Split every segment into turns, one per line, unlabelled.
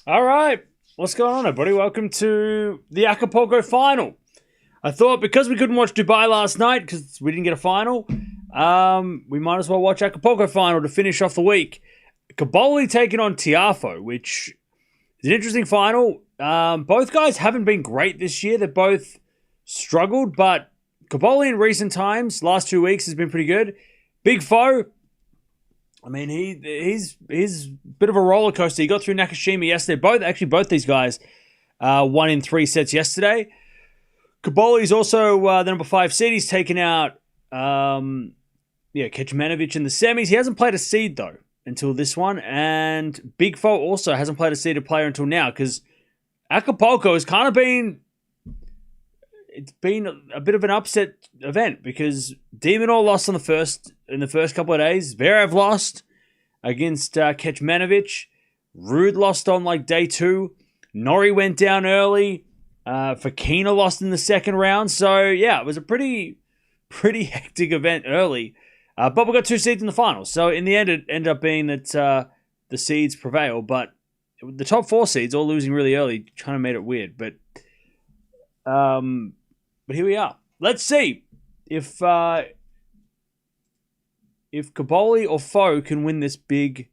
All right. What's going on, everybody? Welcome to the Acapulco final. I thought because we couldn't watch Dubai last night because we didn't get a final, we might as well watch Acapulco final to finish off the week. Cobolli taking on Tiafoe, which is an interesting final. Both guys haven't been great this year. They've both struggled, but Cobolli in recent times, last 2 weeks, has been pretty good. Big foe. I mean, he's a bit of a roller coaster. He got through Nakashima yesterday. Both these guys won in 3 sets yesterday. Cobolli's also the number 5 seed. He's taken out Kecmanovic in the semis. He hasn't played a seed though until this one, and Big Foe also hasn't played a seeded player until now because Acapulco has kind of been. It's been a bit of an upset event because Demonor lost in the first couple of days. Zverev lost against Kecmanovic. Ruud lost on day 2. Norrie went down early. Fokina lost in the second round. So yeah, it was a pretty hectic event early. But we got 2 seeds in the final. So in the end, it ended up being that the seeds prevail. But the top 4 seeds all losing really early kind of made it weird. But here we are. Let's see if Cobolli or Foe can win this big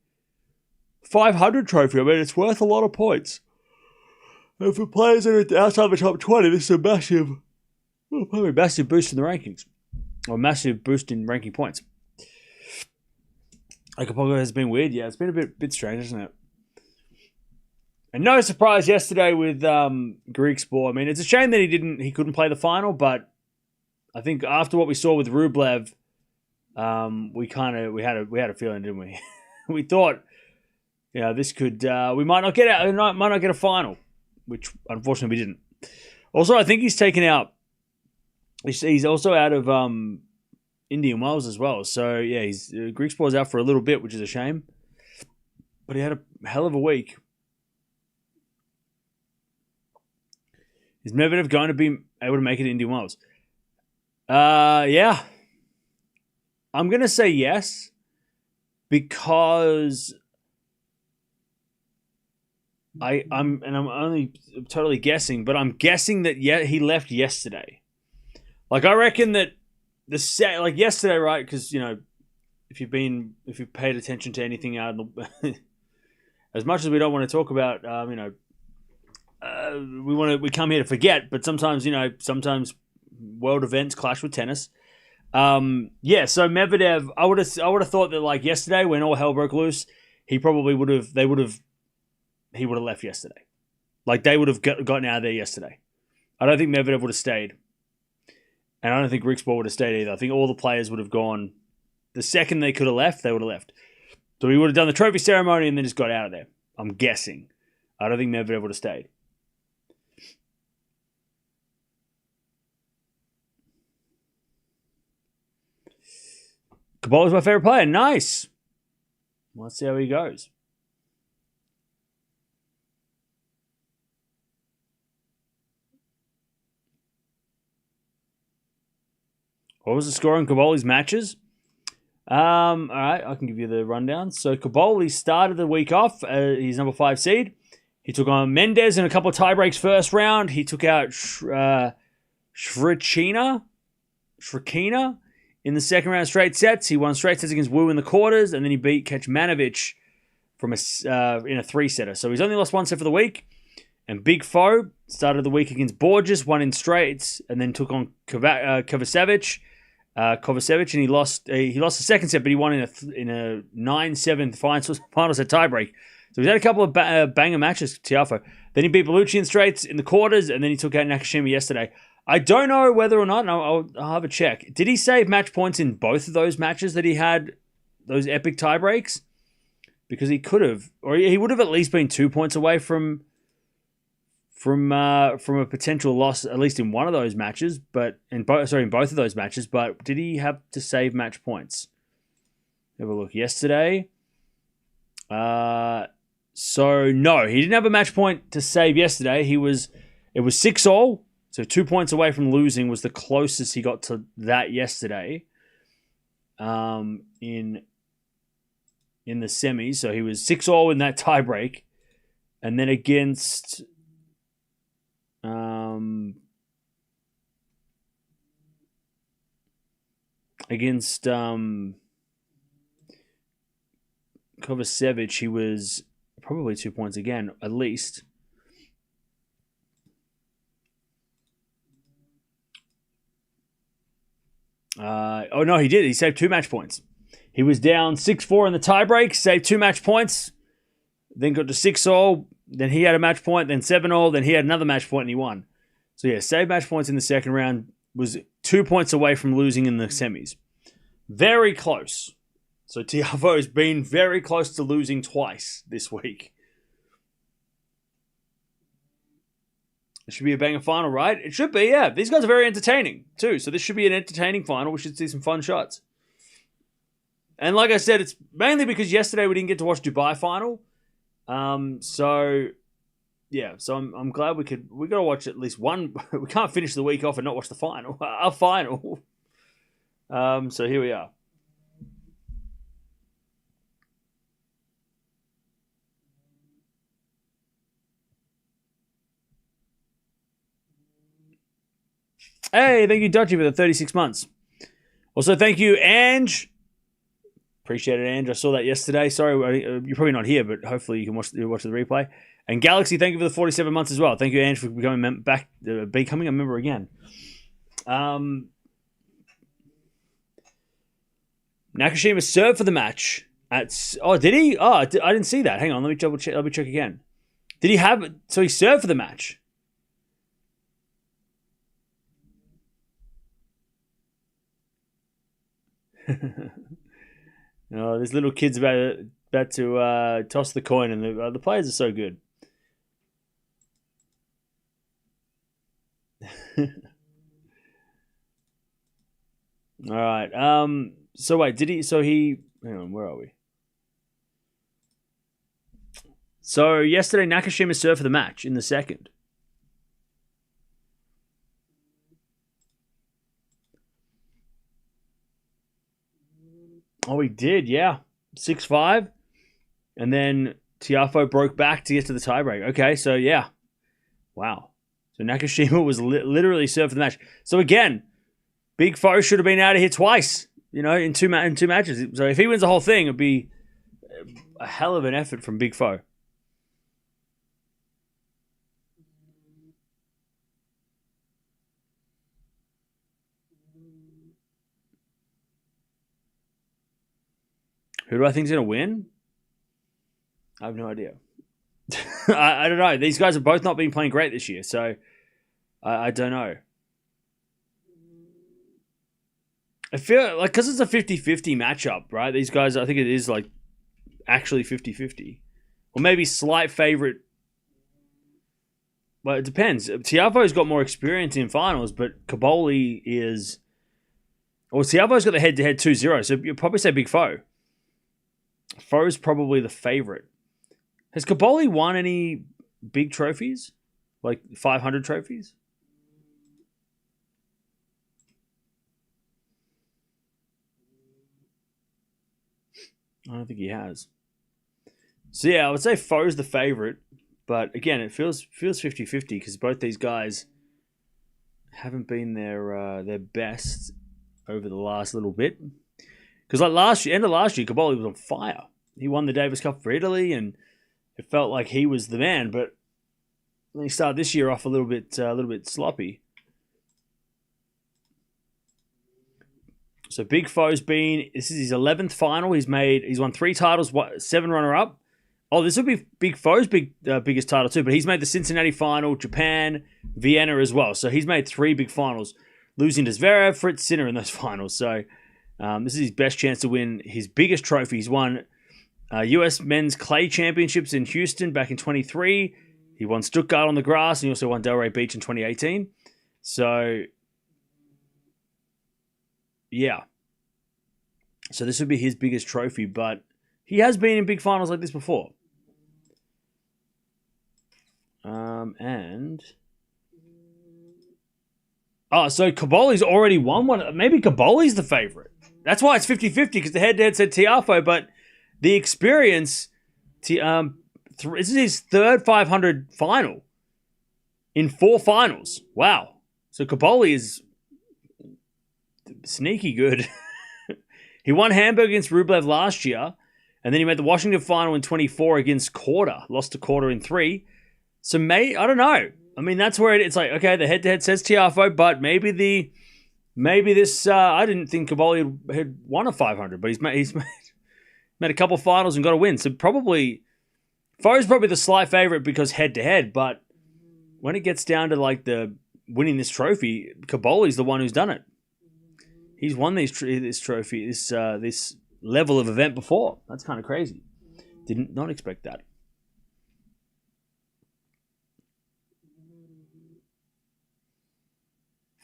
500 trophy. I mean, it's worth a lot of points. And for players that are outside the top 20, this is a massive boost in the rankings. Or massive boost in ranking points. Acapulco has been weird. Yeah, it's been a bit strange, isn't it? And no surprise yesterday with Greek sport. I mean, it's a shame that he couldn't play the final, but I think after what we saw with Rublev, we had a feeling, didn't we? We thought, this could we might not get a final, which unfortunately we didn't. Also, I think he's taken out. He's also out of Indian Wells as well. So yeah, he's Greek sport's out for a little bit, which is a shame. But he had a hell of a week. Is Medvedev going to be able to make it to Indian Wells? Yeah. I'm going to say yes because I'm only totally guessing, but I'm guessing that he left yesterday. I reckon that yesterday, right? Because if you've paid attention to anything out of the, as much as we don't want to talk about, we come here to forget, but sometimes world events clash with tennis. So Medvedev, I would have thought that yesterday when all hell broke loose, he would have left yesterday. They would have gotten out of there yesterday. I don't think Medvedev would have stayed. And I don't think Greek sport would have stayed either. I think all the players would have gone. The second they could have left, they would have left. So he would have done the trophy ceremony and then just got out of there. I'm guessing. I don't think Medvedev would have stayed. Cobolli's my favorite player. Nice. Let's see how he goes. What was the score in Cobolli's matches? All right, I can give you the rundown. So Cobolli started the week off. He's number 5 seed. He took on Mendes in a couple of tiebreaks first round. He took out Shrikina in the second round straight sets. He won straight sets against Wu in the quarters, and then he beat Kecmanovic in a 3-setter. So he's only lost 1 set for the week. And Big Foe started the week against Borges, won in straights, and then took on Kovacevic, and he lost the second set, but he won in a 9-7 final set tiebreak. So he's had a couple of banger matches, Tiafoe. Then he beat Bellucci in straights in the quarters, and then he took out Nakashima yesterday. I don't know whether or not, and I'll have a check. Did he save match points in both of those matches that he had, those epic tiebreaks? Because he could have, or he would have at least been 2 points away from a potential loss, at least in one of those matches, but in both of those matches. But did he have to save match points? Have a look. Yesterday, so no, he didn't have a match point to save yesterday. It was 6-all, so 2 points away from losing was the closest he got to that yesterday. In the semis, so he was 6-all in that tiebreak. And then against Kovacevic, he was probably 2 points again, at least. No, he did. He saved 2 match points. He was down 6-4 in the tiebreak, saved 2 match points, then got to 6-all, then he had a match point, then 7-all, then he had another match point and he won. So yeah, saved match points in the second round, was 2 points away from losing in the semis. Very close. So Tiafoe has been very close to losing twice this week. It should be a banger final, right? It should be, yeah. These guys are very entertaining, too. So this should be an entertaining final. We should see some fun shots. And like I said, it's mainly because yesterday we didn't get to watch Dubai final. So I'm glad we got to watch at least one. We can't finish the week off and not watch the final. Our final. So here we are. Hey, thank you, Dutchy, for the 36 months. Also, thank you, Ange. Appreciate it, Ange. I saw that yesterday. Sorry, you're probably not here, but hopefully you can watch the replay. And Galaxy, thank you for the 47 months as well. Thank you, Ange, for becoming a member again. Nakashima served for the match. Did he? Oh, I didn't see that. Hang on, let me double check. Let me check again. Did he have? So he served for the match. Oh, this little kid's about to toss the coin, and the players are so good. All right. So wait, did he? So he? Hang on. Where are we? So yesterday, Nakashima served for the match in the second. Oh, he did, yeah. 6-5. And then Tiafoe broke back to get to the tiebreak. Okay, so yeah. Wow. So Nakashima was literally served for the match. So again, Big Foe should have been out of here twice, in two matches. So if he wins the whole thing, it'd be a hell of an effort from Big Foe. Who do I think is going to win? I have no idea. I don't know. These guys have both not been playing great this year, so I don't know. I feel like because it's a 50-50 matchup, right? These guys, I think it is like actually 50-50. Or maybe slight favorite. Well, it depends. Tiafoe's got more experience in finals, but Cobolli is... Well, Tiafoe's got the head-to-head 2-0, so you'll probably say Big Foe. Foe's probably the favorite. Has Cobolli won any big trophies? Like 500 trophies? I don't think he has. So yeah, I would say Foe's the favorite. But again, it feels 50-50 because both these guys haven't been their best over the last little bit. Because like end of last year, Cobolli was on fire. He won the Davis Cup for Italy, and it felt like he was the man. But he started this year off a little bit sloppy. So Big Foe's this is his 11th final. He's won 3 titles, 7 runner-up. Oh, this will be Big Foe's biggest title too. But he's made the Cincinnati final, Japan, Vienna as well. So he's made 3 big finals, losing to Zverev, Fritz, Sinner in those finals. So this is his best chance to win his biggest trophy. He's won U.S. Men's Clay Championships in Houston back in 23. He won Stuttgart on the grass, and he also won Delray Beach in 2018. So, yeah. So this would be his biggest trophy, but he has been in big finals like this before. So Cobolli's already won one. Maybe Cobolli's the favorite. That's why it's 50-50, because the head-to-head said Tiafoe, but the experience, this is his third 500 final in 4 finals. Wow. So Cobolli is sneaky good. He won Hamburg against Rublev last year, and then he made the Washington final in 24 against Korda. Lost to Korda in 3. So, I don't know. I mean, that's where it's like, okay, the head-to-head says Tiafoe, but maybe this, I didn't think Cobolli had won a 500, but he's made a couple of finals and got a win. So probably, Foe's probably the slight favorite because head-to-head, but when it gets down to like the winning this trophy, Cobolli's the one who's done it. He's won this trophy, this level of event before. That's kind of crazy. Did not expect that.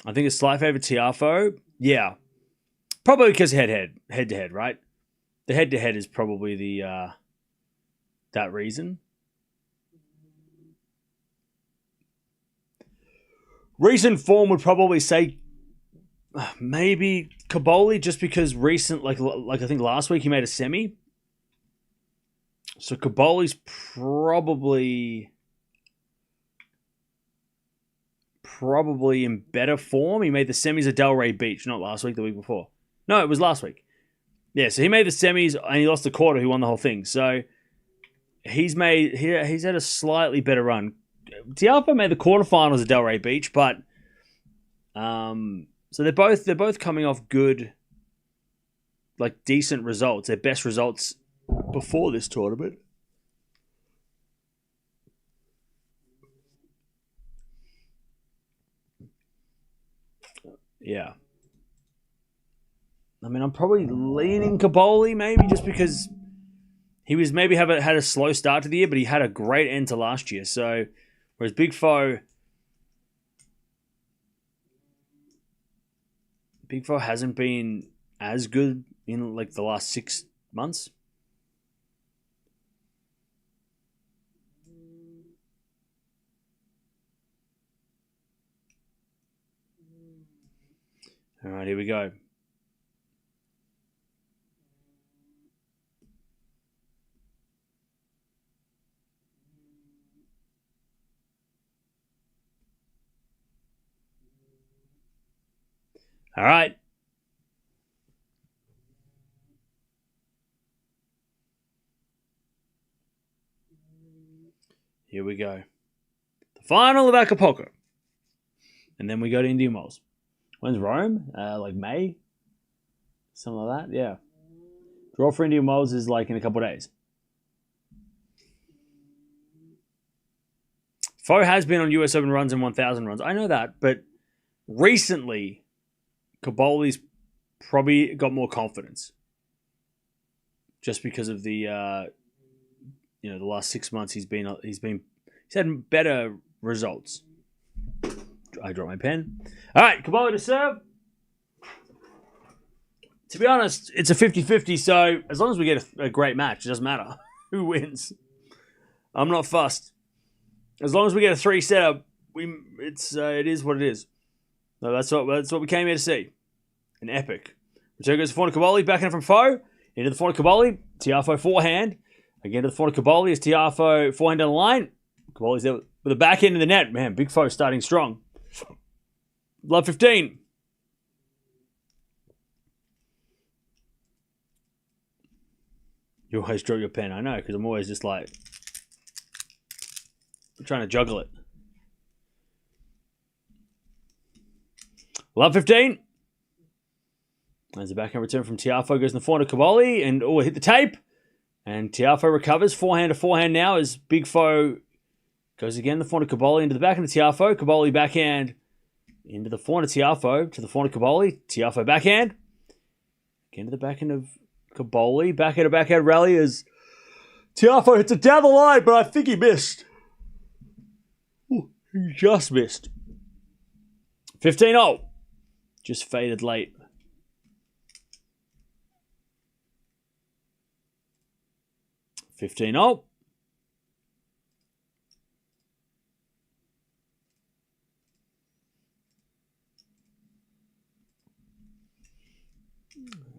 I think a slight favorite Tiafoe. Yeah. Probably because head-to-head, right? The head-to-head is probably the that reason. Recent form would probably say maybe Cobolli, just because recent, like I think last week he made a semi. So Cobolli's probably in better form. He made the semis at Delray Beach, not last week, the week before. No, it was last week. Yeah, so he made the semis and he lost the quarter, who won the whole thing. So he's had a slightly better run. Tiafoe made the quarterfinals at Delray Beach, but so they're both coming off good, like decent results. Their best results before this tournament. Yeah. I mean, I'm probably leaning Cobolli, maybe just because he was had a slow start to the year, but he had a great end to last year. So, whereas Big Foe hasn't been as good in like the last 6 months. All right, here we go. All right. Here we go. The final of Acapulco. And then we go to Indian Wells. When's Rome? Like May? Something like that? Yeah. Draw for Indian Wells is like in a couple of days. Foe has been on US Open runs and 1,000 runs. I know that, but recently, Cobolli's probably got more confidence. Just because of the the last 6 months he's had better results. I dropped my pen. All right, Cobolli to serve. To be honest, it's a 50-50, so as long as we get a great match, it doesn't matter who wins. I'm not fussed. As long as we get a 3-setter, it is what it is. So that's what we came here to see. An epic. Return goes to forehand Cobolli, backhand from Foe. Into the forehand Cobolli. Tiafoe forehand. Again to the forehand Cobolli as Tiafoe forehand down the line. Cobolli's there with the backhand in the net. Man, Big Foe starting strong. Love 15. You always draw your pen. I know, because I'm always just like trying to juggle it. Love 15. There's a backhand return from Tiafoe. Goes in the forehand to Cobolli. And hit the tape. And Tiafoe recovers. Forehand to forehand now as Big Foe goes again. The forehand to Cobolli into the backhand to Tiafoe. Cobolli backhand into the forehand to Tiafoe. To the forehand to Cobolli. Tiafoe backhand. Again to the backhand of Cobolli. Backhand to backhand rally as Tiafoe hits it down the line, but I think he missed. Ooh, he just missed. 15-0. Just faded late. $15-0.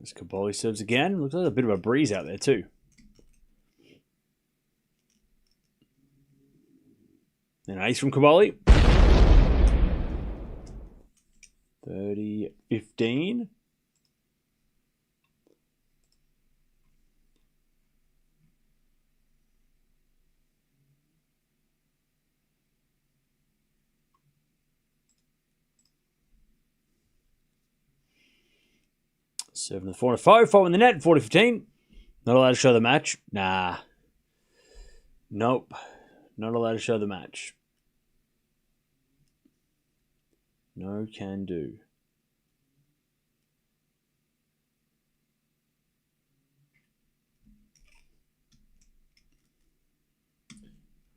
As Cobolli serves again. Looks like a bit of a breeze out there too. An ace from Cobolli. 30-15. Serving the 4-5, 4 in the net, 40-15. Not allowed to show the match. Nah. Nope. Not allowed to show the match. No can do.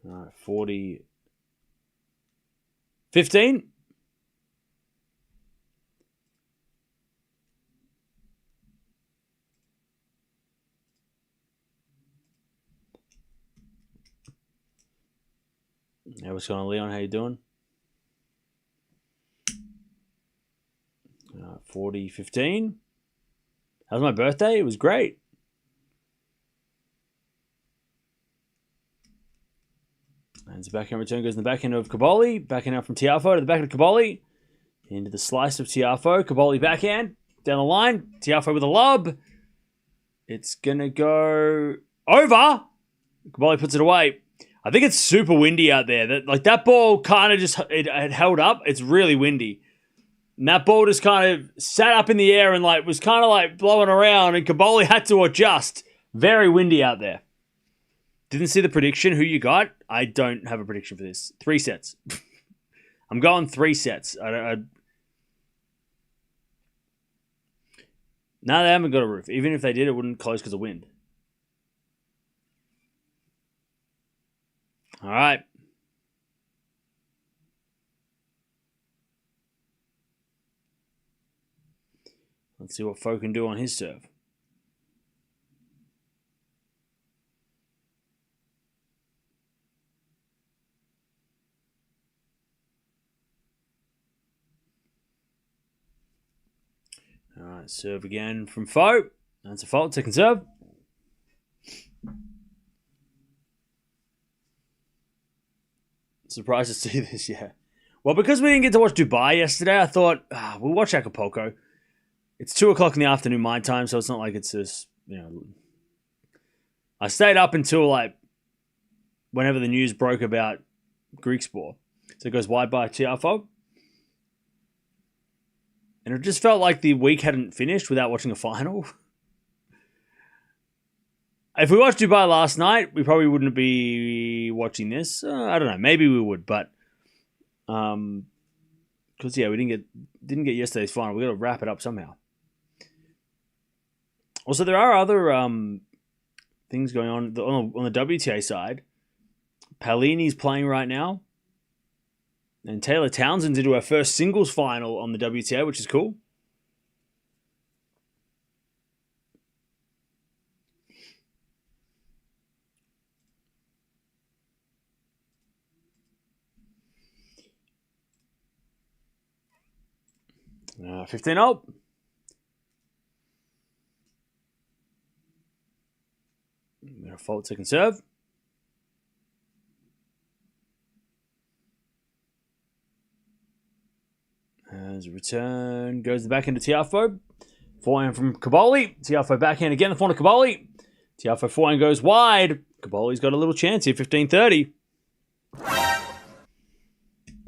All right, 40-15. Hey, what's going on, Leon? How you doing? 40-15. That was my birthday. It was great. And the backhand return goes in the backhand of Cobolli. Backhand out from Tiafoe to the backhand of Cobolli. Into the slice of Tiafoe. Cobolli backhand. Down the line. Tiafoe with a lob. It's going to go over. Cobolli puts it away. I think it's super windy out there. That ball kind of just it held up. It's really windy. And that ball just kind of sat up in the air and was kind of blowing around, and Cobolli had to adjust. Very windy out there. Didn't see the prediction. Who you got? I don't have a prediction for this. 3 sets. I'm going 3 sets. No, they haven't got a roof. Even if they did, it wouldn't close because of wind. All right. Let's see what Foe can do on his serve. All right, serve again from Foe. That's a fault. Second serve. Surprised to see this, yeah. Well, because we didn't get to watch Dubai yesterday, I thought, we'll watch Acapulco. It's 2 o'clock in the afternoon my time, so it's not like it's just, I stayed up until, whenever the news broke about Greek sport. So it goes wide by Tiafoe. And it just felt like the week hadn't finished without watching a final. If we watched Dubai last night, we probably wouldn't be watching this. I don't know. Maybe we would, but because we didn't get yesterday's final. We got to wrap it up somehow. Also, there are other things going on the WTA side. Palini's playing right now, and Taylor Townsend's into her first singles final on the WTA, which is cool. Uh, 15-0. Gonna fault second serve. As a return, goes the backhand to Tiafoe. Forehand from Cobolli. Tiafoe backhand again, the forehand to Cobolli. Tiafoe forehand goes wide. Cobolli's got a little chance here, 15-30. I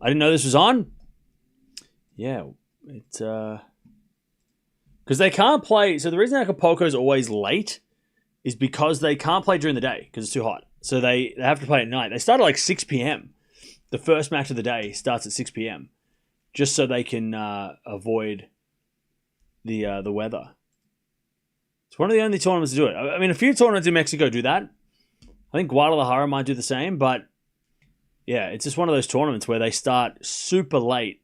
didn't know this was on. Yeah, it's because they can't play. So the reason Acapulco is always late is because they can't play during the day because it's too hot. So they have to play at night. They start at 6 p.m. The first match of the day starts at 6 p.m. just so they can avoid the weather. It's one of the only tournaments to do it. I mean, a few tournaments in Mexico do that. I think Guadalajara might do the same, but yeah, it's just one of those tournaments where they start super late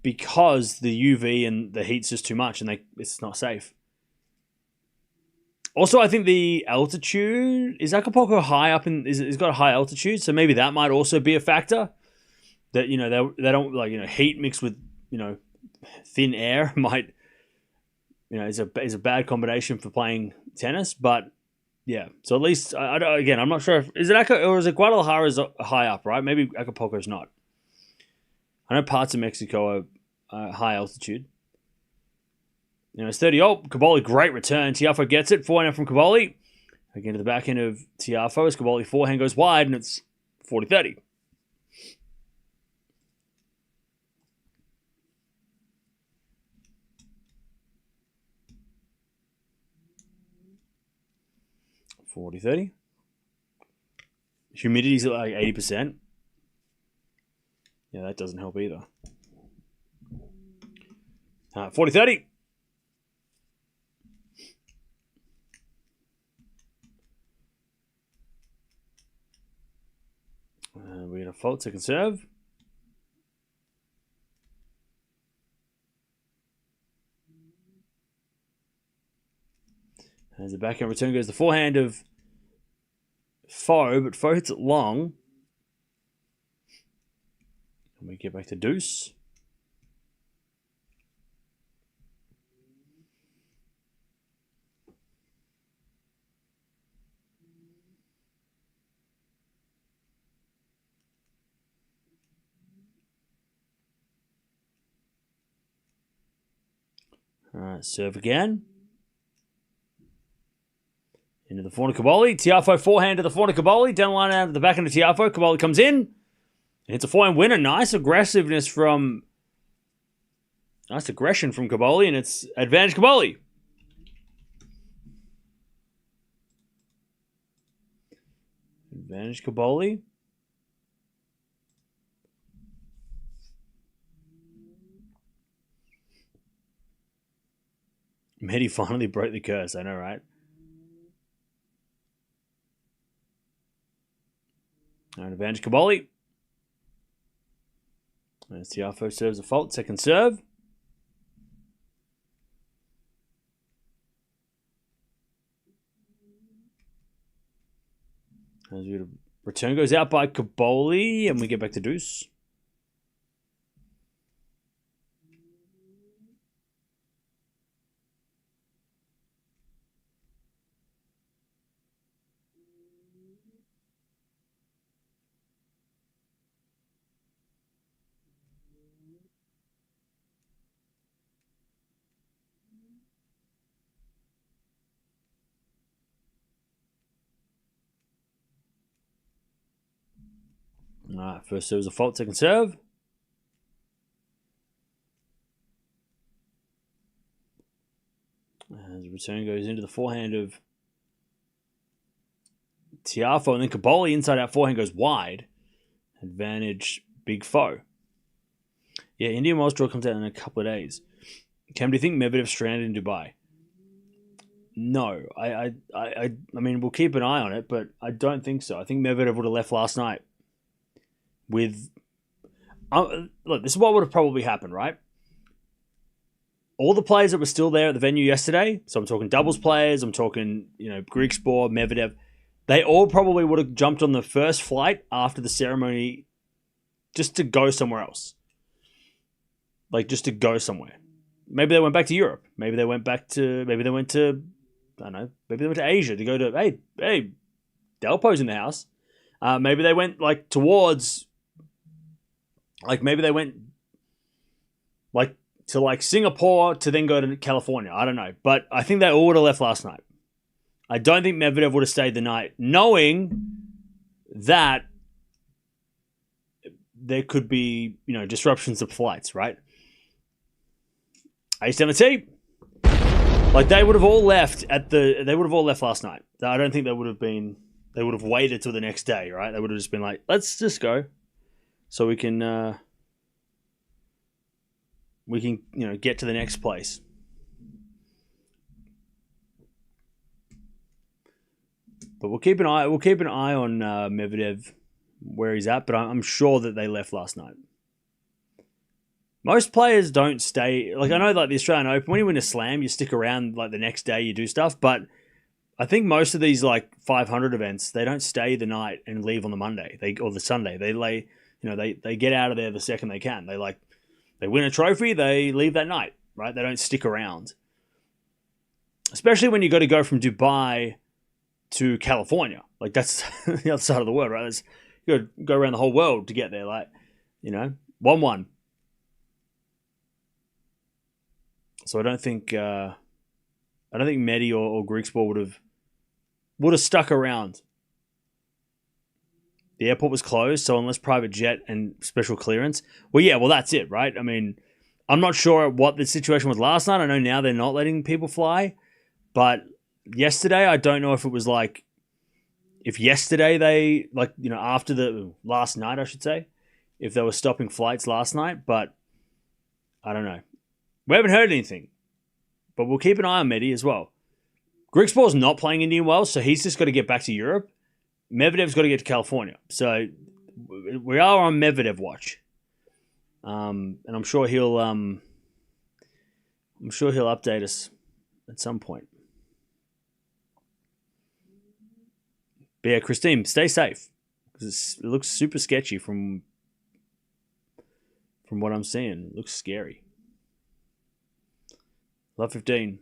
because the UV and the heat's just too much and it's not safe. Also, I think the altitude, is Acapulco high up it's got a high altitude, so maybe that might also be a factor. That, they don't heat mixed with, thin air might, is a bad combination for playing tennis, but Yeah. So at least, again, I'm not sure if, is it or is it Guadalajara's high up, right? Maybe Acapulco's not. I know parts of Mexico are high altitude. It's 30. Oh, Cobolli, great return. Tiafoe gets it. Forehand from Cobolli. Again to the back end of Tiafoe as Cobolli forehand goes wide, and it's 40-30. Humidity's at like 80%. Yeah, that doesn't help either. 40-30. We're going to fault second serve. As the backhand return goes the forehand of Foe, but Foe hits it long. And we get back to deuce. All right, serve again. Into the forehand of Cobolli. Tiafoe forehand to the forehand of Cobolli. Down the line out of the backhand of Tiafoe. Cobolli comes in. And it's a forehand winner. Nice aggressiveness from... Nice aggression from Cobolli. And it's advantage Cobolli. Advantage Cobolli. Mehdi finally broke the curse. I know, right? And advantage Cobolli. As Tiafoe serves a fault. Second serve. As we return goes out by Cobolli. And we get back to deuce. All right, first serve is a fault, second serve. As the return goes into the forehand of Tiafoe, and then Cobolli inside out forehand goes wide. Advantage Big Foe. Yeah, Indian Wells draw comes out in a couple of days. Cam, do you think Medvedev's stranded in Dubai? No, I mean, we'll keep an eye on it, but I don't think so. I think Medvedev would have left last night. With look, this is what would have probably happened, right? All the players that were still there at the venue yesterday, so I'm talking doubles players, I'm talking, Grigspor, Medvedev, they all probably would have jumped on the first flight after the ceremony just to go somewhere else. Like, just to go somewhere. Maybe they went back to Europe. Maybe they went to, I don't know, maybe they went to Asia to go to, hey, Delpo's in the house. Maybe they went, towards... maybe they went to Singapore to then go to California. I don't know. But I think they all would have left last night. I don't think Medvedev would have stayed the night, knowing that there could be, disruptions of flights, right? Ace-7-T. They would have all left last night. I don't think they would have waited till the next day, right? They would have just been like, let's just go. So we can get to the next place. But we'll keep an eye on Medvedev where he's at. But I'm sure that they left last night. Most players don't stay. I know, the Australian Open, when you win a slam, you stick around the next day, you do stuff. But I think most of these 500 events, they don't stay the night and leave on the Monday or the Sunday. They get out of there the second they can. They win a trophy, they leave that night, right? They don't stick around. Especially when you got to go from Dubai to California. Like, that's the other side of the world, right? You got to go around the whole world to get there. Like, 1-1. So I don't think Medi or Griekspoor would have stuck around. The airport was closed, so unless private jet and special clearance. Well, that's it, right? I mean, I'm not sure what the situation was last night. I know now they're not letting people fly, but yesterday, I don't know if it was like, if yesterday they, after the last night, I should say, if they were stopping flights last night, but I don't know. We haven't heard anything, but we'll keep an eye on Medi as well. Griekspoor's not playing Indian Wells, so he's just got to get back to Europe. Medvedev's got to get to California. So we are on Medvedev watch. And I'm sure he'll update us at some point. But yeah, Christine, stay safe. Because it looks super sketchy from what I'm seeing. It looks scary. Love 15.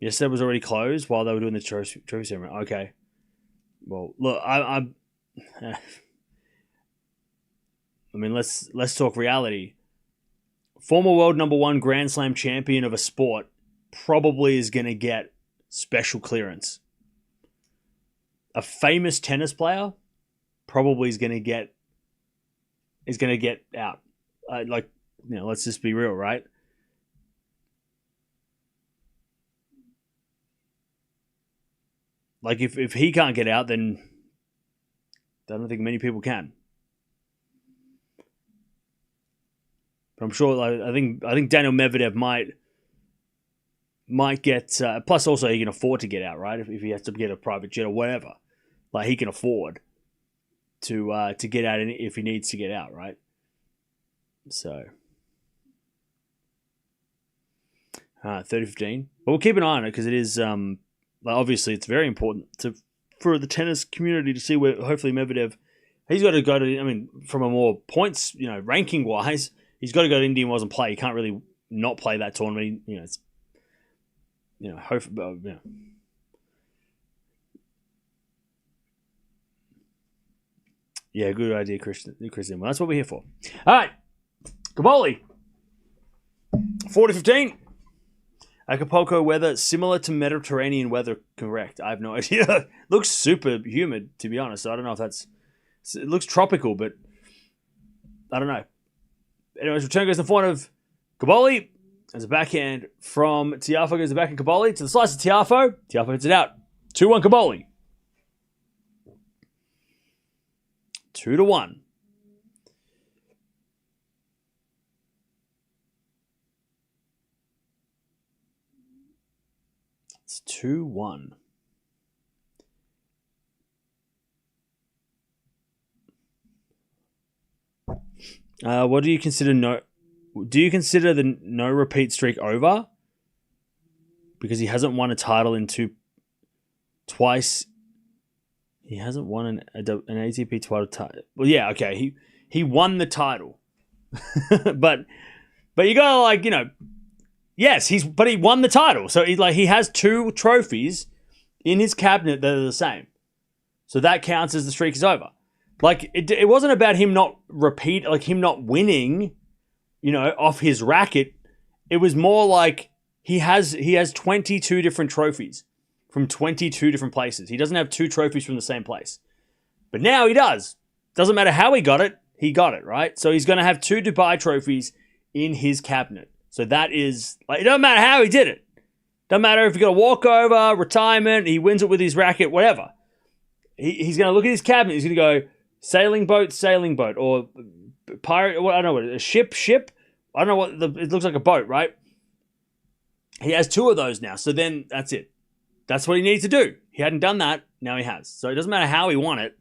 Yesterday was already closed while they were doing the trophy ceremony. Okay. Well, look, I mean, let's talk reality. Former world number 1 Grand Slam champion of a sport probably is going to get special clearance. A famous tennis player probably is going to get out. Let's just be real, right? Like, if he can't get out, then I don't think many people can. But I'm sure. I think Daniel Medvedev might get. Plus, also he can afford to get out, right? If he has to get a private jet or whatever, like, he can afford to get out if he needs to get out, right? So, 30-15. But we'll keep an eye on it because it is. Obviously, it's very important for the tennis community to see where, hopefully, Medvedev, he's got to go to, I mean, from a more points, ranking-wise, he's got to go to Indian Wells and play. He can't really not play that tournament. Hopefully, Yeah, good idea, Christian. Well, that's what we're here for. All right, Cobolli, 40-15. Acapulco weather similar to Mediterranean weather, correct? I have no idea. Looks super humid, to be honest. So I don't know if it looks tropical, but I don't know. Anyways, return goes in front of Cobolli. There's a backhand from Tiafoe, goes the backhand Cobolli to the slice of Tiafoe. Tiafoe hits it out. 2-1 Cobolli. 2-1. It's 2-1. What do you consider Do you consider the no repeat streak over? Because he hasn't won a title twice. He hasn't won an ATP title. Well, yeah, okay. He won the title, but you gotta yes, but he won the title. So he has 2 trophies in his cabinet that are the same. So that counts as the streak is over. It wasn't about him not him not winning, off his racket. It was more like he has 22 different trophies from 22 different places. He doesn't have 2 trophies from the same place. But now he does. Doesn't matter how he got it, right? So he's going to have 2 Dubai trophies in his cabinet. So that is, it doesn't matter how he did it. Doesn't matter if he got a walkover, retirement, he wins it with his racket, whatever. He's going to look at his cabinet. He's going to go sailing boat, or pirate, I don't know what, a ship. I don't know what, it looks like a boat, right? He has 2 of those now. So then that's it. That's what he needs to do. He hadn't done that. Now he has. So it doesn't matter how he won it.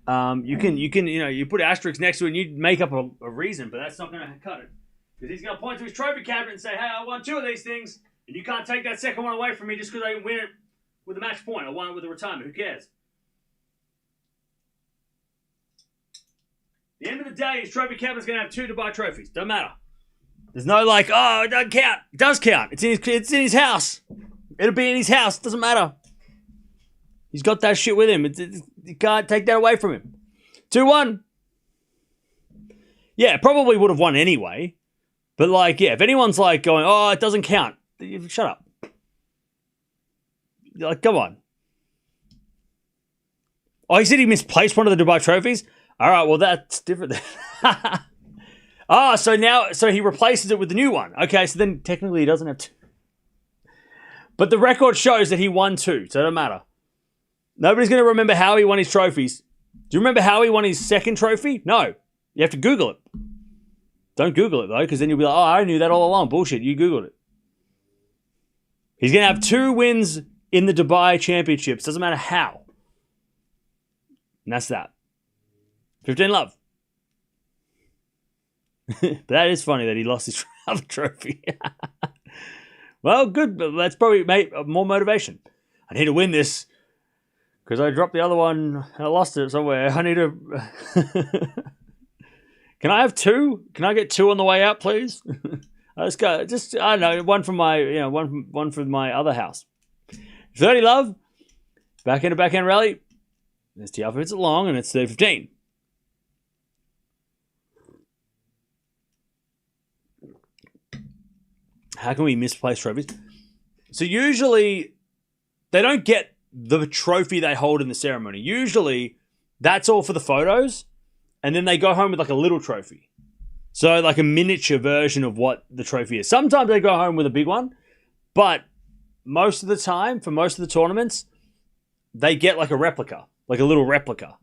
You can you put asterisks next to it and you make up a reason, but that's not going to cut it. Because he's going to point to his trophy cabinet and say, hey, I won 2 of these things, and you can't take that second one away from me just because I didn't win it with a match point. I won it with a retirement. Who cares? At the end of the day, his trophy cabinet's going to have 2 Dubai trophies. Don't matter. There's no it doesn't count. It does count. It's in his house. It'll be in his house. Doesn't matter. He's got that shit with him. You can't take that away from him. 2-1. Yeah, probably would have won anyway. But, like, yeah, if anyone's, like, going, oh, it doesn't count, shut up. Like, come on. Oh, he said he misplaced one of the Dubai trophies? All right, well, that's different then. So he replaces it with the new one. Okay, so then technically he doesn't have two. But the record shows that he won 2, so it doesn't matter. Nobody's going to remember how he won his trophies. Do you remember how he won his second trophy? No. You have to Google it. Don't Google it, though, because then you'll be like, oh, I knew that all along. Bullshit, you Googled it. He's going to have 2 wins in the Dubai Championships. Doesn't matter how. And that's that. 15 love. But that is funny that he lost his other trophy. Well, good. But that's probably more motivation. I need to win this because I dropped the other one and I lost it somewhere. I need to... Can I have 2? Can I get 2 on the way out, please? I don't know, one from my, one from my other house. 30 love. Backhand rally. There's Tiafoe hits it long, and it's 30-15. How can we misplace trophies? So usually, they don't get the trophy they hold in the ceremony. Usually, that's all for the photos, and then they go home with like a little trophy. So like a miniature version of what the trophy is. Sometimes they go home with a big one, but most of the time, for most of the tournaments, they get like a replica. Like a little replica.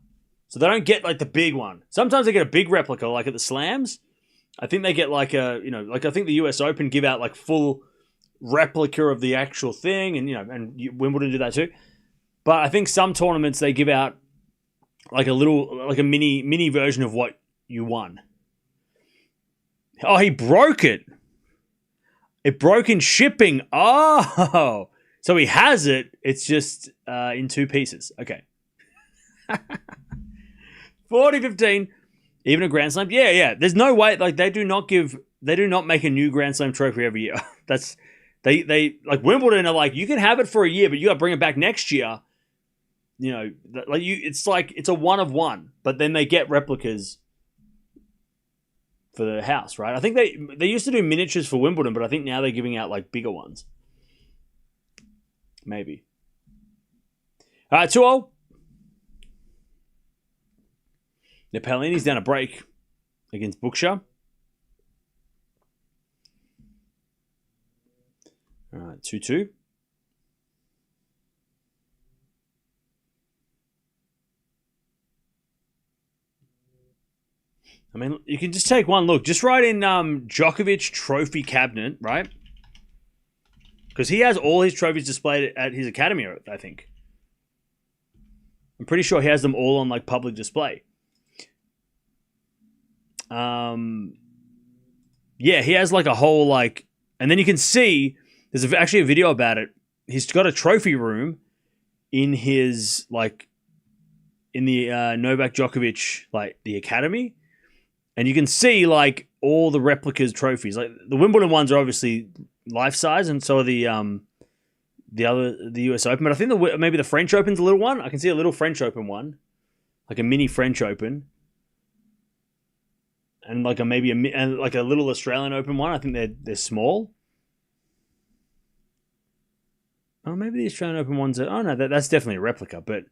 So they don't get like the big one. Sometimes they get a big replica, like at the slams. I think they get like I think the US Open give out like full replica of the actual thing. And Wimbledon do that too. But I think some tournaments they give out like a mini version of what you won. Oh, he broke it. It broke in shipping. Oh, so he has it. It's just in 2 pieces. Okay. 40-15, even a Grand Slam. Yeah. There's no way. Like they do not make a new Grand Slam trophy every year. That's they like Wimbledon are like you can have it for a year, but you got to bring it back next year. It's a one of one, but then they get replicas for the house, right? I think they used to do miniatures for Wimbledon, but I think now they're giving out like bigger ones. Maybe. All right, 2-0. Nepalini's down a break against Buksha. All right, 2-2. I mean, you can just take one look. Just write in Djokovic trophy cabinet, right? Because he has all his trophies displayed at his academy, I think. I'm pretty sure he has them all on like public display. Yeah, he has like a whole like, and then you can see there's actually a video about it. He's got a trophy room in his like in the Novak Djokovic like the academy, and you can see like all the replicas trophies. Like the Wimbledon ones are obviously life size, and so are the US Open. But I think maybe the French Open's a little one. I can see a little French Open one, like a mini French Open. And like a little Australian Open one. I think they're small. Oh, maybe the Australian Open ones are. Oh no, that's definitely a replica. But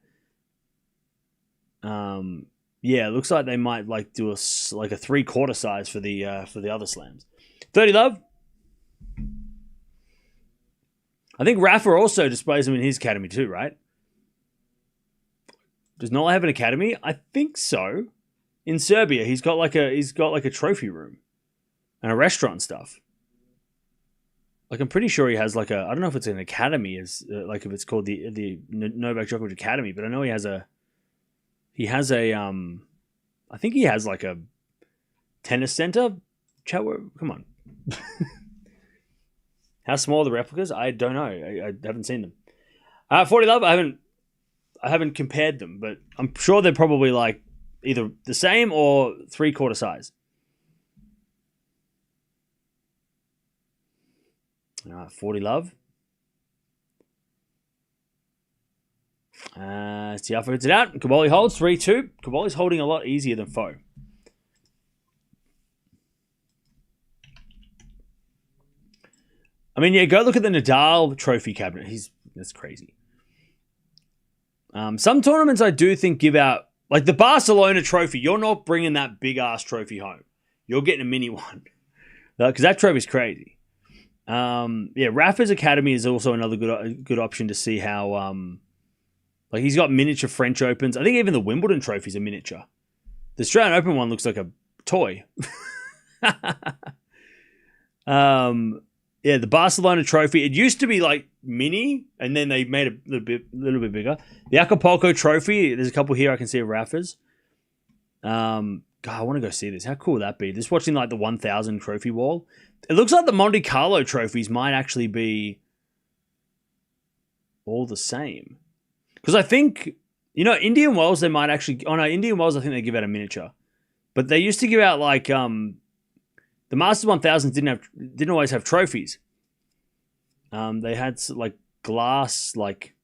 yeah, it looks like they might like do a 3/4 size for the other slams. 30 love. I think Rafa also displays them in his academy too, right? Does Nola have an academy? I think so. In Serbia, he's got like a trophy room and a restaurant and stuff. Like I'm pretty sure he has like I don't know if it's an academy if it's called the Novak Djokovic Academy, but I know he has a I think he has like a tennis center. Come on. How small are the replicas? I don't know. I haven't seen them. 40 love. I haven't compared them, but I'm sure they're probably like either the same or 3/4 size. All right, 40 love. Tiafoe hits it out. Cobolli holds 3-2. Cobolli's holding a lot easier than Foe. I mean, yeah, go look at the Nadal trophy cabinet. That's crazy. Some tournaments I do think give out, like the Barcelona trophy, you're not bringing that big-ass trophy home. You're getting a mini one. Because that trophy's crazy. Yeah, Rafa's Academy is also another good option to see how... like he's got miniature French Opens. I think even the Wimbledon trophy's a miniature. The Australian Open one looks like a toy. Yeah, the Barcelona trophy. It used to be like mini, and then they made it a little bit bigger. The Acapulco trophy. There's a couple here I can see of Rafa's. God, I want to go see this. How cool would that be? Just watching like the 1,000 trophy wall. It looks like the Monte Carlo trophies might actually be all the same. Because I think, Indian Wells, they might actually... Oh, no, Indian Wells, I think they give out a miniature. But they used to give out, like... the Masters 1000 didn't always have trophies. They had, like, glass, like,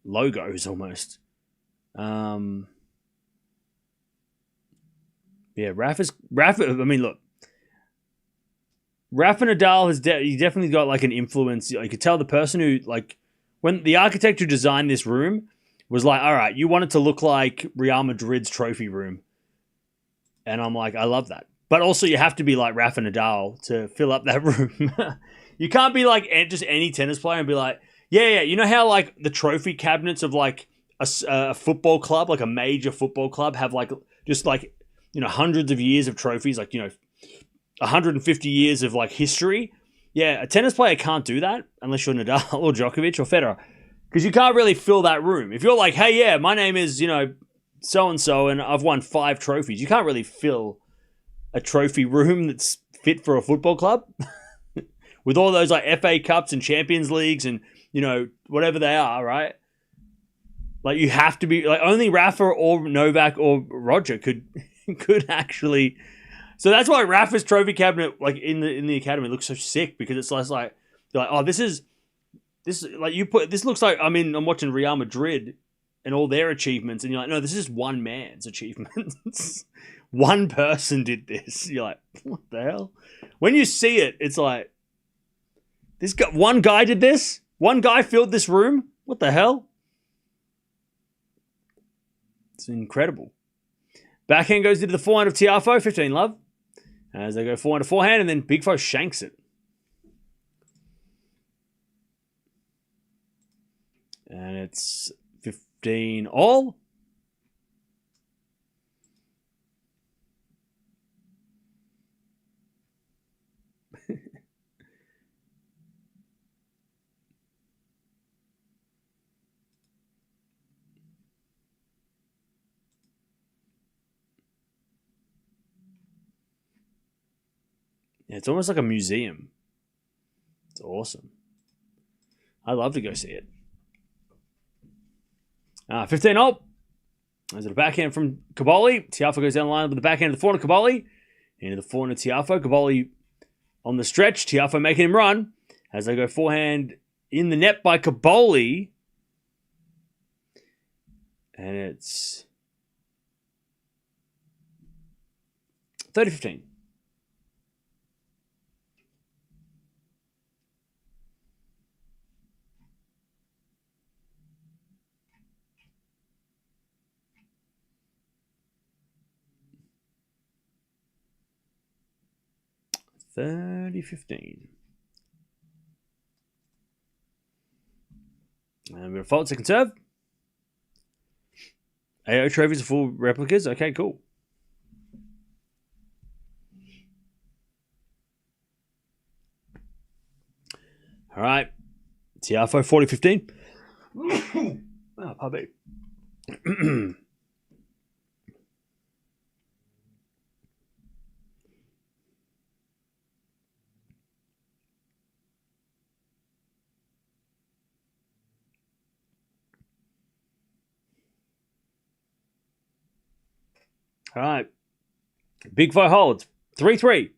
logos almost. Yeah, Rafa, I mean, look. Rafa Nadal he definitely got, like, an influence. You could tell the person who, like... When the architect who designed this room was like, all right, you want it to look like Real Madrid's trophy room. And I'm like, I love that. But also you have to be like Rafa Nadal to fill up that room. You can't be like just any tennis player and be like, yeah. You know how like the trophy cabinets of like a football club, like a major football club have like, just like, hundreds of years of trophies, like, 150 years of like history. Yeah, a tennis player can't do that unless you're Nadal or Djokovic or Federer. Because you can't really fill that room. If you're like, hey, yeah, my name is, so-and-so and I've won 5 trophies. You can't really fill a trophy room that's fit for a football club. With all those like FA Cups and Champions Leagues and, whatever they are, right? Like you have to be, like only Rafa or Novak or Roger could actually... So that's why Rafa's trophy cabinet, like in the academy, looks so sick because it's less like, oh, this looks like I'm watching Real Madrid and all their achievements, and you're like, no, this is one man's achievements. One person did this. You're like, what the hell? When you see it, it's like, one guy did this. One guy filled this room. What the hell? It's incredible. Backhand goes into the forehand of Tiafoe, 15 love. As they go forehand to forehand, and then Big Foe shanks it. And it's 15 all. Yeah, it's almost like a museum. It's awesome. I'd love to go see it. 15 all. There's a backhand from Cobolli. Tiafoe goes down the line with the backhand of the forehand of Cobolli. Into the forehand of Tiafoe. Cobolli on the stretch. Tiafoe making him run. As they go forehand in the net by Cobolli. And it's 30-15. And we're going to fault second serve. AO trophies are full replicas. Okay, cool. All right. Tiafoe 40-15. Oh, puppy. All right. Big Foe holds. 3-3.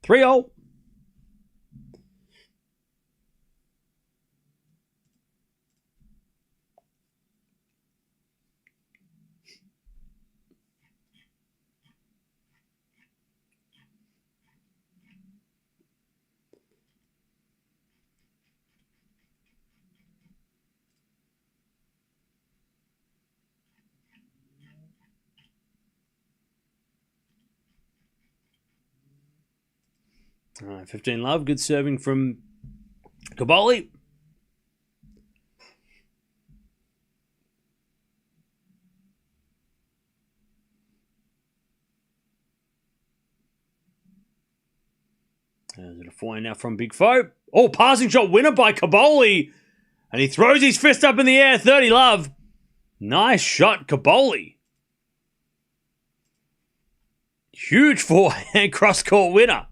3-0. All right, 15 love. Good serving from Cobolli. There's a 4 now from Big Foe. Oh, passing shot winner by Cobolli. And he throws his fist up in the air. 30 love. Nice shot, Cobolli. Huge forehand cross-court winner.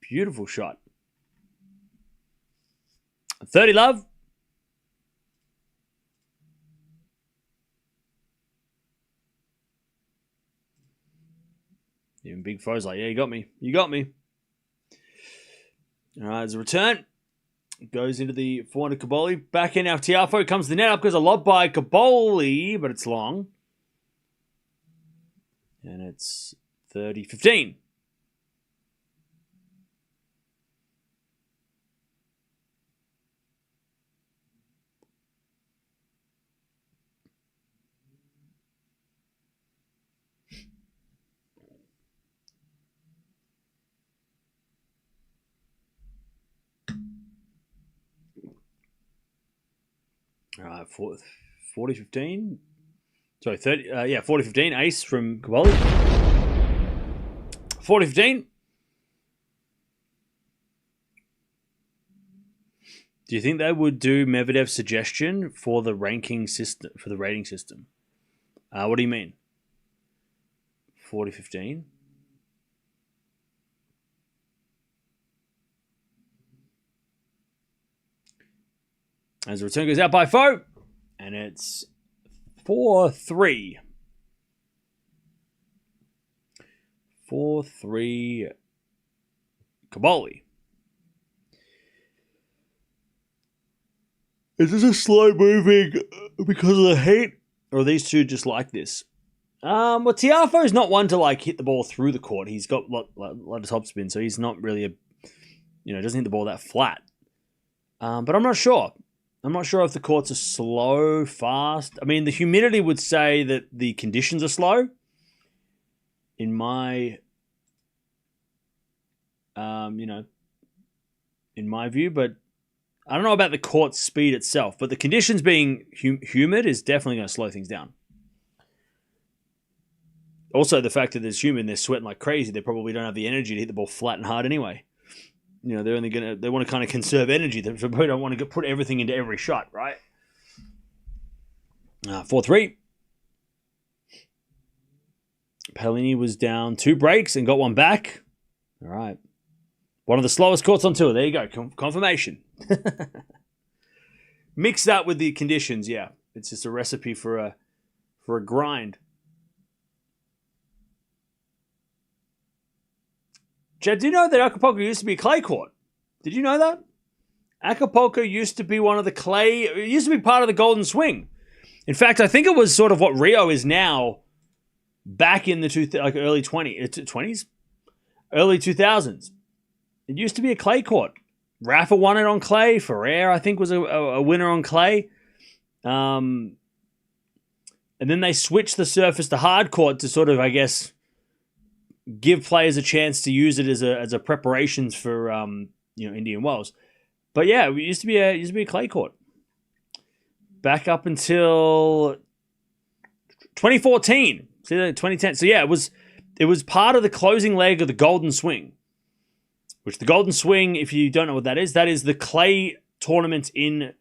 Beautiful shot. 30 love. Even Big Foe's like, yeah, you got me. You got me. All right, there's a return. Goes into the 400 Cobolli. Back in now. Tiafoe comes to the net up. Goes a lob by Cobolli, but it's long. And it's 30-15. All right, 40-15. Sorry, 40-15. Ace from Cobolli. 40-15. Do you think they would do Medvedev's suggestion for the ranking system, for the rating system? What do you mean? 40-15. As the return goes out by Foe. And it's 4-3. 4-3 Cobolli. Is this a slow moving because of the heat? Or are these two just like this? Well, Tiafoe's not one to like hit the ball through the court. He's got a lot of topspin, so he's not really doesn't hit the ball that flat. But I'm not sure. I'm not sure if the courts are slow, fast. I mean, the humidity would say that the conditions are slow. In my, in my view, but I don't know about the court speed itself. But the conditions being humid is definitely going to slow things down. Also, the fact that there's humid, they're sweating like crazy. They probably don't have the energy to hit the ball flat and hard anyway. They're only they want to kind of conserve energy. They probably don't want to put everything into every shot, right? 4-3. Pellini was down 2 breaks and got one back. All right. One of the slowest courts on tour. There you go. Confirmation. Mix that with the conditions, yeah. It's just a recipe for a grind. Jed, do you know that Acapulco used to be a clay court? Did you know that? Acapulco used to be one of the clay... It used to be part of the Golden Swing. In fact, I think it was sort of what Rio is now back in the early 20s? Early 2000s. It used to be a clay court. Rafa won it on clay. Ferrer, I think, was a winner on clay. And then they switched the surface to hard court to sort of, I guess... give players a chance to use it as a preparations for Indian Wells. But yeah, it used to be a clay court. Back up until 2014. See that 2010. So yeah, it was part of the closing leg of the Golden Swing. Which the Golden Swing, if you don't know what that is the clay tournament in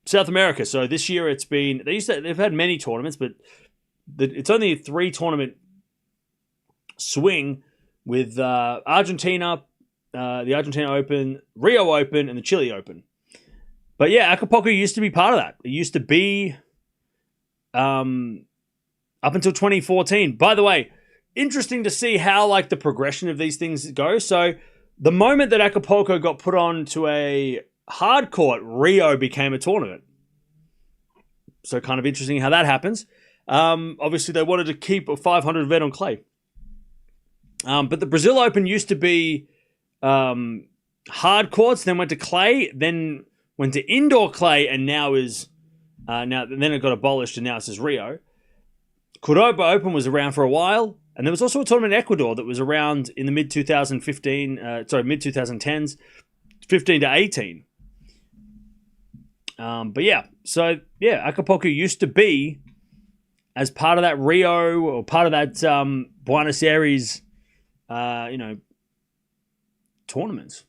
South America. So this year it's been they've had many tournaments, but it's only a 3 tournament swing with Argentina, the Argentina Open, Rio Open, and the Chile Open. But yeah, Acapulco used to be part of that. It used to be up until 2014. By the way, interesting to see how like the progression of these things go. So the moment that Acapulco got put on to a hard court, Rio became a tournament. So kind of interesting how that happens. Obviously, they wanted to keep a 500 event on clay. But the Brazil Open used to be hard courts, then went to clay, then went to indoor clay, and now is then it got abolished, and now it says Rio. Cordoba Open was around for a while, and there was also a tournament in Ecuador that was around in the mid 2010s, 15 to 18. But yeah, so yeah, Acapulco used to be as part of that Rio or part of that Buenos Aires, tournaments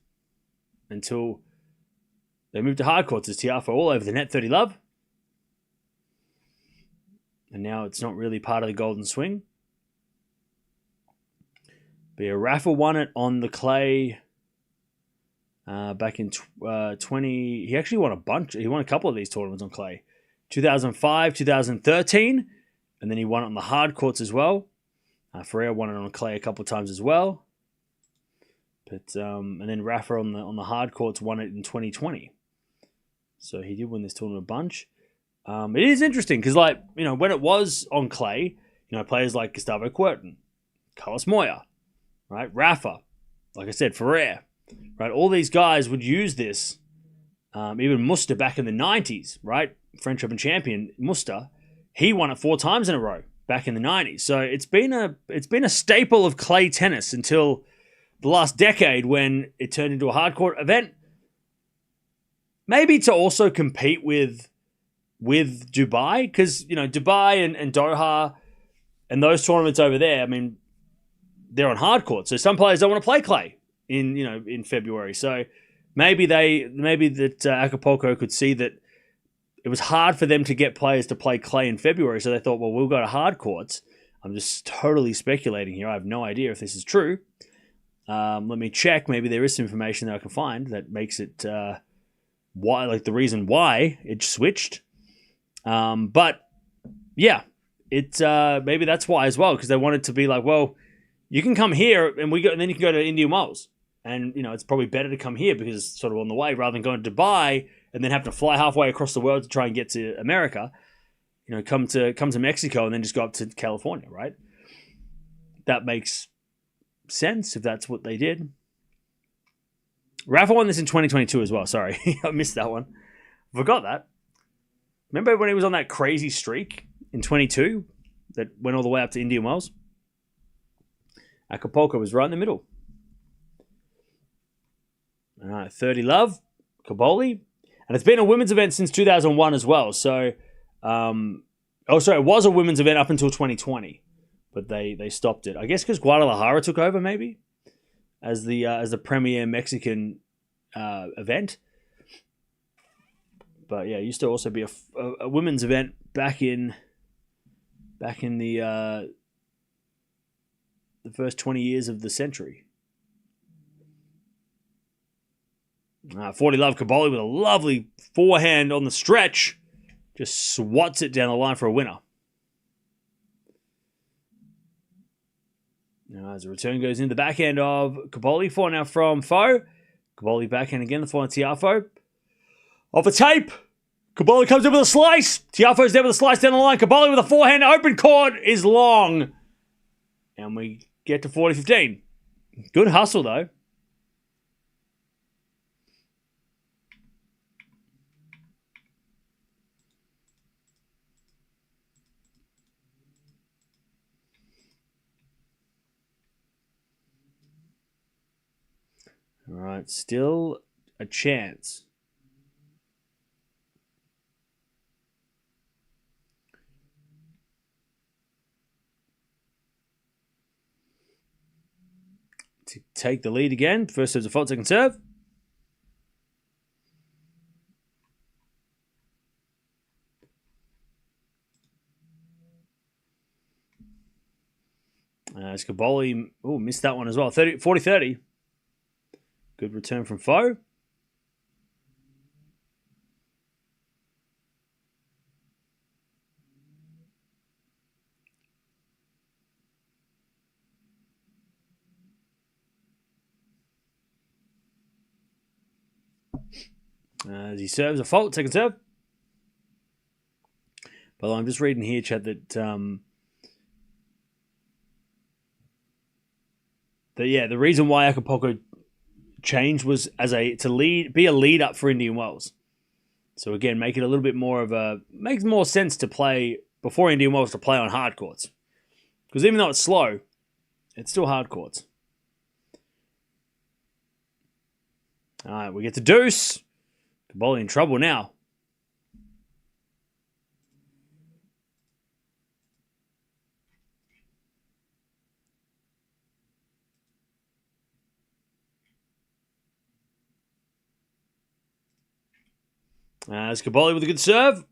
until they moved to hard courts as Tiafoe all over the net, 30 love. And now it's not really part of the Golden Swing. But yeah, Rafa won it on the clay back in 20. He actually won a bunch. He won a couple of these tournaments on clay. 2005, 2013. And then he won it on the hard courts as well. Ferrer won it on clay a couple of times as well. But and then Rafa on the hard courts won it in 2020. So he did win this tournament a bunch. It is interesting because, like, when it was on clay, players like Gustavo Kuerten, Carlos Moya, right, Rafa, like I said, Ferrer, right, all these guys would use this. Even Musta back in the 90s, right, French Open champion Musta, he won it 4 times in a row back in the 90s. So it's been a staple of clay tennis until the last decade when it turned into a hardcourt event. Maybe to also compete with Dubai, because Dubai and Doha and those tournaments over there, I mean, they're on hard court, so some players don't want to play clay in February. So maybe that Acapulco could see that it was hard for them to get players to play clay in February, so they thought, well, we'll go to hard courts. I'm just totally speculating here. I have no idea if this is true. Let me check. Maybe there is some information that I can find that makes it why, like the reason why it switched. But yeah, it maybe that's why as well, because they wanted to be like, well, you can come here and then you can go to Indian Wells, and it's probably better to come here because it's sort of on the way rather than going to Dubai and then have to fly halfway across the world to try and get to America. Come to Mexico and then just go up to California, right? That makes sense if that's what they did. Rafa won this in 2022 as well. Sorry, I missed that one. Forgot that. Remember when he was on that crazy streak in 22 that went all the way up to Indian Wells? Acapulco was right in the middle. All right, 30 love, Cobolli. And it's been a women's event since 2001 as well. So, it was a women's event up until 2020. But they stopped it. I guess because Guadalajara took over maybe as the premier Mexican event. But yeah, it used to also be a women's event back in the first 20 years of the century. 40 love, Cobolli with a lovely forehand on the stretch. Just swats it down the line for a winner. Now as the return goes in, the backhand of Cobolli. 4 now from Foe. Cobolli backhand again, the 4 on Tiafoe. Off the tape. Cobolli comes in with a slice. Tiafoe's there with a slice down the line. Cobolli with a forehand. Open court is long. And we get to 40-15. Good hustle, though. All right, still a chance. To take the lead again. First serve's a fault, second serve. Cobolli missed that one as well. 40-30. Good return from Foe. As he serves a fault, second serve. But I'm just reading here, chat, that the reason why Acapulco changed was be a lead up for Indian Wells. So again, make it a little bit more makes more sense to play before Indian Wells to play on hard courts. Because even though it's slow, it's still hard courts. All right, we get to deuce. Cobolli in trouble now. As Cobolli with a good serve.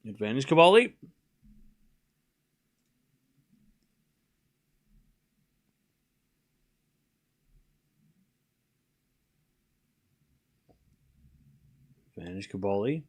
Advantage Cobolli. Advantage Cobolli.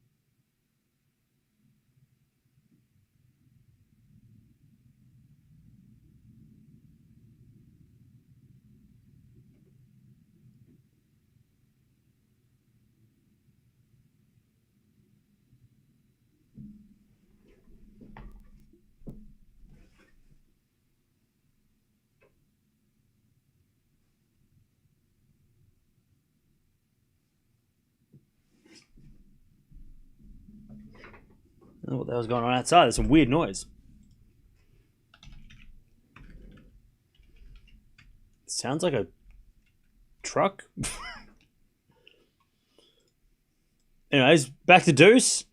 I don't know what the hell's going on outside. There's some weird noise. It sounds like a truck. Anyways, back to deuce.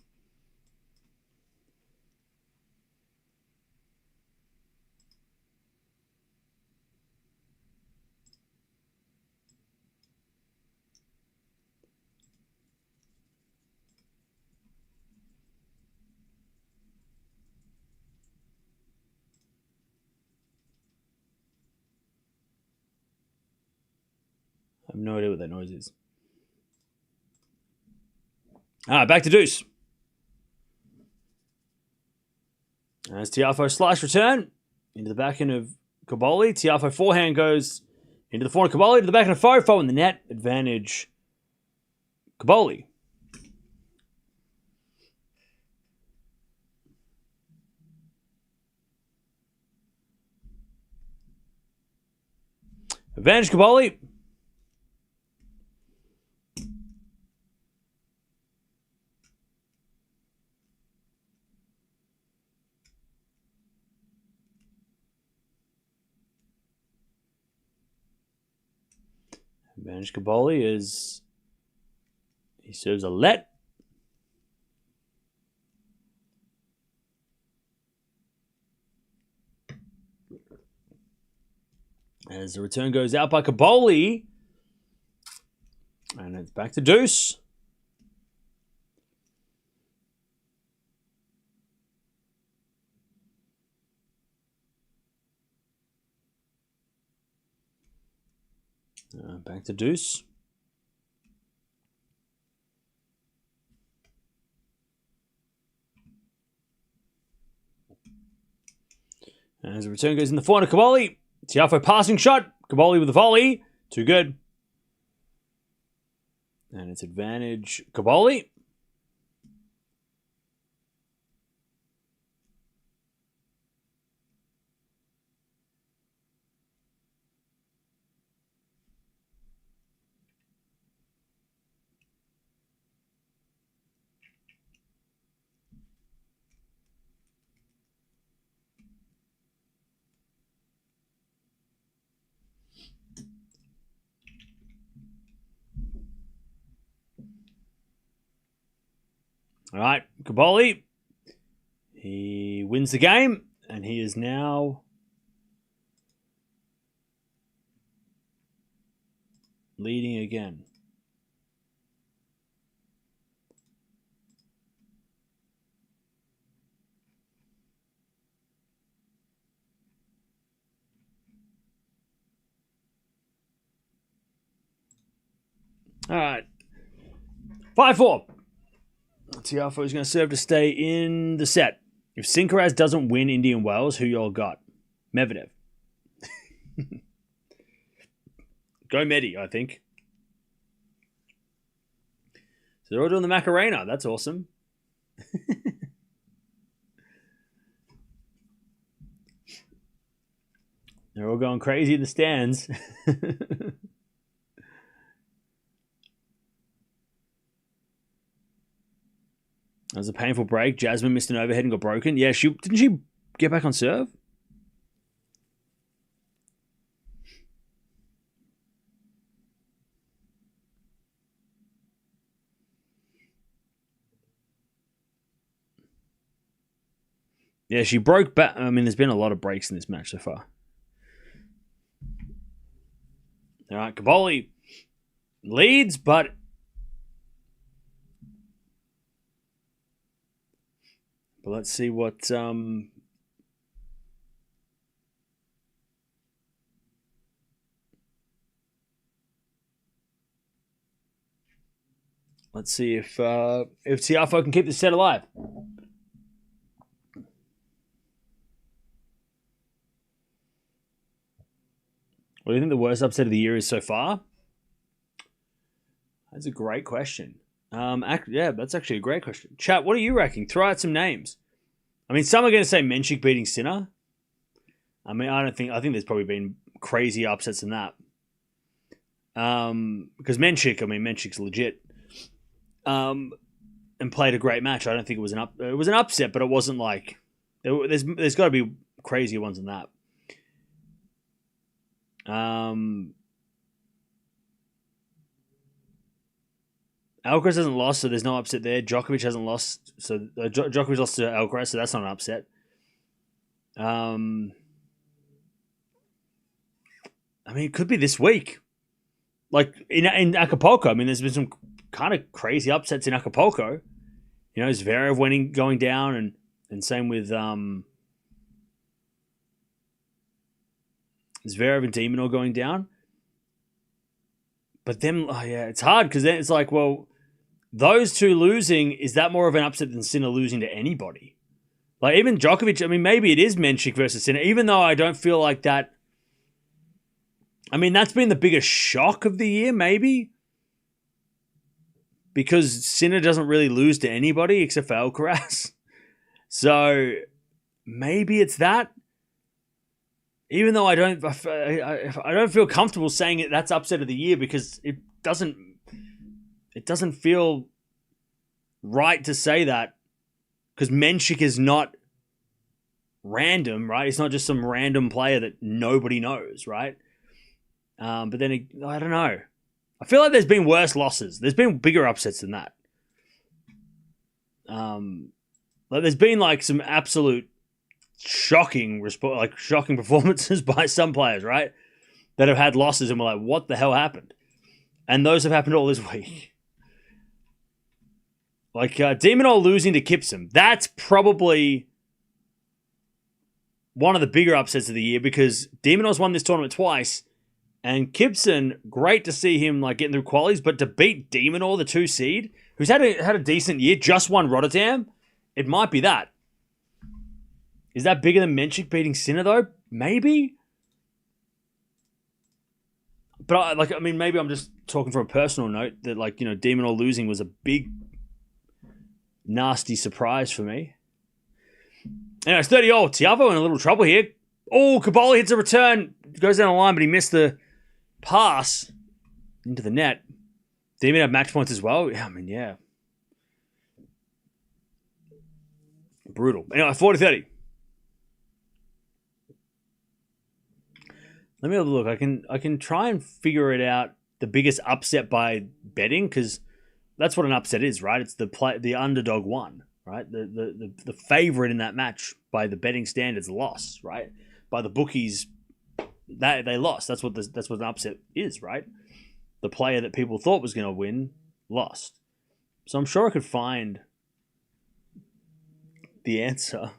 I have no idea what that noise is. All right, back to deuce. As Tiafoe slice return into the backhand of Cobolli. Tiafoe forehand goes into the forehand of Cobolli to the backhand of Fofo in the net. Advantage Cobolli. Advantage Cobolli. Advantage Cobolli as he serves a let. As the return goes out by Cobolli. And it's back to deuce. Back to deuce. As the return goes in the forehand of Cobolli. Tiafoe passing shot. Cobolli with a volley. Too good. And it's advantage Cobolli. All right, Cobolli. He wins the game, and he is now leading again. All right, 5-4. Tiafoe is going to serve to stay in the set. If Sinkeraz doesn't win Indian Wells, who y'all got? Medvedev. Go Medi, I think. So they're all doing the Macarena. That's awesome. They're all going crazy in the stands. That was a painful break. Jasmine missed an overhead and got broken. Yeah, didn't she get back on serve? Yeah, she broke back. I mean, there's been a lot of breaks in this match so far. All right, Cobolli leads, but let's see what let's see if Tiafoe can keep the set alive. What do you think the worst upset of the year is so far? That's a great question. Yeah, that's actually a great question. Chat, what are you reckon? Throw out some names. I mean, some are going to say Menchik beating Sinner. I mean, I think there's probably been crazy upsets in that. Because Menchik's legit. And played a great match. I don't think it was an upset, but it wasn't like there's got to be crazier ones than that. Alcaraz hasn't lost, so there's no upset there. Djokovic hasn't lost, so Djokovic lost to Alcaraz, so that's not an upset. I mean, it could be this week, like in Acapulco. I mean, there's been some kind of crazy upsets in Acapulco. You know, Zverev going down, and same with Zverev and Demonor going down. But then, it's hard because then it's like, well, those two losing, is that more of an upset than Sinner losing to anybody? Like, even Djokovic, I mean, maybe it is Menchik versus Sinner, even though I don't feel like that. I mean, that's been the biggest shock of the year, maybe. Because Sinner doesn't really lose to anybody except for Alcaraz. So, maybe it's that. Even though I don't feel comfortable saying it, that's upset of the year because it doesn't feel right to say that because Menchik is not random, right? It's not just some random player that nobody knows, right? But then I don't know. I feel like there's been worse losses. There's been bigger upsets than that. Like there's been like some absolute shocking performances by some players, right? That have had losses and we're like, what the hell happened? And those have happened all this week. Like Demonor losing to Kipsum. That's probably one of the bigger upsets of the year because Demonor's won this tournament twice. And Kipson, great to see him like getting through qualies, but to beat Demonor, the 2 seed, who's had a decent year, just won Rotterdam, it might be that. Is that bigger than Menchik beating Sinner, though? Maybe. But, maybe I'm just talking from a personal note that, Demonor losing was a big, nasty surprise for me. Anyway, it's 30-all. Tiafoe in a little trouble here. Oh, Cobolli hits a return. Goes down the line, but he missed the pass into the net. Did he even have match points as well? Yeah, I mean, yeah. Brutal. Anyway, 40-30. Let me have a look. I can try and figure it out. The biggest upset by betting, because that's what an upset is, right? It's the underdog won, right? The favorite in that match by the betting standards lost, right? By the bookies, they lost. That's what an upset is, right? The player that people thought was going to win lost. So I'm sure I could find the answer.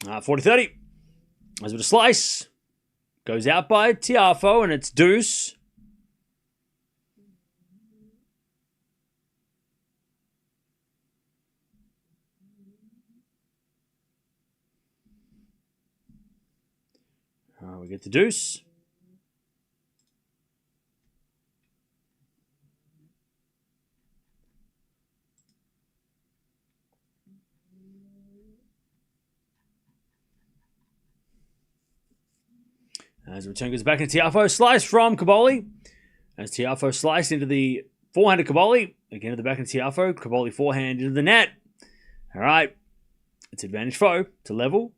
40-30. As with a slice. Goes out by Tiafoe, and it's deuce. We get the deuce. As the return goes back into Tiafoe. Slice from Cobolli. As Tiafoe sliced into the forehand of Cobolli. Again at the back of Tiafoe. Cobolli forehand into the net. All right. It's advantage Foe to level.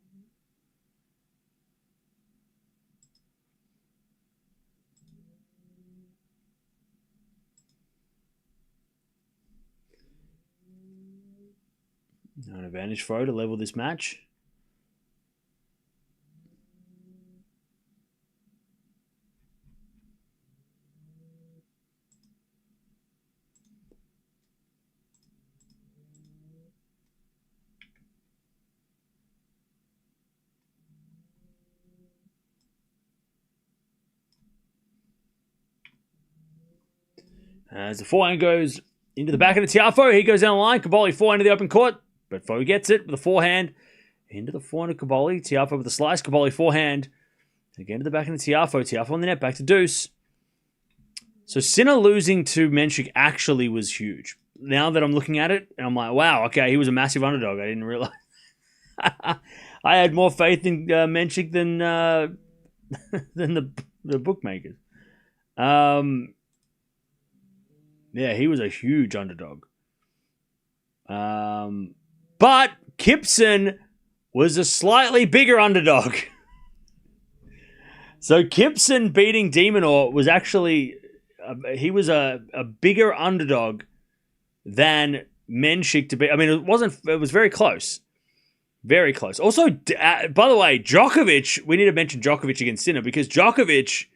An advantage Foe to level this match. As the forehand goes into the back of the Tiafoe, he goes down the line. Cobolli forehand to the open court, but Foe gets it with the forehand into the forehand of Cobolli. Tiafoe with the slice. Cobolli forehand again to the back of the Tiafoe. Tiafoe on the net, back to deuce. So Sinner losing to Menchik actually was huge. Now that I'm looking at it, and I'm like, wow, okay, he was a massive underdog. I didn't realize. I had more faith in Menchik than the bookmakers. Yeah, he was a huge underdog. But Kipson was a slightly bigger underdog. So Kipson beating Demonor was actually... he was a bigger underdog than Menchik to be... I mean, it was very close. Very close. Also, by the way, Djokovic... We need to mention Djokovic against Sinner because Djokovic,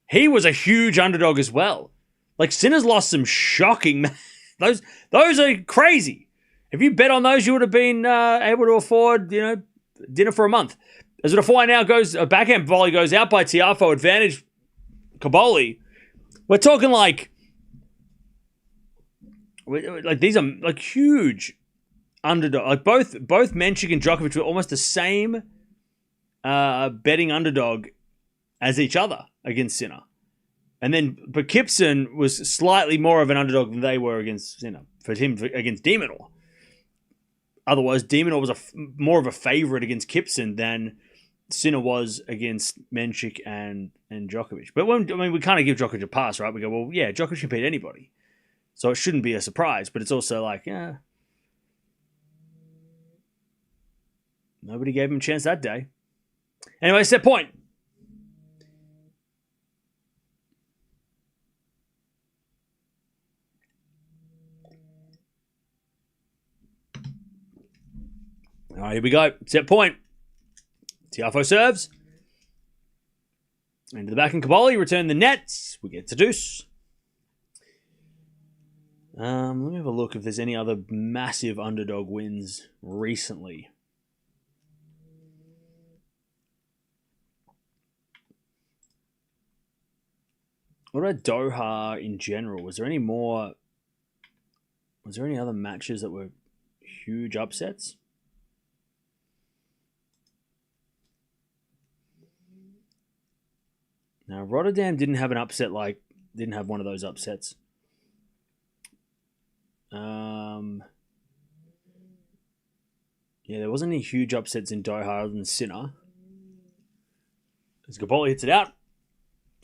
he was a huge underdog as well. Like, Sinner's lost some shocking... Those are crazy. If you bet on those, you would have been able to afford, dinner for a month. As the forehand now goes... A backhand volley goes out by Tiafoe. Advantage Cobolli. We're talking like these are like huge underdog. Like both Menchik and Djokovic were almost the same betting underdog as each other against Sinner. But Kipson was slightly more of an underdog than they were against Sinner. For him against Demonor. Otherwise, Demonor was more of a favorite against Kipson than Sinner was against Menchik and Djokovic. But we kind of give Djokovic a pass, right? We go, well, yeah, Djokovic can beat anybody. So it shouldn't be a surprise, but it's also like, yeah. Nobody gave him a chance that day. Anyway, set point. All right, here we go. Set point. Tiafoe serves. Into the back in Cobolli. Return the nets. We get to deuce. Let me have a look if there's any other massive underdog wins recently. What about Doha in general? Was there any other matches that were huge upsets? Now, Rotterdam didn't have one of those upsets. Yeah, there wasn't any huge upsets in Doha other than Sinner. As Cobolli hits it out.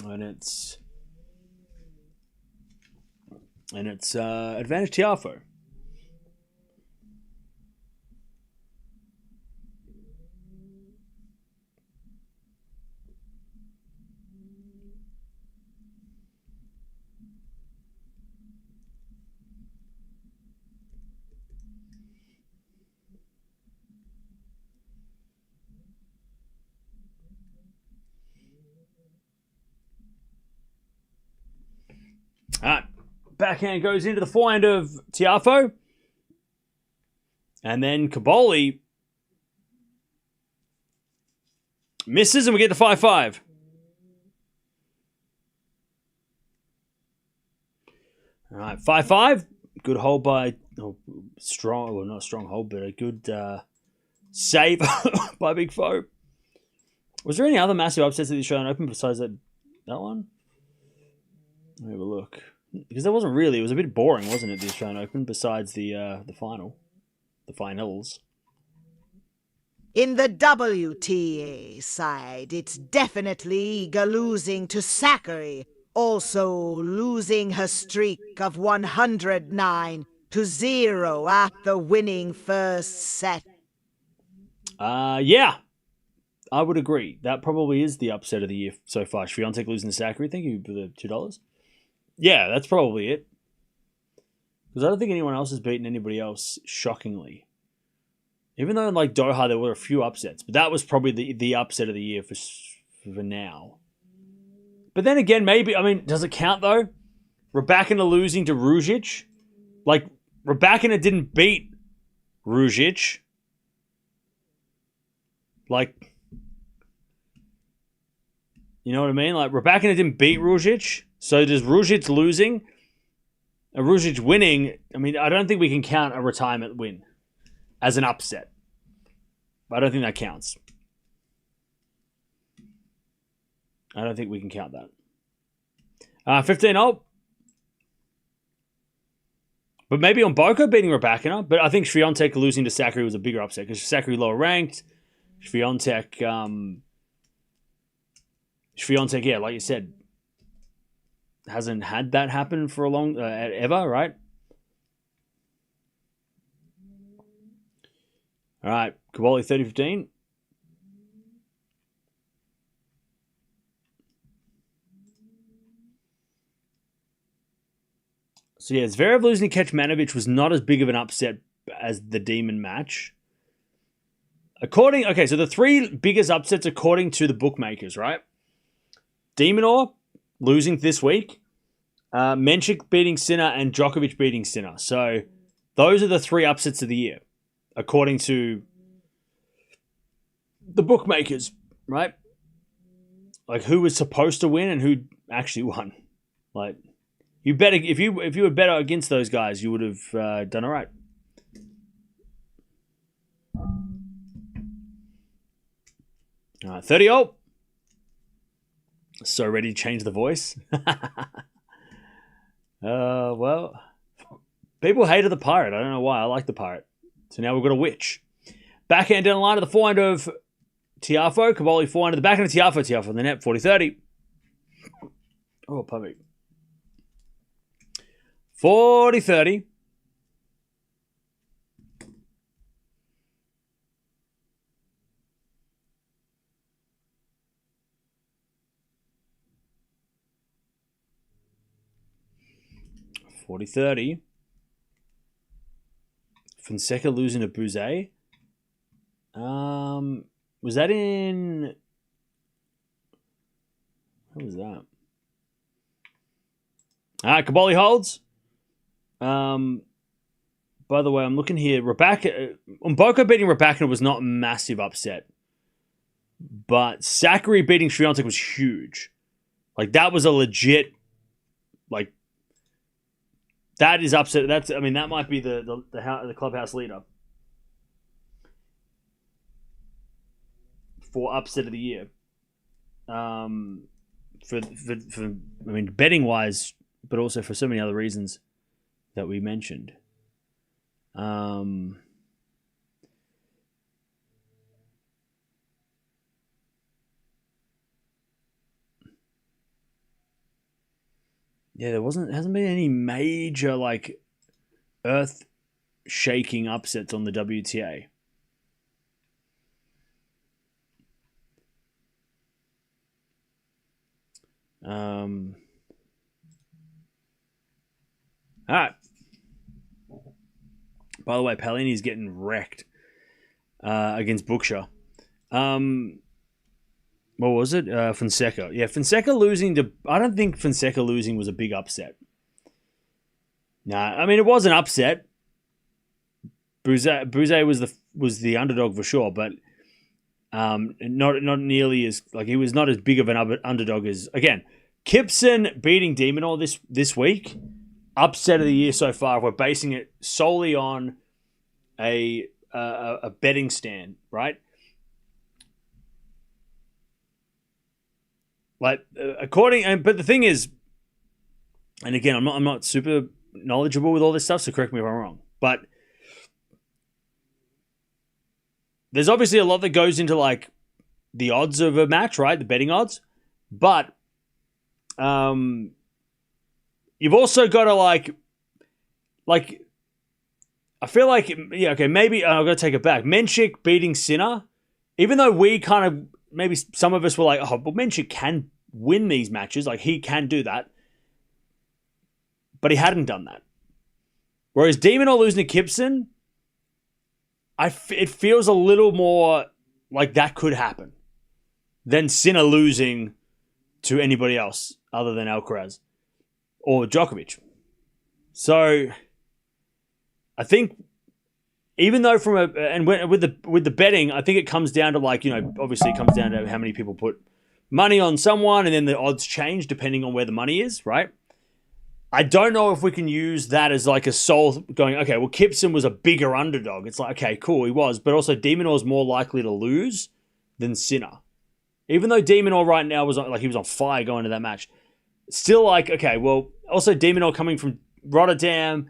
And it's advantage Tiafoe. All right. Backhand goes into the forehand of Tiafoe. And then Cobolli misses and we get the 5-5. All right, 5-5. Good hold by... not a strong hold, but a good save by Big Foe. Was there any other massive upsets at the Australian Open besides that one? Let me have a look. Because there wasn't really. It was a bit boring, wasn't it, the Australian Open, besides the final. The finals.
In the WTA side, it's definitely Iga losing to Sakkari, also losing her streak of 109-0 at the winning first set.
Yeah, I would agree. That probably is the upset of the year so far. Swiatek losing to Sakkari. Thank you for the $2. Yeah, that's probably it. Because I don't think anyone else has beaten anybody else, shockingly. Even though in like Doha there were a few upsets, but that was probably the upset of the year for now. But then again, maybe, I mean, does it count though? Raducanu losing to Ružić? Like, Raducanu didn't beat Ružić. Like, you know what I mean? Like, Raducanu didn't beat Ružić. So does Ružić losing? A Ružić winning, I mean, I don't think we can count a retirement win as an upset. I don't think that counts. I don't think we can count that. 15-0. But maybe on Boko beating Raducanu. But I think Swiatek losing to Sakkari was a bigger upset because Sakkari lower ranked. Swiatek, yeah, like you said, hasn't had that happen for a long ever, right? All right, Cobolli 30-15. So yeah, Zverev losing to Kecmanovic was not as big of an upset as the Demon match. So the three biggest upsets according to the bookmakers, right? Demonor losing this week, Menchik beating Sinner, and Djokovic beating Sinner. So those are the three upsets of the year, according to the bookmakers, right? Like who was supposed to win and who actually won. Like you better if you were better against those guys, you would have done all right. All right, 30-0. So ready to change the voice. Well, people hated the Pirate. I don't know why. I like the Pirate. So now we've got a Witch. Backhand down the line of the forehand of Tiafoe. Cobolli forehand to the backhand of Tiafoe. Tiafoe on the net, 40-30. Oh, puppy. 40-30. Fonseca losing to Bouze. Was that in... What was that? Cobolli holds. By the way, I'm looking here. Boko beating Raducanu was not a massive upset. But Sakkari beating Swiatek was huge. Like, that was a legit... Like, that is upset. That might be the clubhouse leader for upset of the year. Betting wise, but also for so many other reasons that we mentioned. Yeah, hasn't been any major like earth-shaking upsets on the WTA. All right. By the way, Palini's getting wrecked against Buksha. What was it? Fonseca. Yeah, Fonseca losing to... I don't think Fonseca losing was a big upset. Nah, I mean, it was an upset. Bouze was the underdog for sure, but not nearly as... Like, he was not as big of an underdog as... Again, Kipson beating Demonor this week. Upset of the year so far. We're basing it solely on a betting stand, right? Like but the thing is, and again, I'm not super knowledgeable with all this stuff, so correct me if I'm wrong. But there's obviously a lot that goes into like the odds of a match, right? The betting odds. But you've also got to like I feel like, yeah, okay, maybe I've got to take it back. Menchik beating Sinner, even though we kind of, maybe some of us were like, oh, but Menchik can win these matches. Like, he can do that. But he hadn't done that. Whereas Demonor losing to Gibson, it feels a little more like that could happen than Sinner losing to anybody else other than Alcaraz or Djokovic. So I think, even though with the betting, I think it comes down to like, obviously it comes down to how many people put money on someone, and then the odds change depending on where the money is, right? I don't know if we can use that as like a sole going, okay, well, Gibson was a bigger underdog. It's like, okay, cool, he was, but also De Minaur is more likely to lose than Sinner. Even though De Minaur right now he was on fire going to that match. Still like, okay, well, also De Minaur coming from Rotterdam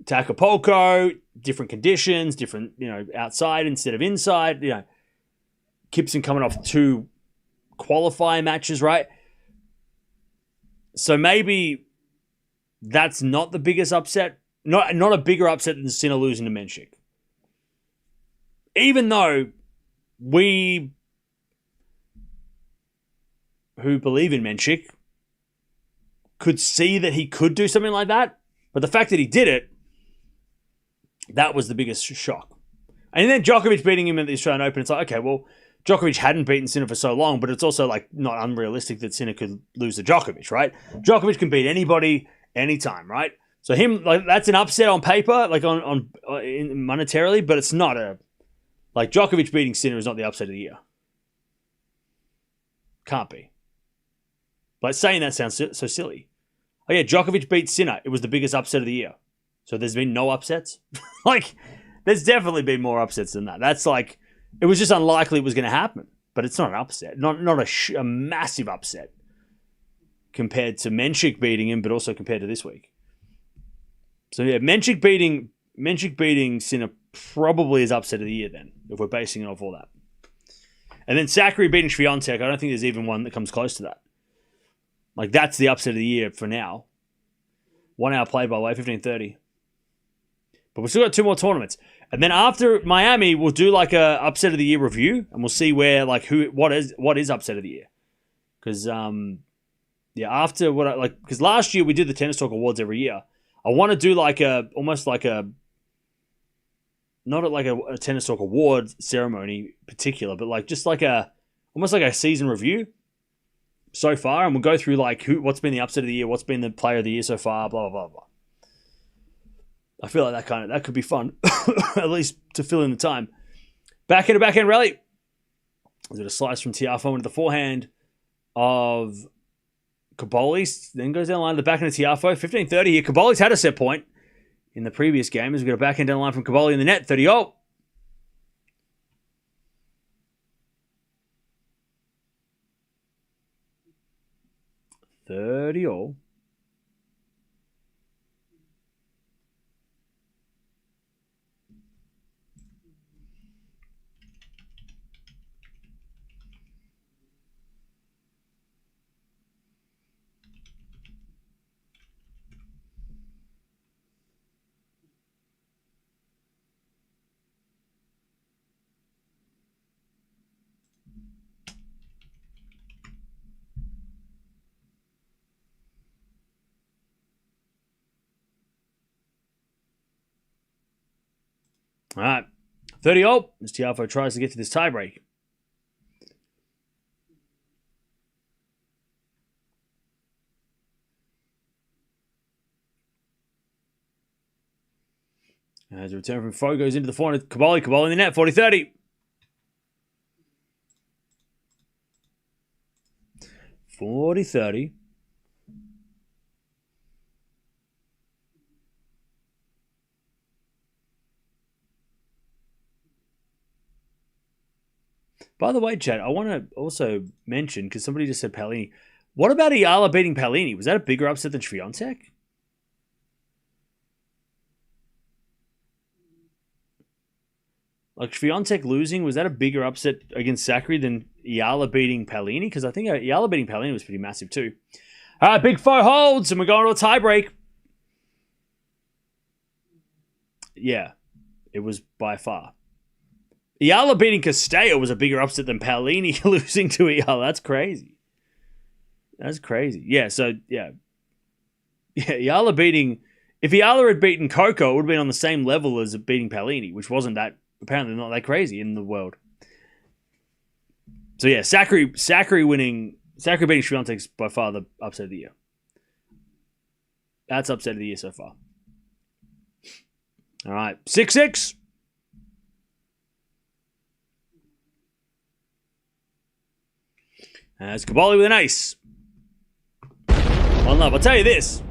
to Acapulco, different conditions, different, outside instead of inside, Gibson coming off 2 qualifying matches, right? So maybe that's not the biggest upset, not a bigger upset than Sinner losing to Menchik. Even though we who believe in Menchik could see that he could do something like that, but the fact that he did it, that was the biggest shock. And then Djokovic beating him at the Australian Open, it's like, okay, well, Djokovic hadn't beaten Sinner for so long, but it's also like not unrealistic that Sinner could lose to Djokovic, right? Djokovic can beat anybody, anytime, right? So him, like, that's an upset on paper, like on monetarily, but it's not like Djokovic beating Sinner is not the upset of the year. Can't be. Like, saying that sounds so silly. Oh yeah, Djokovic beat Sinner. It was the biggest upset of the year. So there's been no upsets? Like, there's definitely been more upsets than that. That's like, it was just unlikely it was going to happen. But it's not an upset. Not a massive upset compared to Menchik beating him, but also compared to this week. So yeah, Menchik beating Sinner probably is upset of the year then, if we're basing it off all that. And then Sakkari beating Swiatek, I don't think there's even one that comes close to that. Like, that's the upset of the year for now. 1 hour play, by the way, 15:30. But we've still got 2 more tournaments. And then after Miami, we'll do like a upset of the year review, and we'll see where, like, what is upset of the year. Because after because last year we did the Tennis Talk Awards every year. I want to do like almost like a not like a Tennis Talk Award ceremony in particular, but like just like almost like a season review so far, and we'll go through like what's been the upset of the year, what's been the player of the year so far, blah blah blah blah. I feel like that could be fun, at least to fill in the time. Backhand rally. Is it a slice from Tiafoe into the forehand of Cobolli? Then goes down the line to the backhand of Tiafoe. 15:30 here. Cobolli's had a set point in the previous game. As we got a backhand down the line from Cobolli in the net. 30-0. All right. 30-0 as Tiafoe tries to get to this tiebreak. As a return from Foe goes into the forehand. Cobolli in the net. 40-30. 40-30. By the way, Chad, I want to also mention, because somebody just said Paolini. What about Eala beating Paolini? Was that a bigger upset than Swiatek? Like, Swiatek losing, was that a bigger upset against Zachary than Eala beating Paolini? Because I think Eala beating Paolini was pretty massive too. All right, big four holds, and we're going to a tiebreak. Yeah, it was by far. Eala beating Castello was a bigger upset than Paolini losing to Eala. That's crazy. That's crazy. Yeah, so, yeah. Yeah, Eala beating... If Eala had beaten Coco, it would have been on the same level as beating Paolini, which wasn't that... Apparently not that crazy in the world. So, yeah, Zachary beating Swiatek is by far the upset of the year. That's upset of the year so far. All right, 6-6. It's Cobolli with an ace. 1-love. I'll tell you this.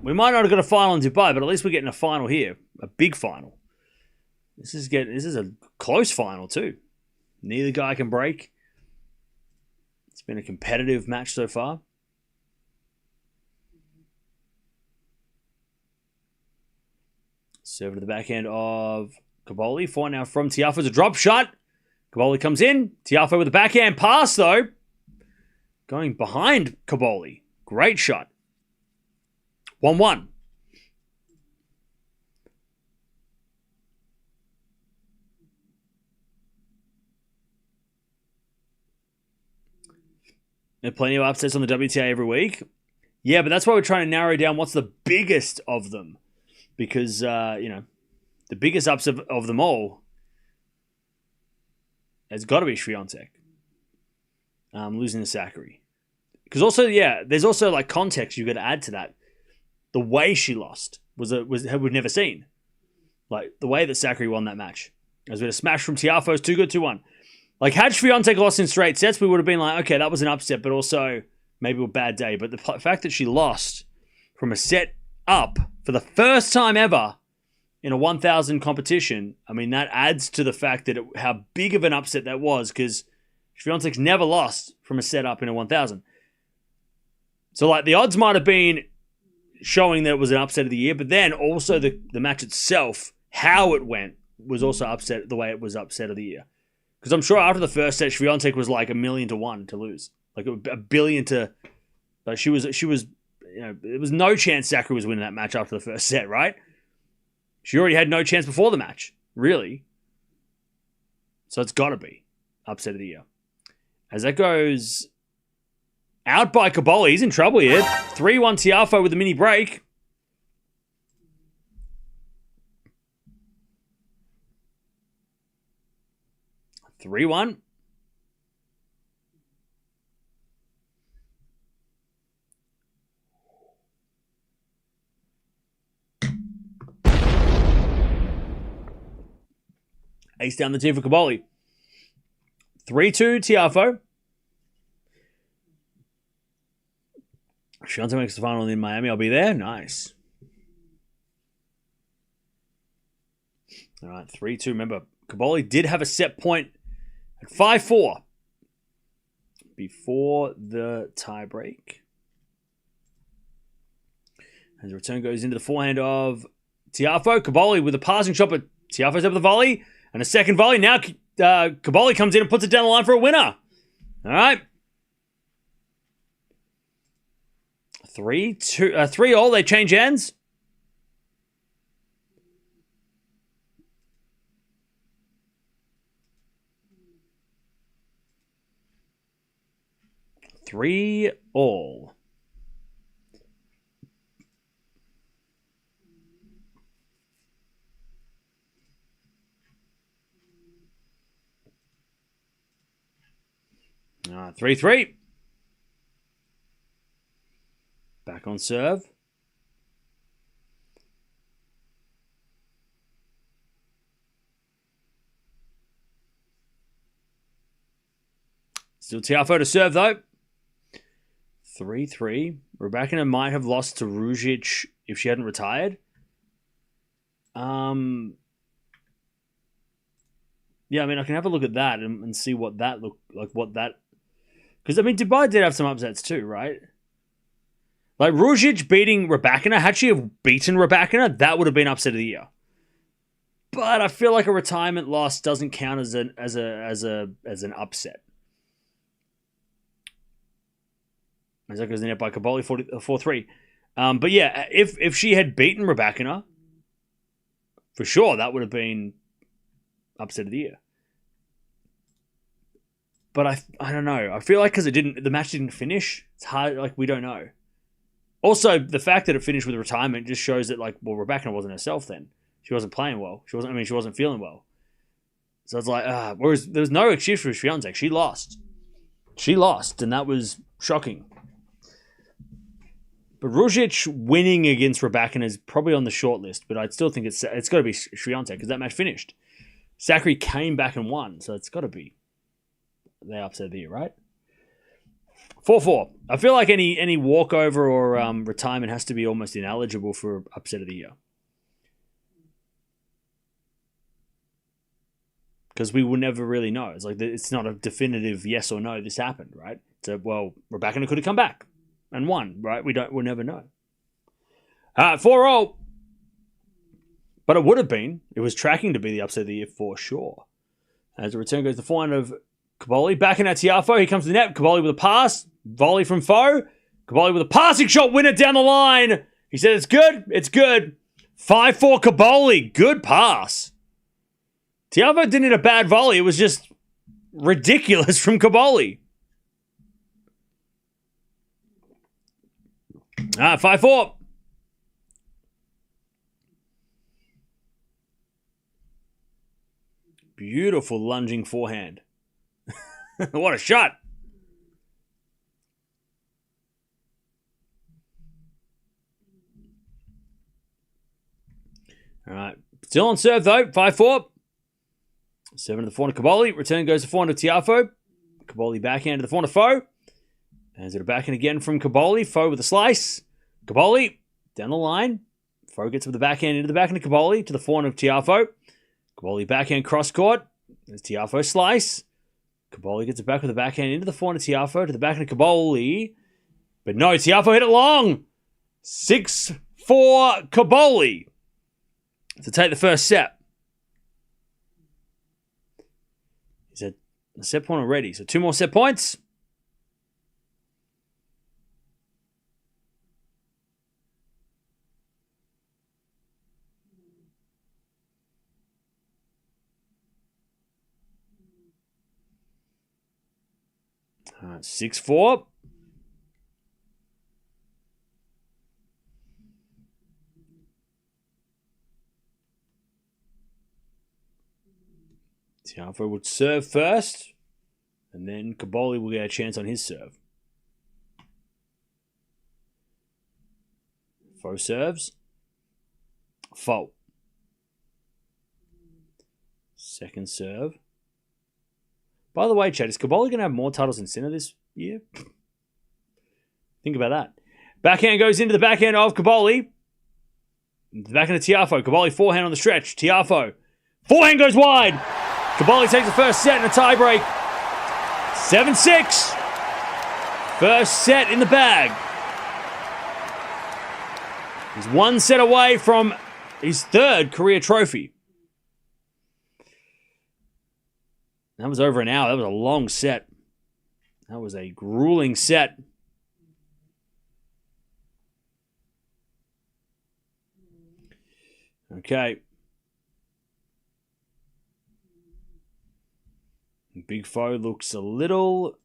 We might not have got a final in Dubai, but at least we're getting a final here. A big final. This is a close final too. Neither guy can break. It's been a competitive match so far. Serve to the backhand of Cobolli. 4 now from Tiafoe. It's a drop shot. Cobolli comes in. Tiafoe with a backhand pass though. Going behind Cobolli. Great shot. 1-1. There are plenty of upsets on the WTA every week. Yeah, but that's why we're trying to narrow down what's the biggest of them. Because, the biggest upset of them all has got to be Swiatek. Losing to Zachary. Because also, yeah, there's also like context you've got to add to that. The way she lost was we've never seen. Like, the way that Zachary won that match. As we had a smash from Tiafoe, 2-2-1. Like, had Swiatek lost in straight sets, we would have been like, okay, that was an upset, but also maybe a bad day. But the fact that she lost from a set up for the first time ever in a 1,000 competition, I mean, that adds to the fact that how big of an upset that was, because Swiatek's never lost from a set up in a 1,000. So, like, the odds might have been showing that it was an upset of the year, but then also the match itself, how it went, was also upset the way it was upset of the year. Because I'm sure after the first set, Swiatek was like 1,000,000 to lose. Like, a billion to... Like, she was, there was no chance Zachary was winning that match after the first set, right? She already had no chance before the match, really. So it's got to be upset of the year. As that goes out by Cobolli, he's in trouble here. 3-1 Tiafoe with a mini break. Three one. Ace down the tee for Cobolli. 3-2 Tiafoe. Swiatek makes the final in Miami. I'll be there. Nice. All right, 3-2. Remember, Cobolli did have a set point at 5-4 before the tiebreak. As the return goes into the forehand of Tiafoe. Cobolli with a passing shot, but Tiafoe's up the volley. And a second volley. Now Cobolli comes in and puts it down the line for a winner. All right. 3-all. They change ends. Three all. All right, 3-3. Back on serve. Still Tiafoe to serve, though. 3-3. Raducanu might have lost to Ružić if she hadn't retired. Yeah, I mean, I can have a look at that and see what that looked like. Because, I mean, Dubai did have some upsets too, right? Like, Ružić beating Raducanu. Had she have beaten Raducanu, that would have been upset of the year. But I feel like a retirement loss doesn't count as an upset. Osaka goes in it by Cobolli 4-3. But yeah, if she had beaten Raducanu, for sure that would have been upset of the year. But I don't know. I feel like because the match didn't finish, it's hard. Like, we don't know. Also, the fact that it finished with retirement just shows that, like, well, Raducanu wasn't herself then. She wasn't playing well. She wasn't feeling well. So it's like, whereas there was no excuse for Swiatek. She lost. And that was shocking. But Ružić winning against Raducanu is probably on the short list, but I'd still think it's got to be Swiatek because that match finished. Sakkari came back and won, so it's got to be the upset of the year, right? 4-4. I feel like any walkover or retirement has to be almost ineligible for upset of the year. Because we will never really know. It's like it's not a definitive yes or no. This happened, right? So, well, Raducanu could have come back and won, right? We'll never know. 4-0. But it would have been. It was tracking to be the upset of the year for sure. As the return goes to the forehand of Cobolli. Backing at Tiafoe. He comes to the net. Cobolli with a pass. Volley from Foe. Cobolli with a passing shot. Win it down the line. He said it's good. It's good. 5-4 Cobolli. Good pass. Tiafoe didn't hit a bad volley. It was just ridiculous from Cobolli. 5-4. Beautiful lunging forehand. What a shot. All right. Still on serve, though. 5-4. 7 to the forehand of Cobolli. Return goes to forehand of Tiafoe. Cobolli backhand to the forehand of Foe. Hands it backhand again from Cobolli. Foe with a slice. Cobolli down the line. Foe gets with the backhand into the backhand of Cobolli to the forehand of Tiafoe. Cobolli backhand cross court. There's Tiafoe slice. Cobolli gets it back with the backhand into the forehand of Tiafoe to the backhand of Cobolli. But no, Tiafoe hit it long. 6-4 Cobolli to take the first set. He's at a set point already. So 2 more set points. All right, 6-4. Tiafoe would serve first, and then Cobolli will get a chance on his serve. Foe serves. Fault. Second serve. By the way, Chad, is Cobolli going to have more titles than Sinner this year? Think about that. Backhand goes into the backhand of Cobolli. The backhand of Tiafoe. Cobolli forehand on the stretch. Tiafoe. Forehand goes wide. Cobolli takes the first set in a tiebreak. 7-6. First set in the bag. He's 1 set away from his 3rd career trophy. That was over an hour. That was a long set. That was a grueling set. Okay. Big Foe looks a little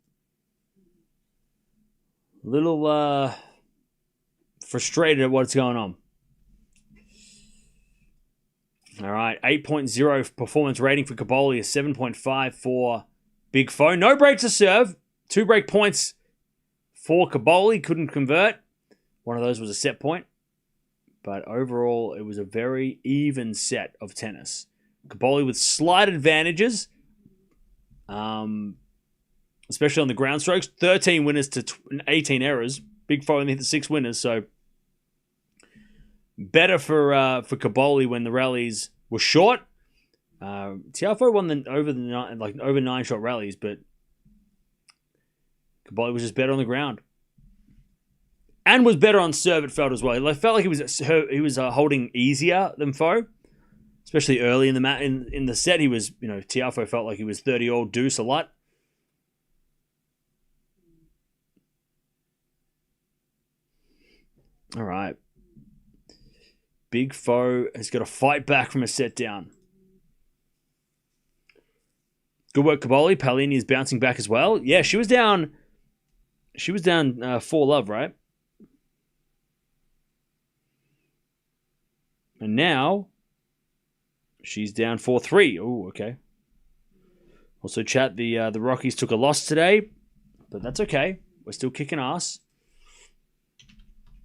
frustrated at what's going on. All right, 8.0 performance rating for Cobolli, a 7.5 for Big Foe. No breaks to serve. 2 break points for Cobolli. Couldn't convert. One of those was a set point. But overall, it was a very even set of tennis. Cobolli with slight advantages, especially on the ground strokes. 13 winners to 18 errors. Big Foe only hit the 6 winners, so better for Cobolli when the rallies were short. Tiafoe won over 9 shot rallies, but Cobolli was just better on the ground, and was better on serve. It felt as well. It felt like he was holding easier than Foe, especially early in the in the set. He was, Tiafoe felt like he was 30-all deuce a lot. All right. Big Foe has got to fight back from a set down. Good work, Cobolli. Paolini is bouncing back as well. Yeah, she was down. She was down 4-love, right? And now she's down 4-3. Oh, okay. Also, chat, the Rockies took a loss today, but that's okay. We're still kicking ass.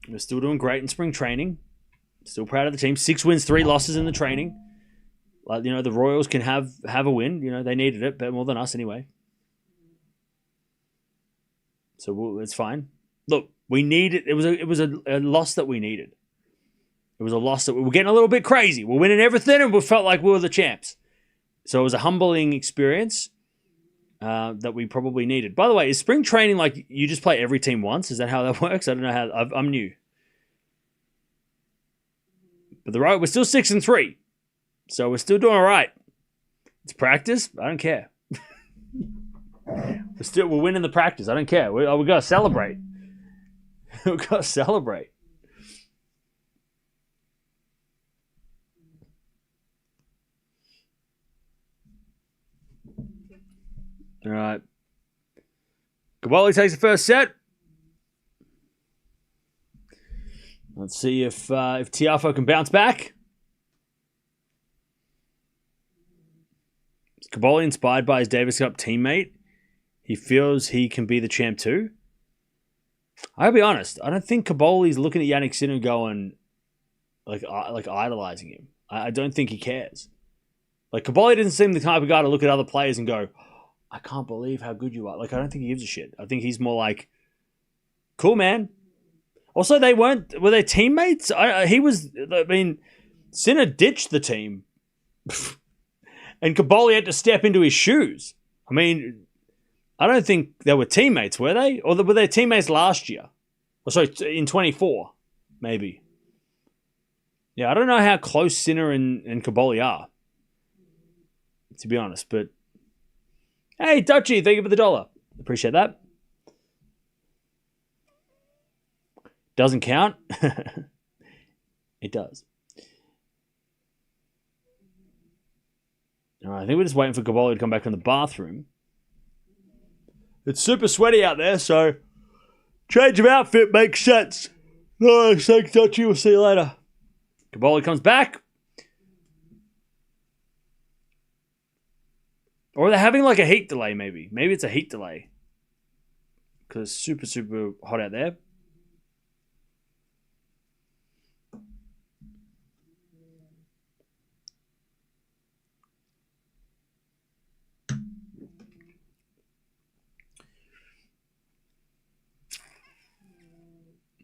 We're still doing great in spring training. Still proud of the team. 6 wins, 3 losses in the training. Like, the Royals can have a win. They needed it, but more than us anyway. So it's fine. Look, we needed. It was a loss that we needed. It was a loss that we were getting a little bit crazy. We're winning everything, and we felt like we were the champs. So it was a humbling experience that we probably needed. By the way, is spring training like you just play every team once? Is that how that works? I don't know how. I'm new. But we're still 6-3, so we're still doing all right. It's practice. I don't care. We're winning the practice. I don't care. We gotta celebrate. We gotta celebrate. All right. Cobolli takes the first set. Let's see if Tiafoe can bounce back. Is Cobolli inspired by his Davis Cup teammate? He feels he can be the champ too. I'll be honest. I don't think Cobolli's looking at Jannik Sinner going like idolizing him. I don't think he cares. Like, Cobolli doesn't seem the type of guy to look at other players and go, I can't believe how good you are. Like, I don't think he gives a shit. I think he's more like, cool, man. Also, were they teammates? Sinner ditched the team. And Cobolli had to step into his shoes. I mean, I don't think they were teammates, were they? Or were they teammates last year? Oh, sorry, in 24, maybe. Yeah, I don't know how close Sinner and Cobolli are, to be honest. But, hey, Dutchy, thank you for the $1. Appreciate that. Doesn't count? It does. All right, I think we're just waiting for Cobolli to come back from the bathroom. It's super sweaty out there, so change of outfit makes sense. No, thanks, Dutchy. We'll see you later. Cobolli comes back. Or they're having like a heat delay, maybe. Maybe it's a heat delay. Because it's super, super hot out there.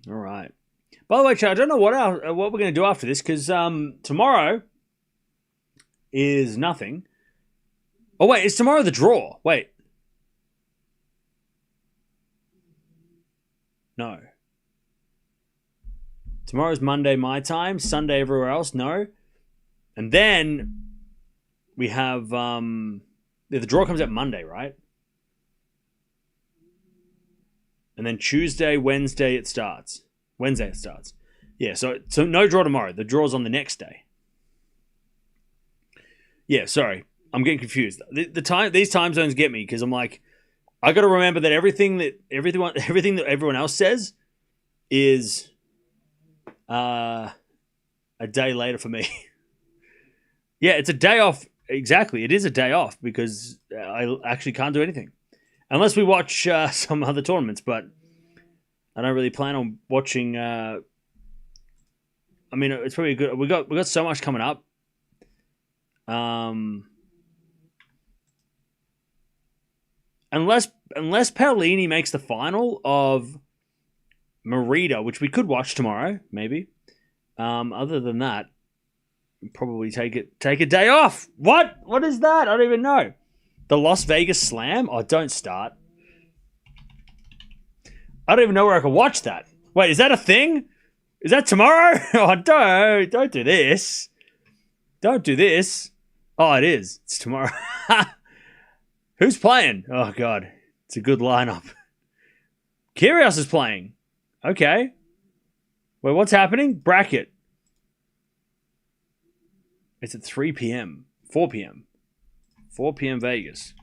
All right. By the way, Chad, I don't know what we're going to do after this, because tomorrow is nothing. Oh, wait, is tomorrow the draw? Wait. No. Tomorrow's Monday my time, Sunday everywhere else, no. And then we have, the draw comes out Monday, right? And then Tuesday, Wednesday it starts. Wednesday it starts. Yeah, so no draw tomorrow. The draw's on the next day. Yeah, sorry. I'm getting confused. These time zones get me because I'm like, I got to remember that everything that everyone else says is a day later for me. Yeah, it's a day off. Exactly, it is a day off because I actually can't do anything unless we watch some other tournaments. But I don't really plan on watching. I mean, it's probably good. We got so much coming up. Unless Paolini makes the final of Merida, which we could watch tomorrow, maybe. Other than that, probably take a day off. What is that? I don't even know. The Las Vegas Slam? Oh, don't start. I don't even know where I can watch that. Wait, is that a thing? Is that tomorrow? Oh, don't do this. Don't do this. Oh, it is. It's tomorrow. Who's playing? Oh, God. It's a good lineup. Kyrgios is playing. Okay. Wait, what's happening? Bracket. It's at 3 p.m. 4 p.m. 4 p.m. Vegas.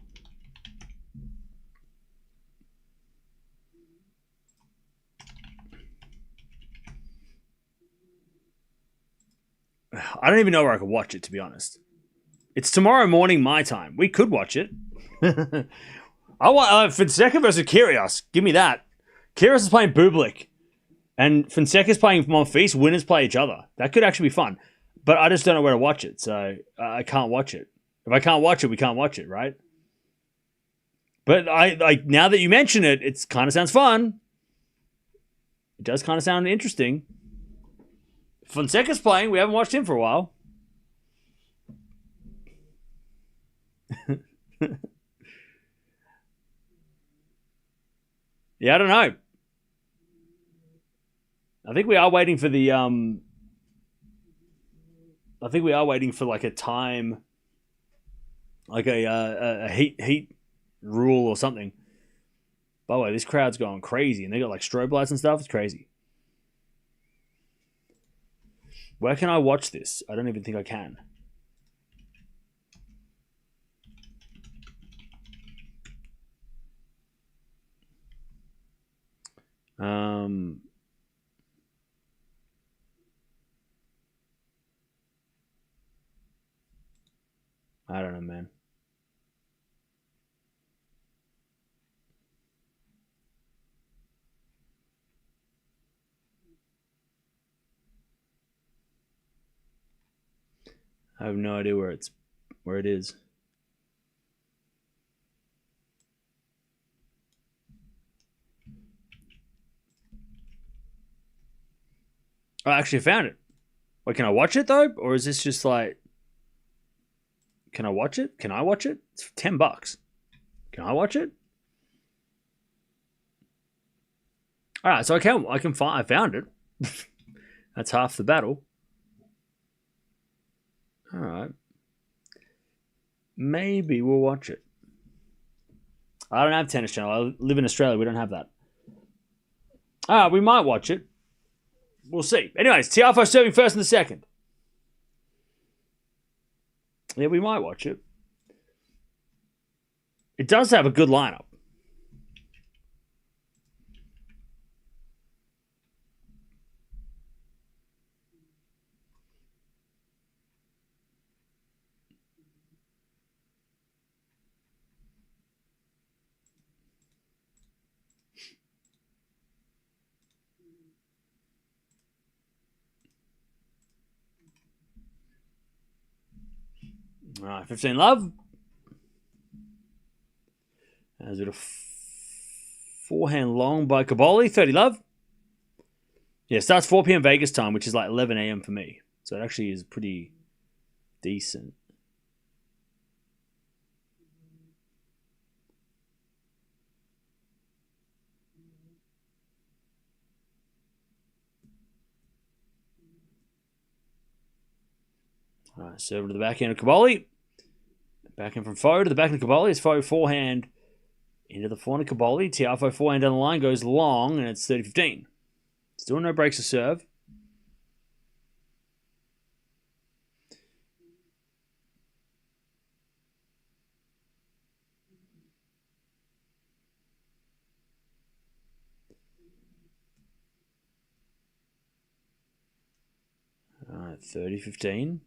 I don't even know where I could watch it, to be honest. It's tomorrow morning my time. We could watch it. I want Fonseca versus Kyrgios. Give me that. Kyrgios is playing Bublik, and Fonseca's playing Monfils. Winners play each other. That could actually be fun. But I just don't know where to watch it, so I can't watch it. If I can't watch it, we can't watch it, right? But I now that you mention it, it kind of sounds fun. It does kind of sound interesting. Fonseca's playing. We haven't watched him for a while. Yeah, I don't know. I think we are waiting for the I think we are waiting for like a time, like a heat rule or something. By the way, this crowd's going crazy, and they got like strobe lights and stuff. It's crazy. Where can I watch this? I don't even think I can. I don't know, man. I have no idea where it is. Oh, I actually found it. Wait, can I watch it though? Or is this just like, can I watch it? Can I watch it? It's $10. Can I watch it? All right, so I found it. That's half the battle. All right. Maybe we'll watch it. I don't have Tennis Channel. I live in Australia. We don't have that. All right, we might watch it. We'll see. Anyways, Tiafoe serving first in the second. Yeah, we might watch it. It does have a good lineup. All right, 15 love. Is it a forehand long by Cobolli? 30 love. Yeah, starts 4 p.m. Vegas time, which is like 11 a.m. for me. So it actually is pretty decent. All right, serve to the backhand of Cobolli. Backhand from Foe to the backhand of Cobolli. It's Foe forehand into the forehand of Cobolli. Tiafoe forehand down the line goes long, and it's 30-15. Still no breaks to serve. All right, 30-15.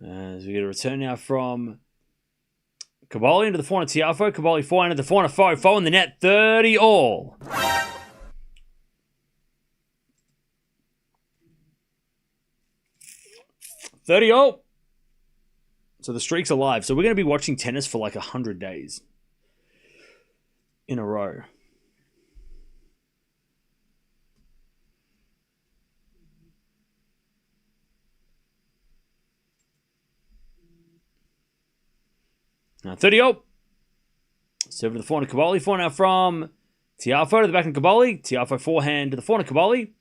As we get a return now from Cobolli into the forehand of Tiafoe. Cobolli forehand into the forehand of Foe. Foe in the net. 30 all. So the streak's alive. So we're going to be watching tennis for like 100 days in a row. Now 30-0. Serve to the forehand of Cobolli. Forehand now from Tiafoe to the backhand Cobolli. Tiafoe forehand to the forehand of Cobolli.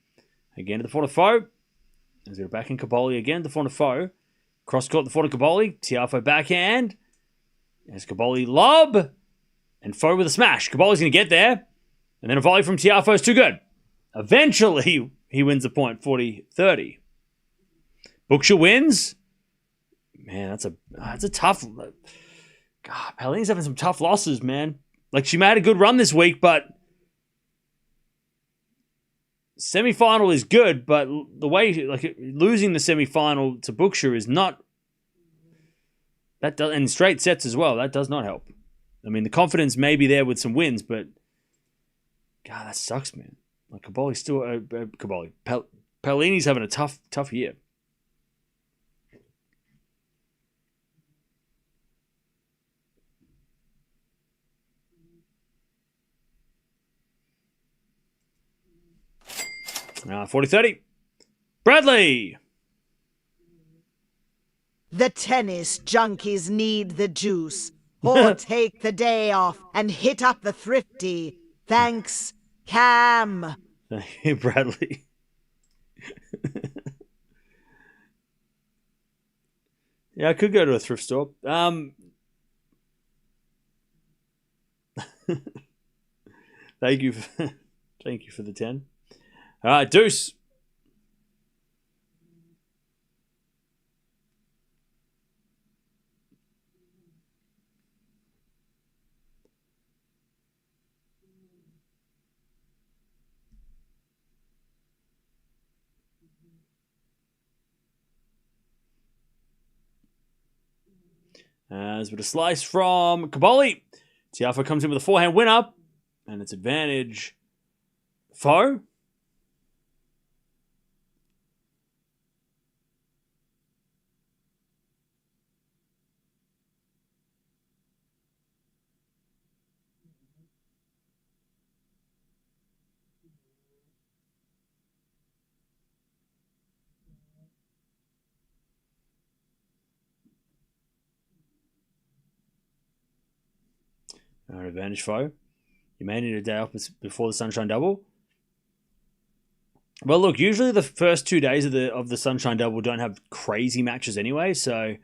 Again to the forehand of Foe. There's a backhand Cobolli again to the forehand of Foe. Cross court to the forehand of Cobolli. Tiafoe backhand. There's Cobolli lob. And Foe with a smash. Cobolli's going to get there. And then a volley from Tiafoe is too good. Eventually, he wins the point, 40-30. Buksha wins. Man, that's a tough... God, Paolini's having some tough losses, man. Like, she made a good run this week, but... Semi-final is good, but the way... Like, losing the semi-final to Buksha is not... That does, and straight sets as well. That does not help. I mean, the confidence may be there with some wins, but... God, that sucks, man. Like, Cobolli's still... Paolini's having a tough year. Now 40-30. Bradley!
The tennis junkies need the juice. Or take the day off and hit up the thrifty. Thanks, Cam.
Hey, Bradley. Yeah, I could go to a thrift store. Thank you for the 10. All right, Deuce. As with a slice from Cobolli. Tiafoe comes in with a forehand win-up. And it's advantage Foe. Advantage Foe. You may need a day off before the Sunshine Double. Well, look, usually the first 2 days of the Sunshine Double don't have crazy matches anyway, so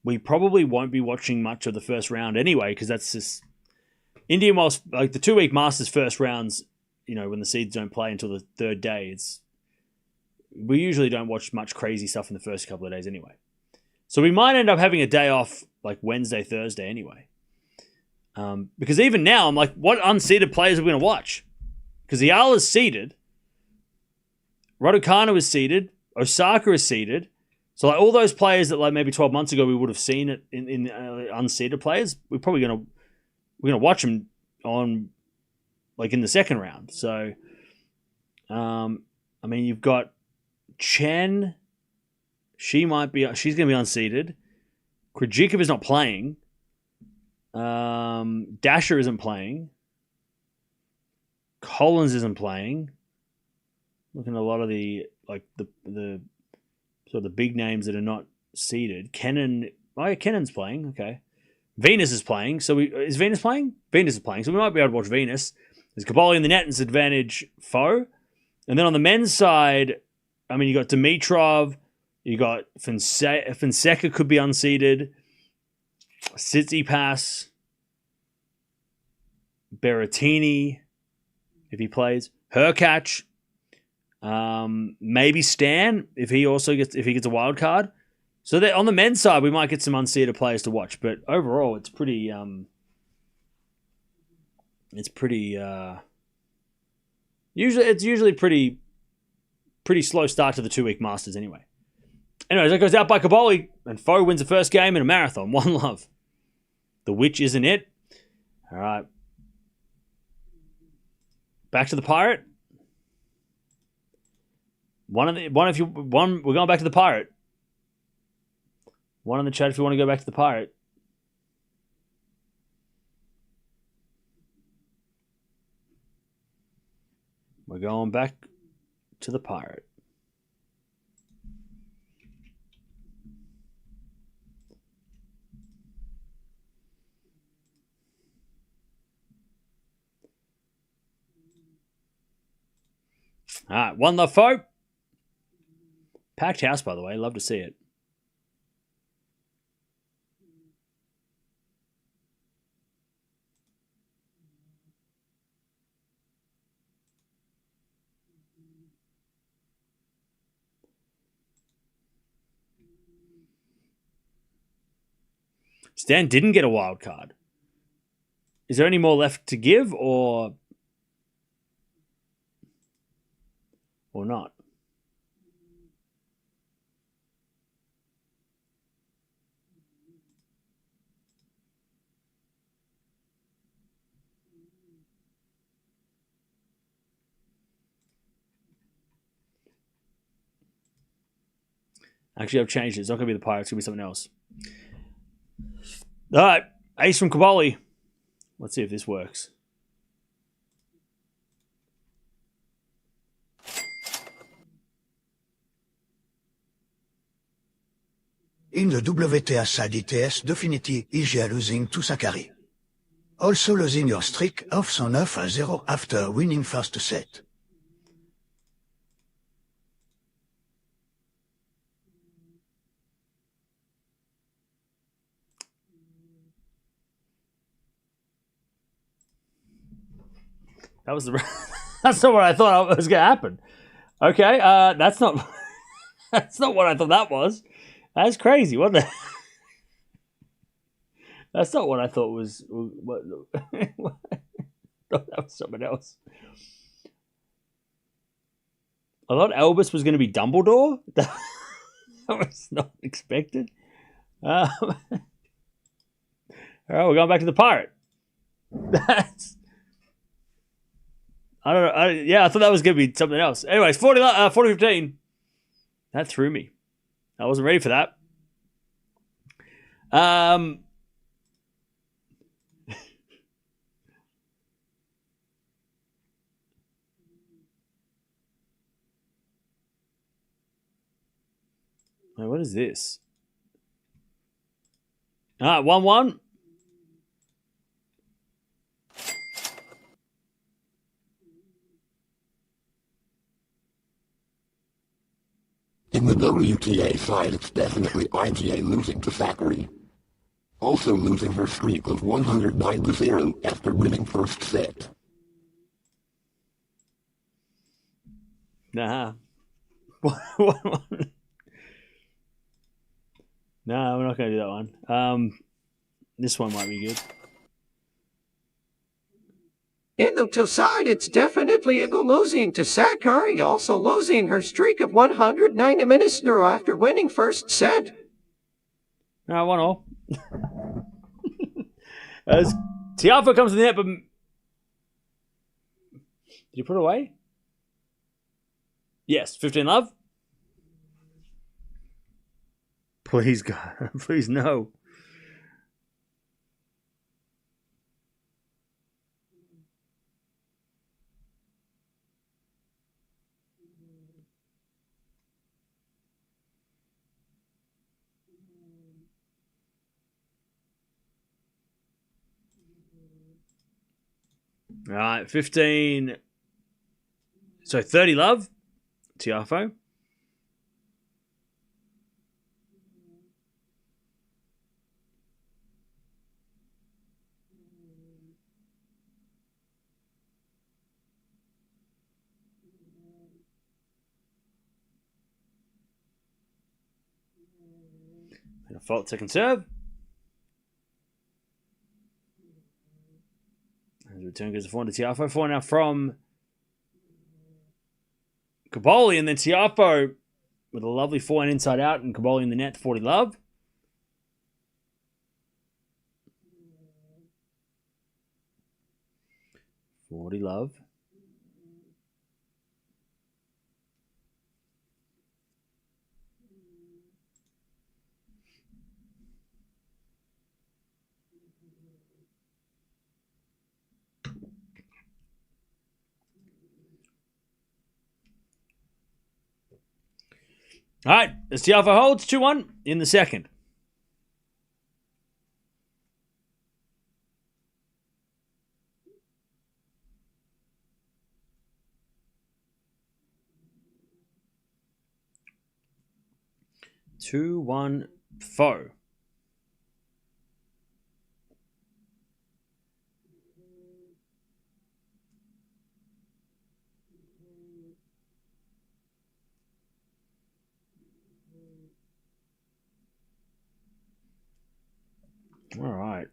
we probably won't be watching much of the first round anyway, because that's just Indian Wells, like the 2-week Masters first rounds, you know, when the seeds don't play until the third day, we usually don't watch much crazy stuff in the first couple of days anyway. So we might end up having a day off like Wednesday, Thursday anyway. Because even now, I'm like, what unseeded players are we going to watch? Because Eala is seeded. Raducanu is seeded. Osaka is seeded. So like all those players that like maybe 12 months ago we would have seen it in unseeded players, we're gonna watch them on like in the second round. So, I mean, you've got Chen. She's gonna be unseeded. Krejcikov is not playing. Dasher isn't playing. Collins isn't playing. Looking at a lot of the sort of the big names that are not seeded. Kennan's playing. Okay. Venus is playing. So is Venus playing? Venus is playing. So we might be able to watch Venus. There's Cobolli in the net and it's advantage Foe. And then on the men's side, I mean, you got Dimitrov. You got Fonseca could be unseeded. Tsitsipas, Berrettini, if he plays, Hurkacz, maybe Stan if he gets a wild card. So that on the men's side, we might get some unseeded players to watch, but overall, it's pretty usually pretty slow start to the 2-week Masters anyway. Anyways, that goes out by Cobolli, and Foe wins the first game in a marathon. 1-love. The witch isn't it. All right. Back to the Pirate. We're going back to the Pirate. One in the chat if you want to go back to the Pirate. We're going back to the Pirate. All right, one love, folk. Packed house, by the way. Love to see it. Stan didn't get a wild card. Is there any more left to give, or not? Actually, I've changed it. It's not going to be the Pirates. It's going to be something else. All right. Ace from Cobolli. Let's see if this works.
In the WTA side ITS, definitely Iga losing to Sakkari. Also losing your streak of 109-0 after winning first set.
That was the. That's not what I thought was going to happen. Okay, that's not. That's not what I thought that was. That's crazy. What the? That's not what I thought was. What? That was something else. I thought Elvis was going to be Dumbledore. That was not expected. All right, we're going back to the pirate. That's. I don't know. I thought that was going to be something else. Anyways, 40-15. That threw me. I wasn't ready for that. Wait, what is this? 1-1.
In the WTA side, it's definitely Iga losing to Sakkari. Also losing her streak of 109-0 after winning first set.
Nah. No, we're not going to do that one. This one might be good.
In the two side, it's definitely Iga losing to Sakkari, also losing her streak of 190 minutes through after winning first set.
No, 1-1. As Tiafoe comes to the net, but did you put it away? Yes, 15 love. Please, God, please no. All right, 15. So 30 love, Tiafoe. And a fault second serve. And the return goes to 4 to Tiafoe. 4 now from Cobolli, and then Tiafoe with a lovely forehand inside out, and Cobolli in the net, 40 love. Love. All right, as Tiafoe holds 2-1 in the second. 2-1 foe. All right.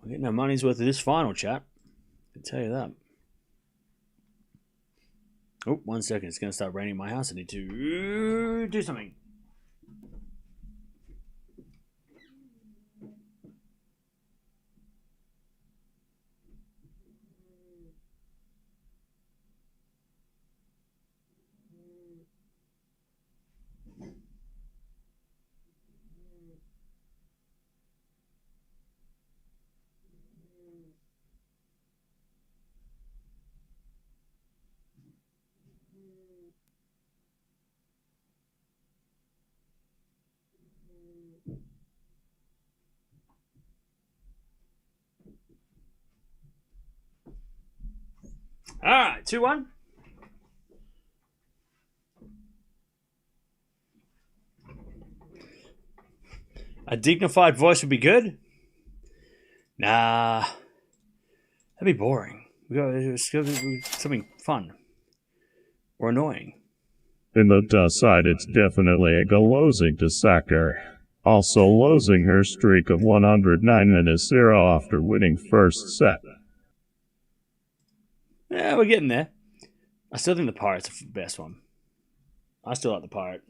We're getting our money's worth of this final, chat. I can tell you that. Oh, 1 second. It's going to start raining in my house. I need to do something. All right, 2-1. A dignified voice would be good. Nah, that'd be boring. We got something fun or annoying.
In the dust side, it's definitely Iga losing to Sacker. Also losing her streak of 109 minutes 0 after winning first set.
Yeah, we're getting there. I still think the Pirate's the best one. I still like the Pirate.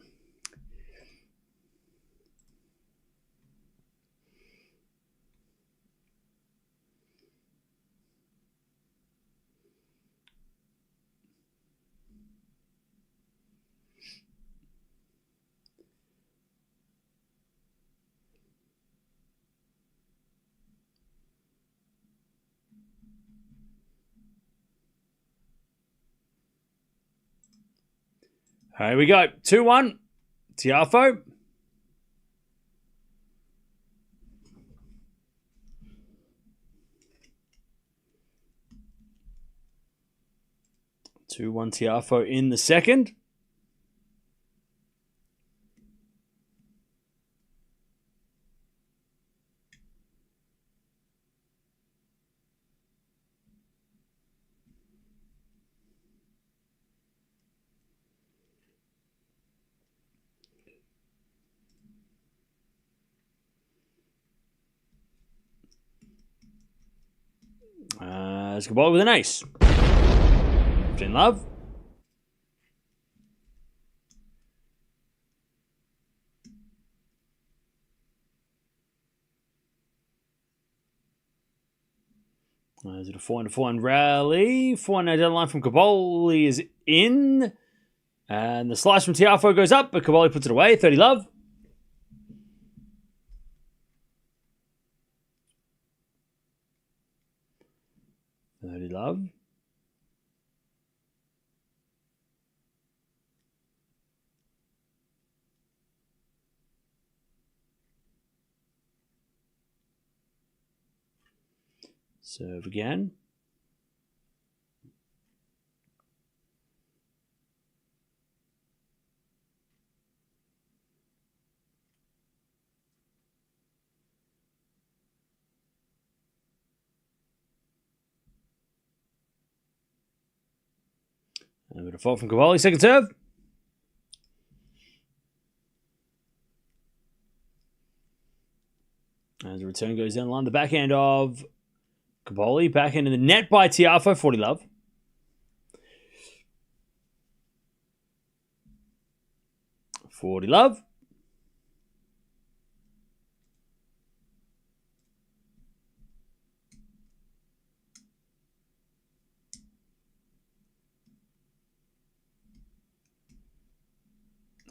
Here we go. 2-1. Tiafoe. Tiafoe in the second. Let's go ball with an ace. In love. Is it a 4-4 rally? 4-0 deadline from Cobolli is in. And the slice from Tiafoe goes up, but Cobolli puts it away. 30 love. Love. Serve again. A bit of fault from Cobolli. Second serve. As the return goes down the line, the backhand of Cobolli. Backhand in the net by Tiafoe. 40 love.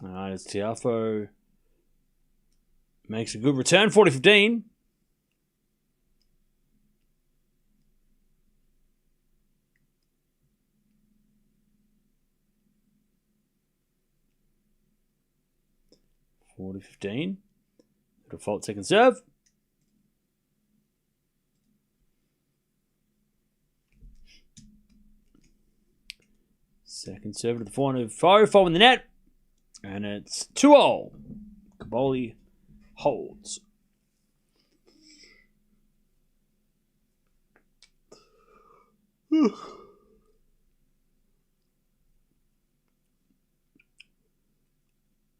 All right, as Tiafoe makes a good return. 40-15. Default second serve. Second serve to the forehand of Foe. Foe in the net. And it's 2-all. Cobolli holds. All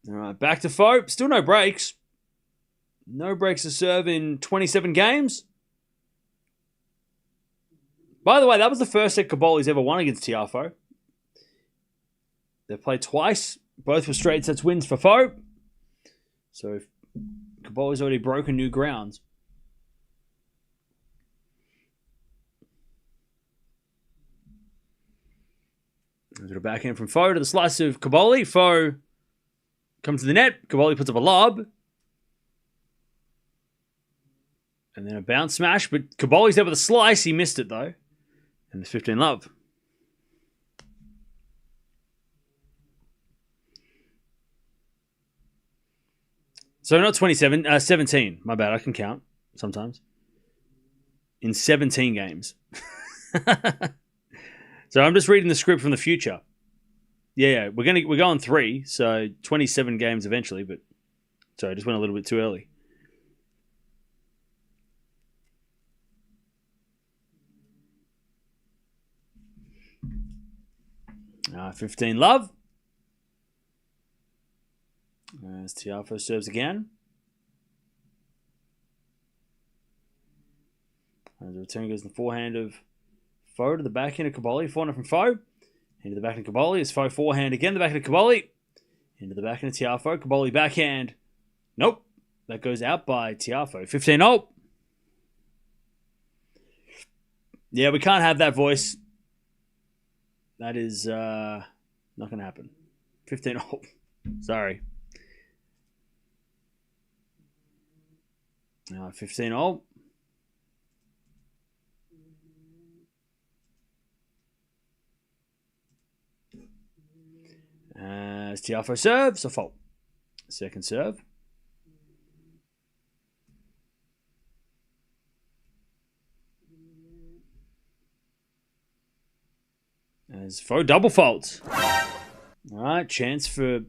right, back to Foe. Still no breaks. No breaks to serve in 27 games. By the way, that was the first set Cobolli's ever won against Tiafoe. They've played twice. Both were straight sets wins for Foe. So Cobolli's already broken new grounds. There's a backhand from Foe to the slice of Cobolli. Foe comes to the net. Cobolli puts up a lob. And then a bounce smash. But Cobolli's there with a slice. He missed it though. And there's 15-love. So not 27, 17. My bad. I can count sometimes. In 17 games. So I'm just reading the script from the future. Yeah, we're going 3, so 27 games eventually. But sorry, I just went a little bit too early. 15-love. As Tiafoe serves again. As the return goes to the forehand of Foe to the backhand of Cobolli. Forehand from Foe. Into the backhand of Cobolli. As Foe forehand again. The backhand of Cobolli. Into the backhand of Tiafoe. Cobolli backhand. Nope. That goes out by Tiafoe. 15-0. Yeah, we can't have that voice. That is not going to happen. 15-0. Sorry. 15-0. As Tiafoe serves, a fault. Second serve. As Foe double faults. All right, chance for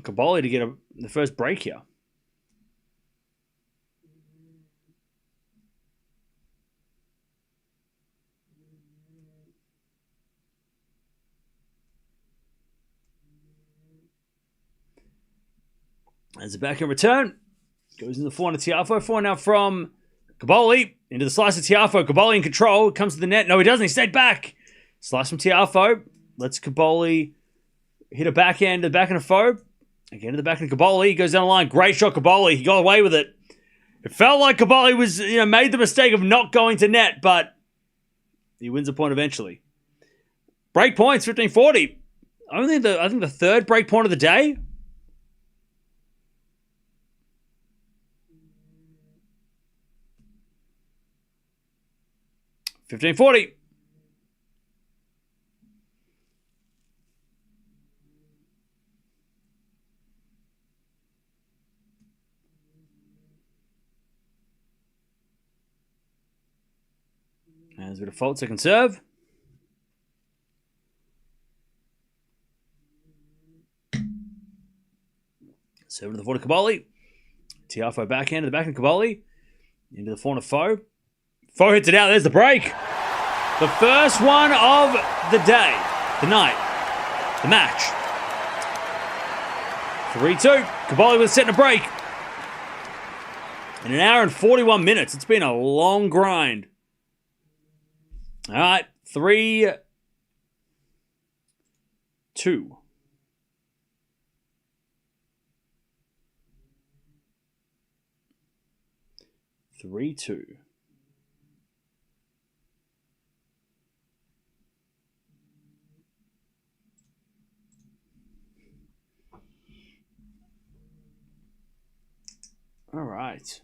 Cobolli to get the first break here. As the backhand return goes in the forehand of Tiafoe. Forehand now from Cobolli into the slice of Tiafoe. Cobolli in control. Comes to the net. No, he doesn't. He stayed back. Slice from Tiafoe. Lets Cobolli hit a backhand to the backhand of Foe. Again to the backhand of Cobolli. He goes down the line. Great shot, Cobolli. He got away with it. It felt like Cobolli was, made the mistake of not going to net, but he wins a point eventually. Break points, 15-40. I think the third break point of the day. 15-40. As we default second serve. Serve to the forehand of Cobolli. Tiafoe backhand to the backhand of Cobolli. Into the forehand of Foe. Foe hits it out. There's the break. The first one of the day. The night. The match. 3-2. Cobolli was setting a break. In an hour and 41 minutes. It's been a long grind. All right. 3-2. 3-2. All right.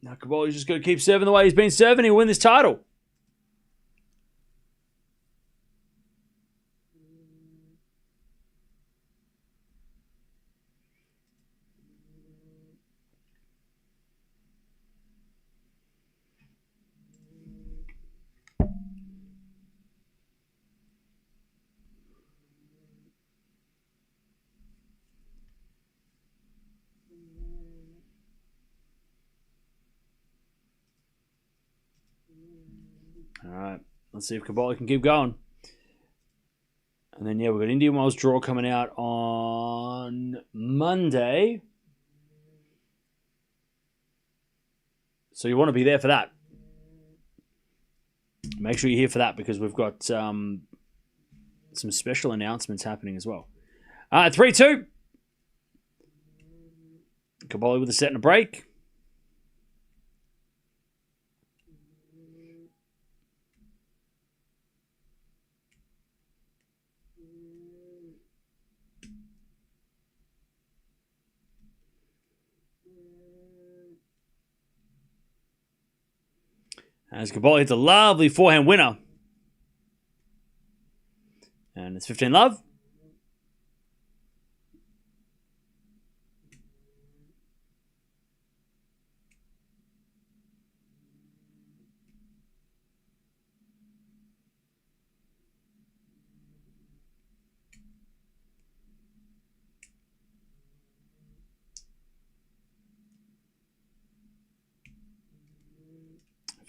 Now Cobolli's just got to keep serving the way he's been serving. He'll win this title. All right. Let's see if Cobolli can keep going. And then, yeah, we've got Indian Wells draw coming out on Monday. So you want to be there for that. Make sure you're here for that because we've got some special announcements happening as well. 3-2. Cobolli with a set and a break. As Cobolli hits a lovely forehand winner. And it's 15-love.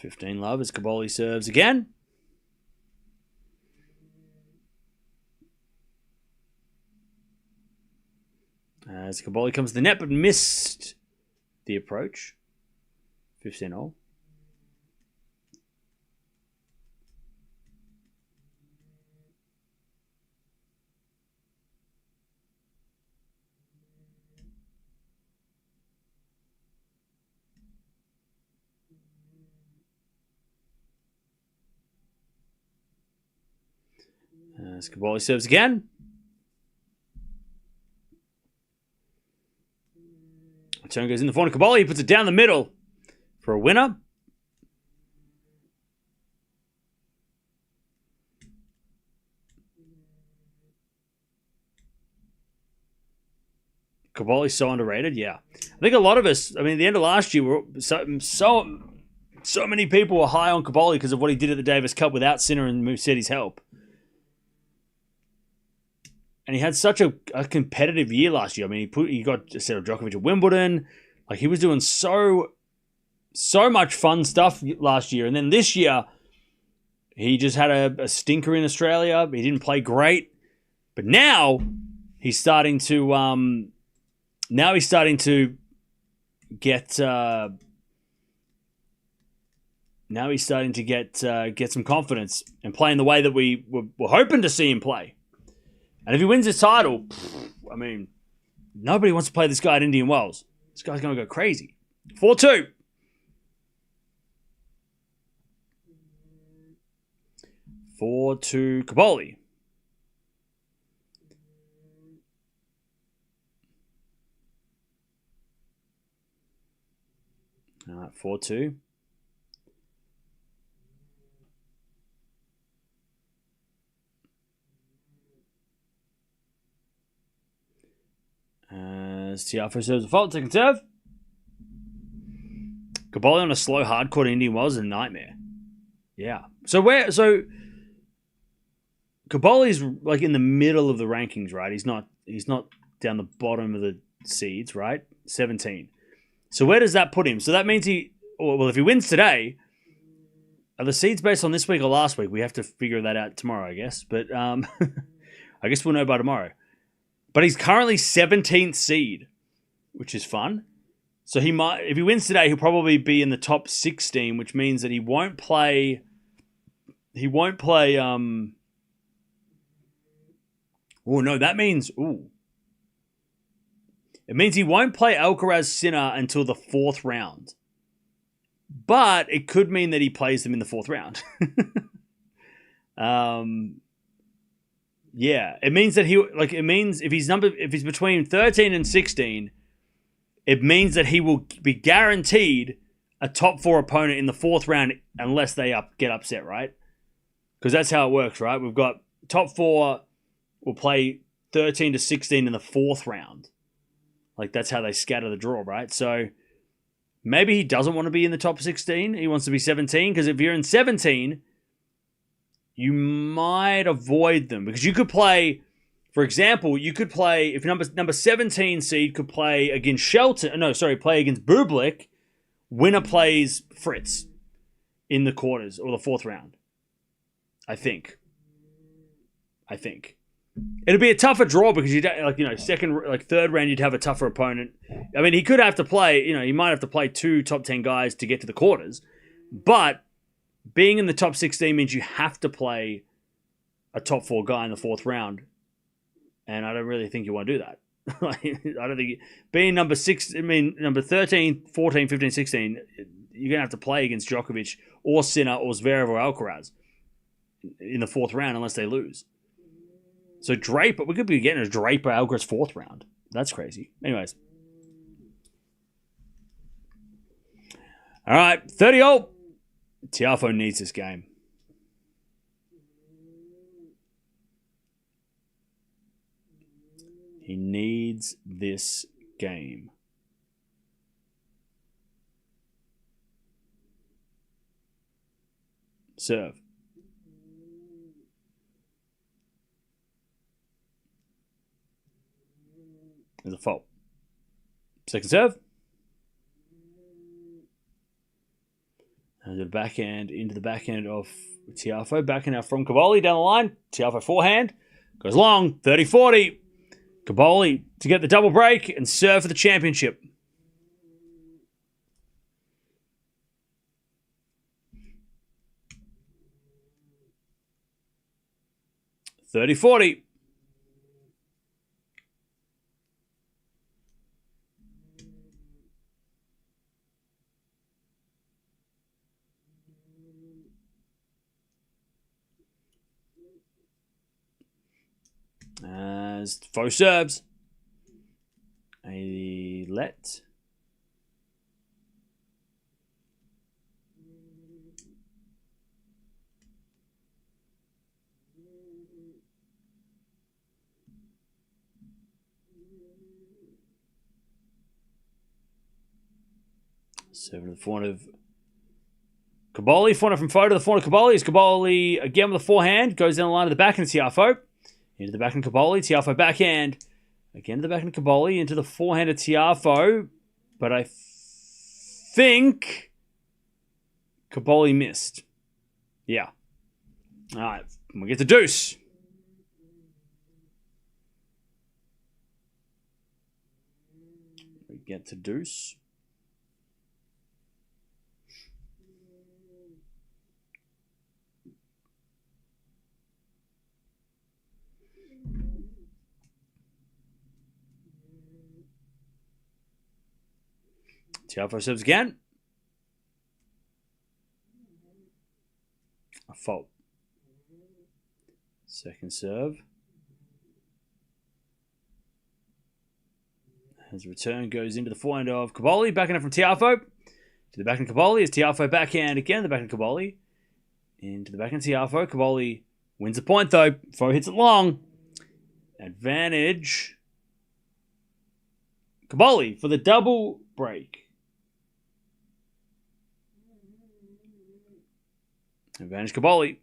$15-love as Cobolli serves again. As Cobolli comes to the net but missed the approach. 15-all. As Cobolli serves again. The turn goes in the front of Cobolli. He puts it down the middle for a winner. Cobolli's so underrated, yeah. I think a lot of us, I mean, at the end of last year, so many people were high on Cobolli because of what he did at the Davis Cup without Sinner and Mussetti's help. And he had such a competitive year last year. I mean, he got a set of Djokovic at Wimbledon. Like, he was doing so much fun stuff last year. And then this year, he just had a stinker in Australia. He didn't play great. But now he's starting to get some confidence and playing the way that we were hoping to see him play. And if he wins his title, I mean, nobody wants to play this guy at Indian Wells. This guy's going to go crazy. 4-2. 4-2 Cobolli. All right, 4-2. As Tiafoe serves a fault, second serve. Cobolli on a slow hardcourt Indian Wells is a nightmare. Yeah. So Cobolli's like in the middle of the rankings, right? He's not down the bottom of the seeds, right? 17. So where does that put him? So that means if he wins today, are the seeds based on this week or last week? We have to figure that out tomorrow, I guess. But I guess we'll know by tomorrow. But he's currently 17th seed, which is fun. So he might, if he wins today, he'll probably be in the top 16, which means that he won't play. Oh no, that means it means he won't play Alcaraz Sinner until the 4th round. But it could mean that he plays them in the 4th round. Yeah, it means that if he's between 13 and 16, it means that he will be guaranteed a top 4 opponent in the 4th round unless they get upset, right? Because that's how it works, right? We've got top 4 will play 13 to 16 in the 4th round. Like, that's how they scatter the draw, right? So maybe he doesn't want to be in the top 16. He wants to be 17, because if you're in 17, you might avoid them. Because you could play, for example, if number 17 seed could play against play against Bublik, winner plays Fritz in the quarters or the 4th round. I think. It'd be a tougher draw because you'd third round you'd have a tougher opponent. I mean, he could have to play. He might have to play 2 top 10 guys to get to the quarters, but being in the top 16 means you have to play a top 4 guy in the 4th round, and I don't really think you want to do that. I don't think being number 13, 14, 15, 16, you're gonna have to play against Djokovic or Sinner or Zverev or Alcaraz in the 4th round unless they lose. So Draper, we could be getting a Draper Alcaraz 4th round. That's crazy. Anyways. All right, 30-all. Tiafoe needs this game. He needs this game. Serve. There's a fault. Second serve. And the backhand into the backhand of Tiafoe. Backhand out from Cobolli down the line. Tiafoe forehand. Goes long. 30-40. Cobolli to get the double break and serve for the championship. $30-40. As Foe serves. A let. Serving to the forehand of Cobolli. Forehand from Foe to the forehand of Cobolli. Is Cobolli again with the forehand. Goes down the line to the backhand of Tiafoe. Into the backhand of Cobolli. Tiafoe backhand. Again to the backhand of Cobolli. Into the forehand of Tiafoe. But I think Cobolli missed. Yeah. All right. We get the deuce. We get to deuce. Tiafoe serves again. A fault. Second serve. As return goes into the forehand of Cobolli. Backhand from Tiafoe. To the backhand of Cobolli. As Tiafoe backhand again. The backhand of Cobolli. Into the backhand of Tiafoe. Cobolli wins the point though. Foe hits it long. Advantage. Cobolli for the double break. Advantage Cobolli.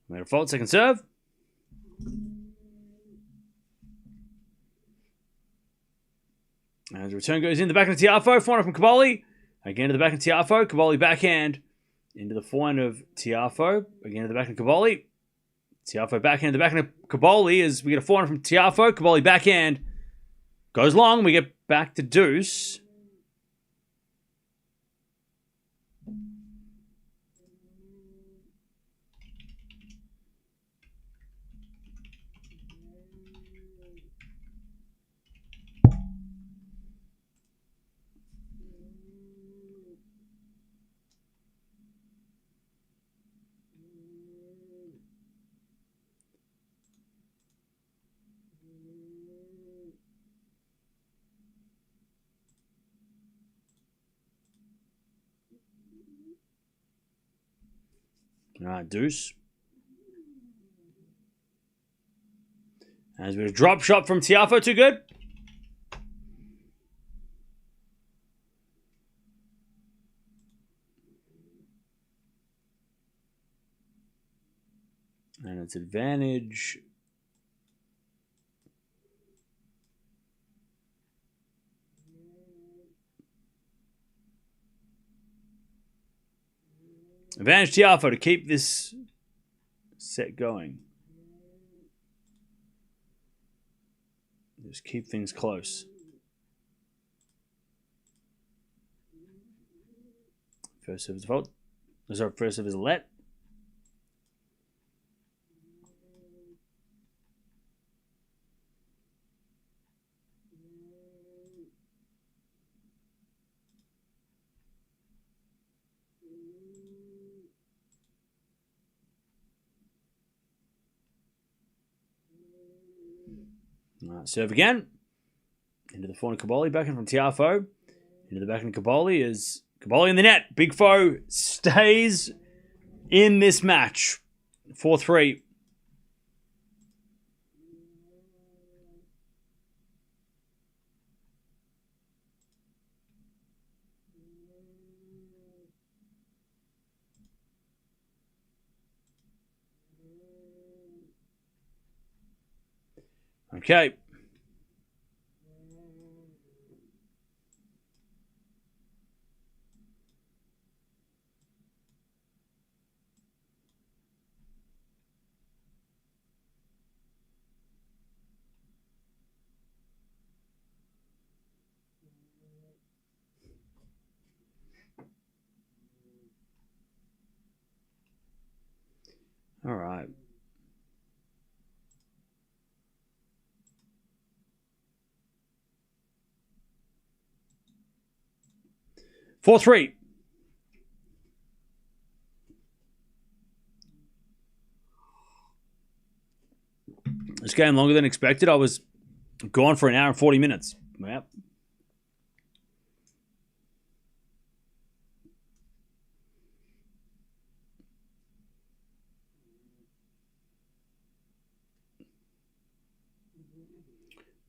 Made a fault, second serve. As the return goes in, the backhand of Tiafoe, forehand from Cobolli. Again to the backhand of Tiafoe, Cobolli backhand. Into the forehand of Tiafoe. Again to the backhand of Cobolli. Tiafoe backhand, the backhand of Cobolli as we get a forehand from Tiafoe. Cobolli backhand. Goes long, we get back to deuce. All right, deuce. As we drop shot from Tiafoe, too good. Points advantage. Advantage Tiafoe to keep this set going. Just keep things close. First serve is fault. Sorry, first serve is a let. Serve again. Into the forehand Cobolli. Backhand from Tiafoe. Into the backhand Cobolli is Cobolli in the net. Big Foe stays in this match. 4-3. Okay. All right. Four, 3. This game longer than expected. I was gone for an hour and 40 minutes. Yep.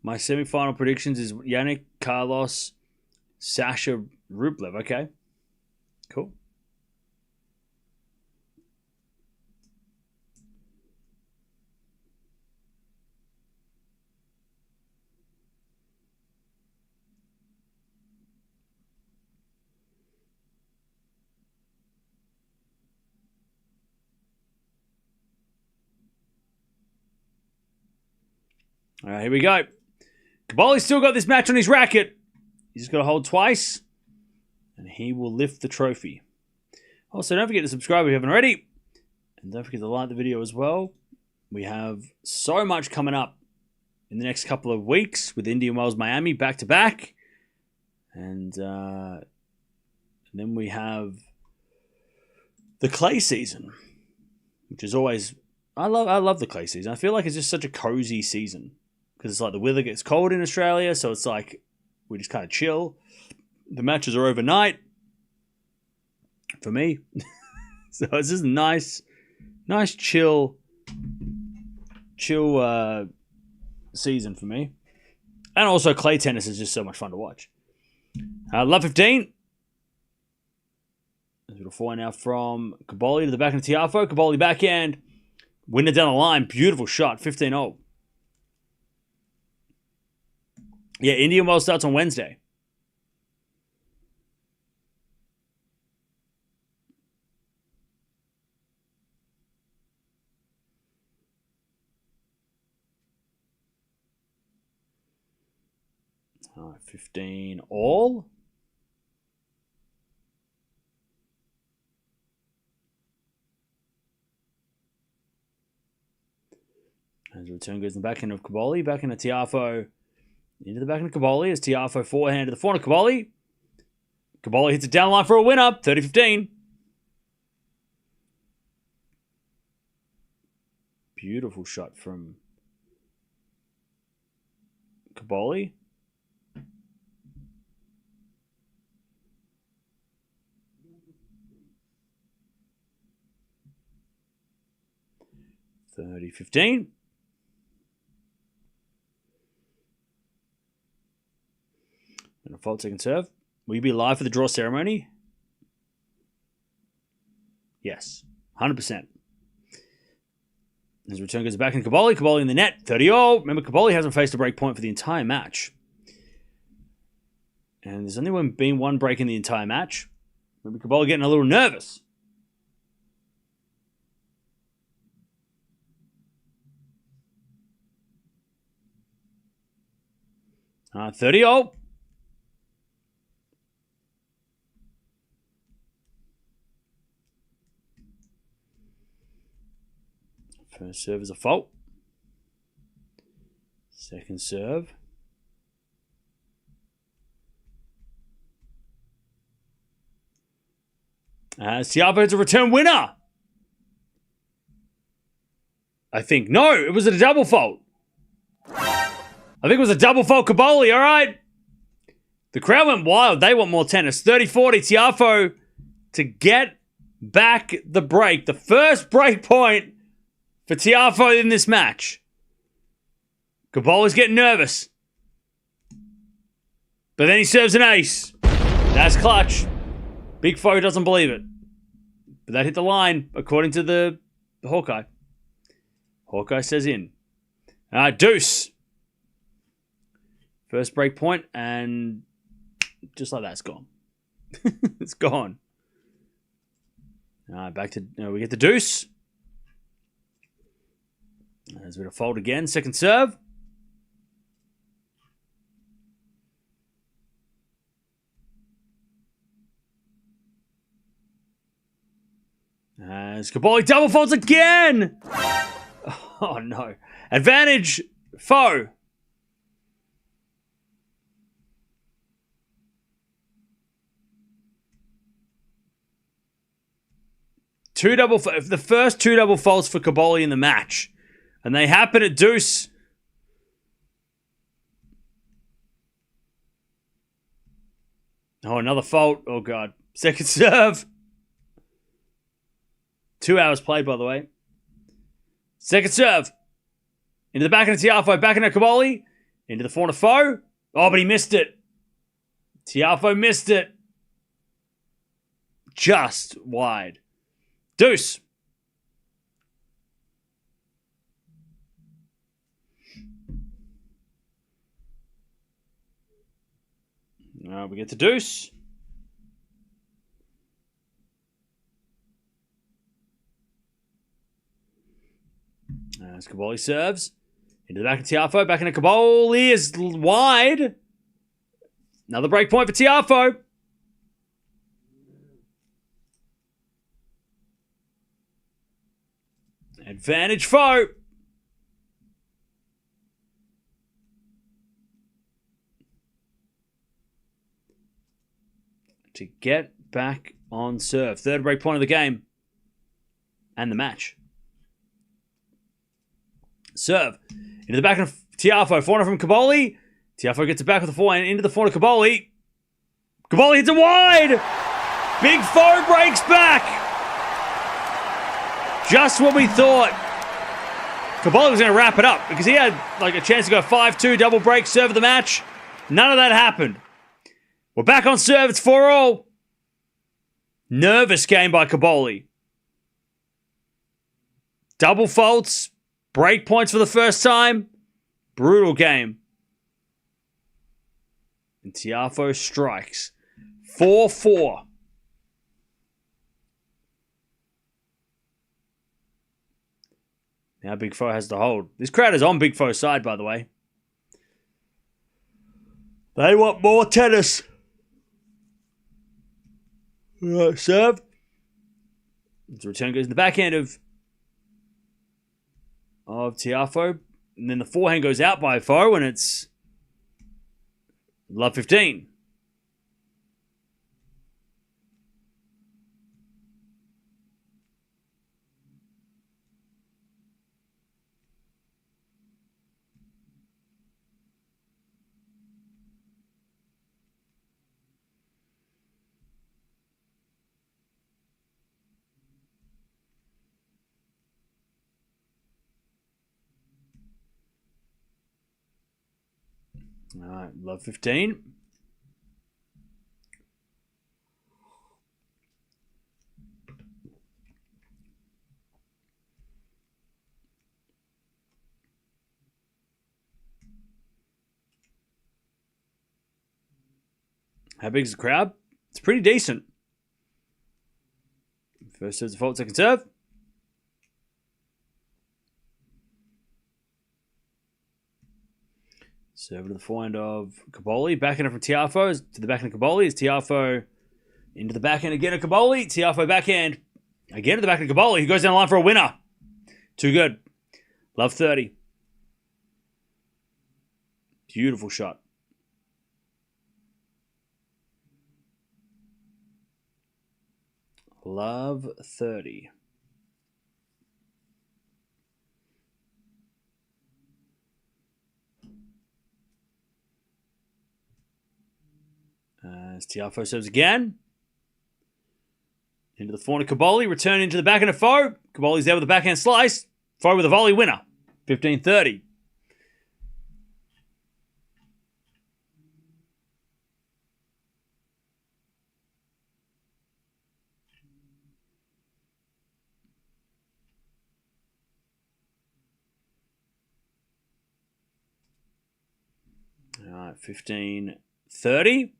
My semi-final predictions is Jannik, Carlos, Sasha, Rublev. Okay. Cool. All right, here we go. Cobolli's still got this match on his racket. He's just got to hold twice, and he will lift the trophy. Also, don't forget to subscribe if you haven't already, and don't forget to like the video as well. We have so much coming up in the next couple of weeks with Indian Wells, Miami, back-to-back. And then we have the clay season, which is always... I love the clay season. I feel like it's just such a cozy season. Because it's like the weather gets cold in Australia, so it's like we just kind of chill. The matches are overnight for me. So it's just nice chill season for me. And also clay tennis is just so much fun to watch. Love 15. There's a little forehand now from Cobolli to the backhand of Tiafoe. Cobolli backhand. Winner down the line. Beautiful shot. 15-0. Yeah, Indian Wells starts on Wednesday. All right, 15 all. As the return goes in the backhand of Cobolli, backhand of Tiafoe. Into the backhand of Cobolli as Tiafoe forehand to the forehand of Cobolli. Cobolli hits it down the line for a winner, 30-15. Beautiful shot from Cobolli. $30-15. And a fault second serve. Will you be live for the draw ceremony? Yes, 100%. His return goes back in Cobolli. Cobolli in the net. 30-all. Remember, Cobolli hasn't faced a break point for the entire match. And there's only been one break in the entire match. Remember, Cobolli getting a little nervous. 30-all. First serve is a fault. Second serve. Tiafoe to return winner. I think. No, it was a double fault. I think it was a double fault Cobolli, all right? The crowd went wild. They want more tennis. 30-40, Tiafoe to get back the break. The first break point for Tiafoe in this match. Cobolli's getting nervous. But then he serves an ace. That's clutch. Big Foe doesn't believe it. But that hit the line, according to the Hawkeye. Hawkeye says in. Deuce. First break point, and just like that, it's gone. It's gone. Back to... we get the deuce. There's a bit of fold again. Second serve. As Cobolli double faults again. Oh, no. Advantage, Foe. The first two double faults for Cobolli in the match. And they happen at deuce. Oh, another fault. Oh, God. Second serve. 2 hours played, by the way. Second serve. Into the back of Tiafoe. Back into Cobolli. Into the forehand of Foe. Oh, but he missed it. Tiafoe missed it. Just wide. Deuce. We get the deuce. As Cobolli serves. Into the back of Tiafoe. Back into Cobolli is wide. Another break point for Tiafoe. Advantage Foe. To get back on serve. Third break point of the game. And the match. Serve. Into the back of Tiafoe. Forehand from Cobolli. Tiafoe gets it back with the forehand. Into the forehand of Cobolli. Cobolli hits it wide. Big Foe breaks back. Just what we thought. Cobolli was going to wrap it up because he had a chance to go 5-2, double break, serve of the match. None of that happened. We're back on serve. It's 4-all. Nervous game by Cobolli. Double faults. Break points for the first time. Brutal game. And Tiafoe strikes. 4-4. Now Big Foe has to hold. This crowd is on Big Foe's side, by the way. They want more tennis. Right, serve. The return goes in the backhand of Tiafoe. And then the forehand goes out by Foe, and it's love 15. All right, love 15. How big is the crowd? It's pretty decent. First serve's a fault, second serve. Serve to the forehand of Cobolli. Backhand from Tiafoe to the backhand of Cobolli. It's Tiafoe into the backhand again of Cobolli. Tiafoe backhand again to the backhand of Cobolli. He goes down the line for a winner. Too good. Love 30. Beautiful shot. Love 30. As Tiafoe serves again. Into the forehand of Cobolli. Return into the backhand of Foe. Cobolli's there with a backhand slice. Foe with a volley winner. 15-30. All right, 15-30.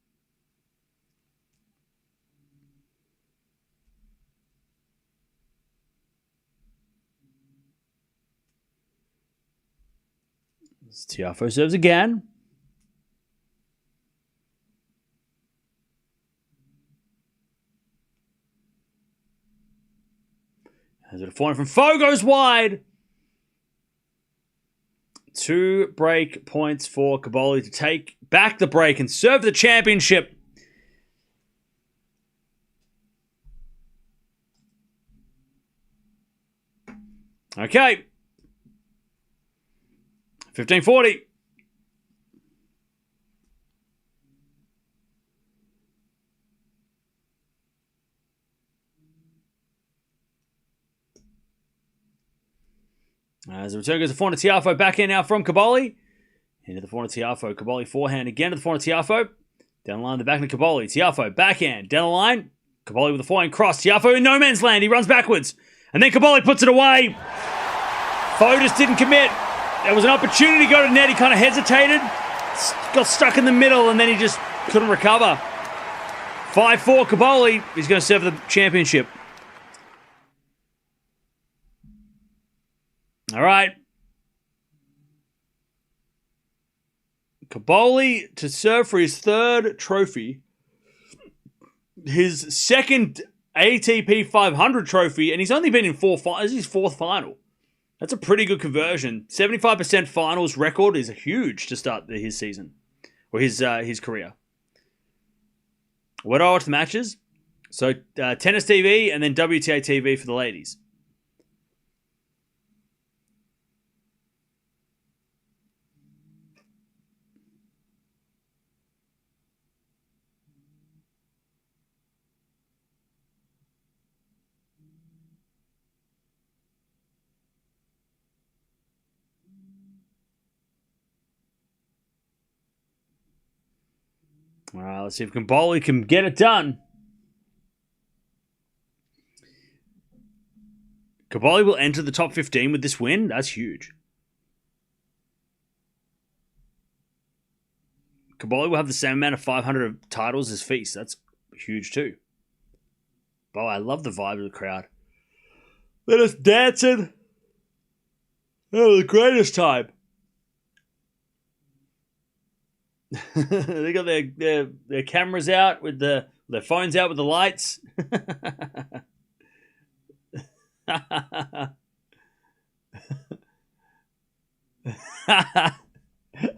Tiafoe serves again. As a forehand from Foe goes wide. 2 break points for Cobolli to take back the break and serve the championship. Okay. 15-40. As the return goes to forehand to Tiafoe. Backhand now from Cobolli. Into the forehand to Tiafoe. Cobolli forehand again to the forehand to Tiafoe. Down the line, the backhand to Cobolli. Tiafoe backhand. Down the line. Cobolli with the forehand cross. Tiafoe in no man's land. He runs backwards. And then Cobolli puts it away. Foe just didn't commit. There was an opportunity to go to net. He kind of hesitated. Got stuck in the middle and then he just couldn't recover. 5-4 Cobolli. He's going to serve the championship. All right. Cobolli to serve for his 3rd trophy. His 2nd ATP 500 trophy, and he's only been in 4 finals. This is his 4th final. That's a pretty good conversion. 75% finals record is huge to start his season. Or his career. Where do I watch the matches? So, Tennis TV and then WTA TV for the ladies. All right, let's see if Cobolli can get it done. Cobolli will enter the top 15 with this win. That's huge. Cobolli will have the same amount of 500 titles as Feast. That's huge too. Oh, I love the vibe of the crowd. They're just dancing. Oh, the greatest time. They got their cameras out with their phones out with the lights.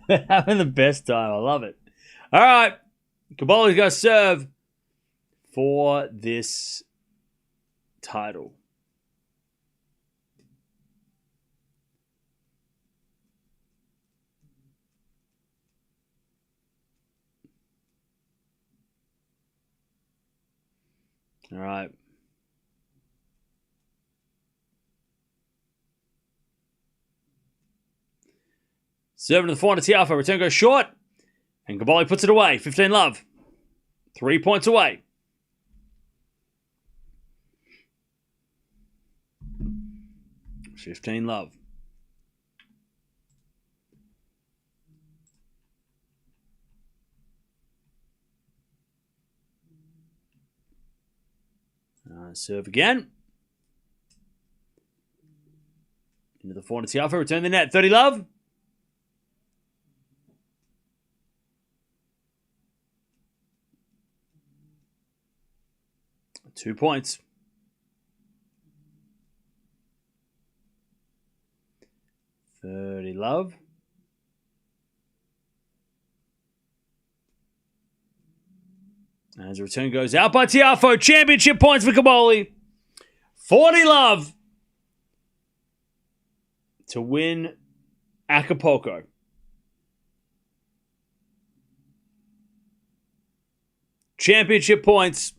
They're having the best time. I love it. All right. Cobolli's going to serve for this title. All right. Serving to the forehand to Tiafoe. Return goes short. And Cobolli puts it away. 15-love. 3 points away. $15-love. Serve again. Into the forehand to Tiafoe. Return the net. 30 love. Two points. Thirty love. As the return goes out by Tiafoe. Championship points for Cobolli. 40 love to win Acapulco. Championship points.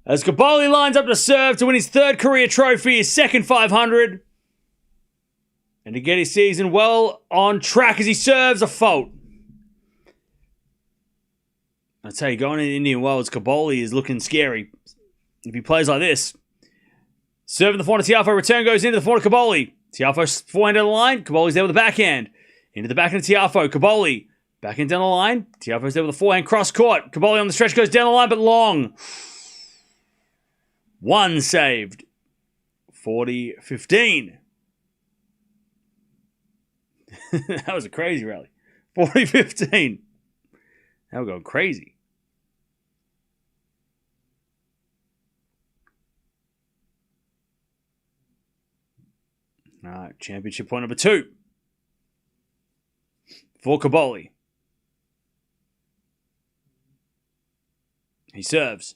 As Cobolli lines up to serve to win his third career trophy, his second 500. And to get his season well on track as he serves a fault. I tell you, going into Indian Wells, Cobolli is looking scary. If he plays like this. Serving the forehand to Tiafoe, return goes into the forehand to Cobolli. Tiafoe forehand down the line, Cobolli's there with the backhand. Into the backhand to Tiafoe, Cobolli. Backhand down the line, Tiafoe's there with the forehand, cross court. Cobolli on the stretch goes down the line, but long. One saved. 40-15. That was a crazy rally. 40-15. Now we're going crazy. All right, championship point number 2 for Cobolli. He serves.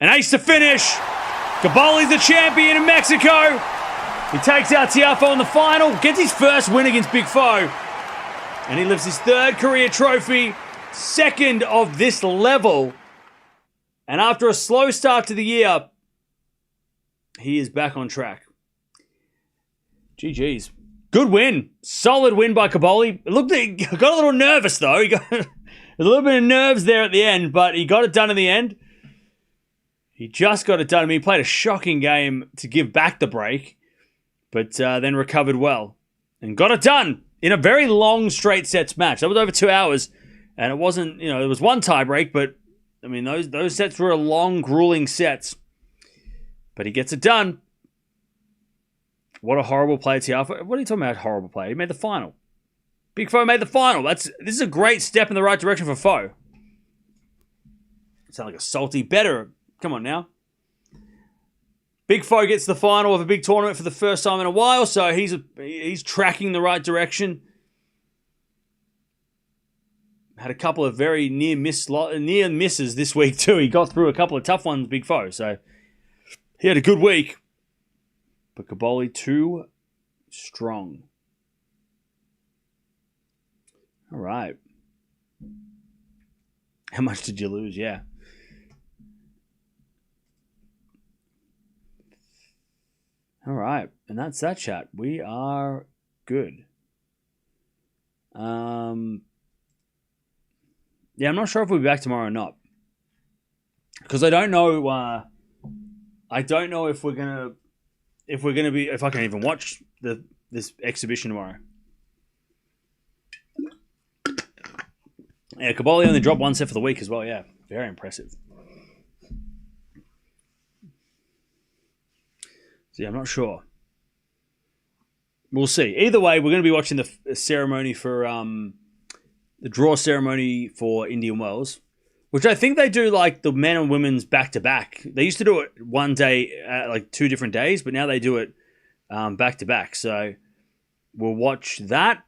An ace to finish. Cobolli's the champion in Mexico. He takes out Tiafoe in the final, gets his first win against Big Foe, and he lifts his third career trophy, second of this level. And after a slow start to the year, he is back on track. GG's. Good win. Solid win by Cobolli. He got a little nervous, though. He got a little bit of nerves there at the end, but he got it done in the end. He just got it done. I mean, he played a shocking game to give back the break, but then recovered well and got it done in a very long straight sets match. That was over 2 hours, and it wasn't, there was one tie break, but I mean, those sets were long, grueling sets. But he gets it done. What a horrible play, Tiafoe. What are you talking about, horrible play? He made the final. Big Foe made the final. This is a great step in the right direction for Foe. Sound like a salty better. Come on now. Big Foe gets the final of a big tournament for the first time in a while, so he's tracking the right direction. Had a couple of very near misses this week too. He got through a couple of tough ones, Big Foe, so he had a good week. But Cobolli too strong. All right. How much did you lose? Yeah. All right. And that's that chat. We are good. Yeah, I'm not sure if we'll be back tomorrow or not. Because I don't know if we're gonna if I can even watch this exhibition tomorrow. Yeah, Cobolli only dropped one set for the week as well. Yeah, very impressive. So yeah, I'm not sure. We'll see. Either way, we're going to be watching the ceremony for the draw ceremony for Indian Wells, which I think they do like the men and women's back to back. They used to do it one day, like 2 different days, but now they do it back to back. So we'll watch that.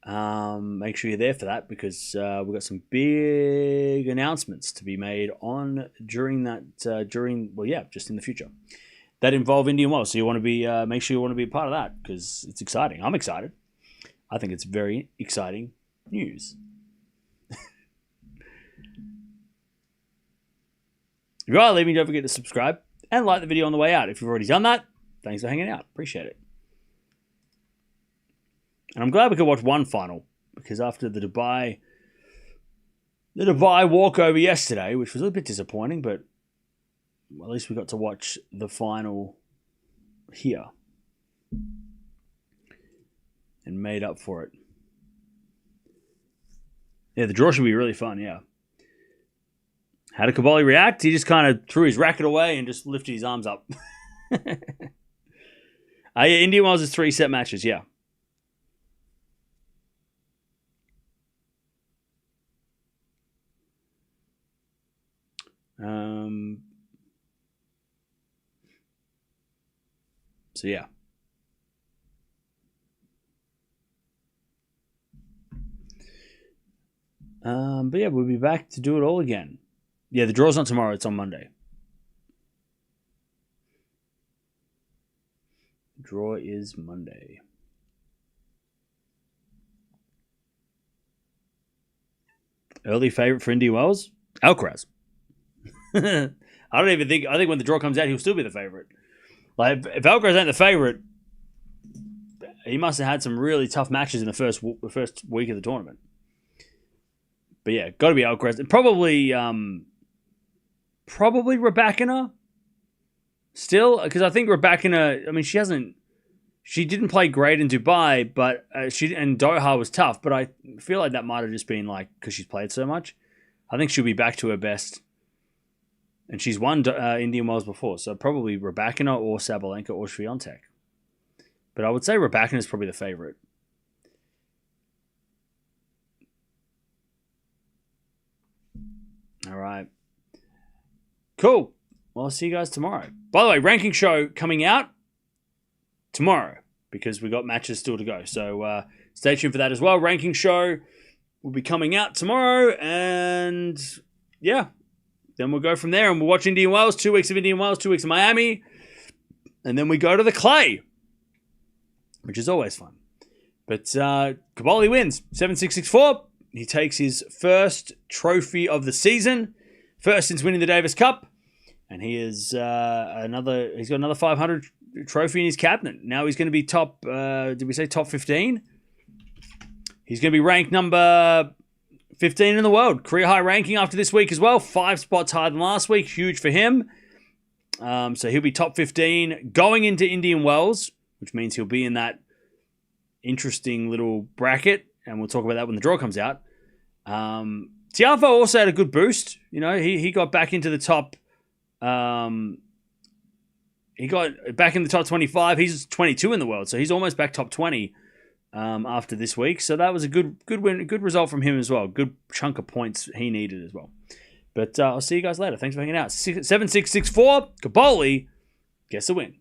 Make sure you're there for that because we've got some big announcements to be made just in the future that involve Indian Wells. So you want to be make sure you want to be a part of that because it's exciting. I'm excited. I think it's very exciting news. If you are leaving, don't forget to subscribe and like the video on the way out. If you've already done that, thanks for hanging out. Appreciate it. And I'm glad we could watch one final because after the Dubai walkover yesterday, which was a bit disappointing, but at least we got to watch the final here and made up for it. Yeah, the draw should be really fun, yeah. How did Cobolli react? He just kind of threw his racket away and just lifted his arms up. Yeah, Indian Wells is 3-set matches, yeah. So, yeah. But yeah, we'll be back to do it all again. Yeah, the draw's not tomorrow, it's on Monday. The draw is Monday. Early favorite for Indian Wells? Alcaraz. I think when the draw comes out, he'll still be the favorite. Like, if Alcaraz ain't the favorite, he must have had some really tough matches in the first week of the tournament. But yeah, got to be Alcaraz. And probably Raducanu still, because I think Raducanu, I mean, she didn't play great in Dubai, but and Doha was tough, but I feel like that might have just been like, because she's played so much. I think she'll be back to her best. And she's won Indian Wells before, so probably Raducanu or Sabalenka or Swiatek. But I would say Raducanu is probably the favorite. All right. Cool. Well, I'll see you guys tomorrow. By the way, ranking show coming out tomorrow because we got matches still to go. So stay tuned for that as well. Ranking show will be coming out tomorrow. And yeah, then we'll go from there and we'll watch Indian Wells. 2 weeks of Indian Wells, 2 weeks of Miami. And then we go to the clay, which is always fun. But Cobolli wins 7-6, 6-4. He takes his first trophy of the season, first since winning the Davis Cup, and he is he's got another 500 trophy in his cabinet. Now he's going to be top. Did we say top 15? He's going to be ranked number 15 in the world, career high ranking after this week as well. 5 spots higher than last week, huge for him. So he'll be top 15 going into Indian Wells, which means he'll be in that interesting little bracket. And we'll talk about that when the draw comes out. Tiafoe also had a good boost. You know, he got back into the top. He got back in the top 25. He's 22 in the world, so he's almost back top 20 after this week. So that was a good win, good result from him as well. Good chunk of points he needed as well. But I'll see you guys later. Thanks for hanging out. 7-6, 6-4. Cobolli gets the win.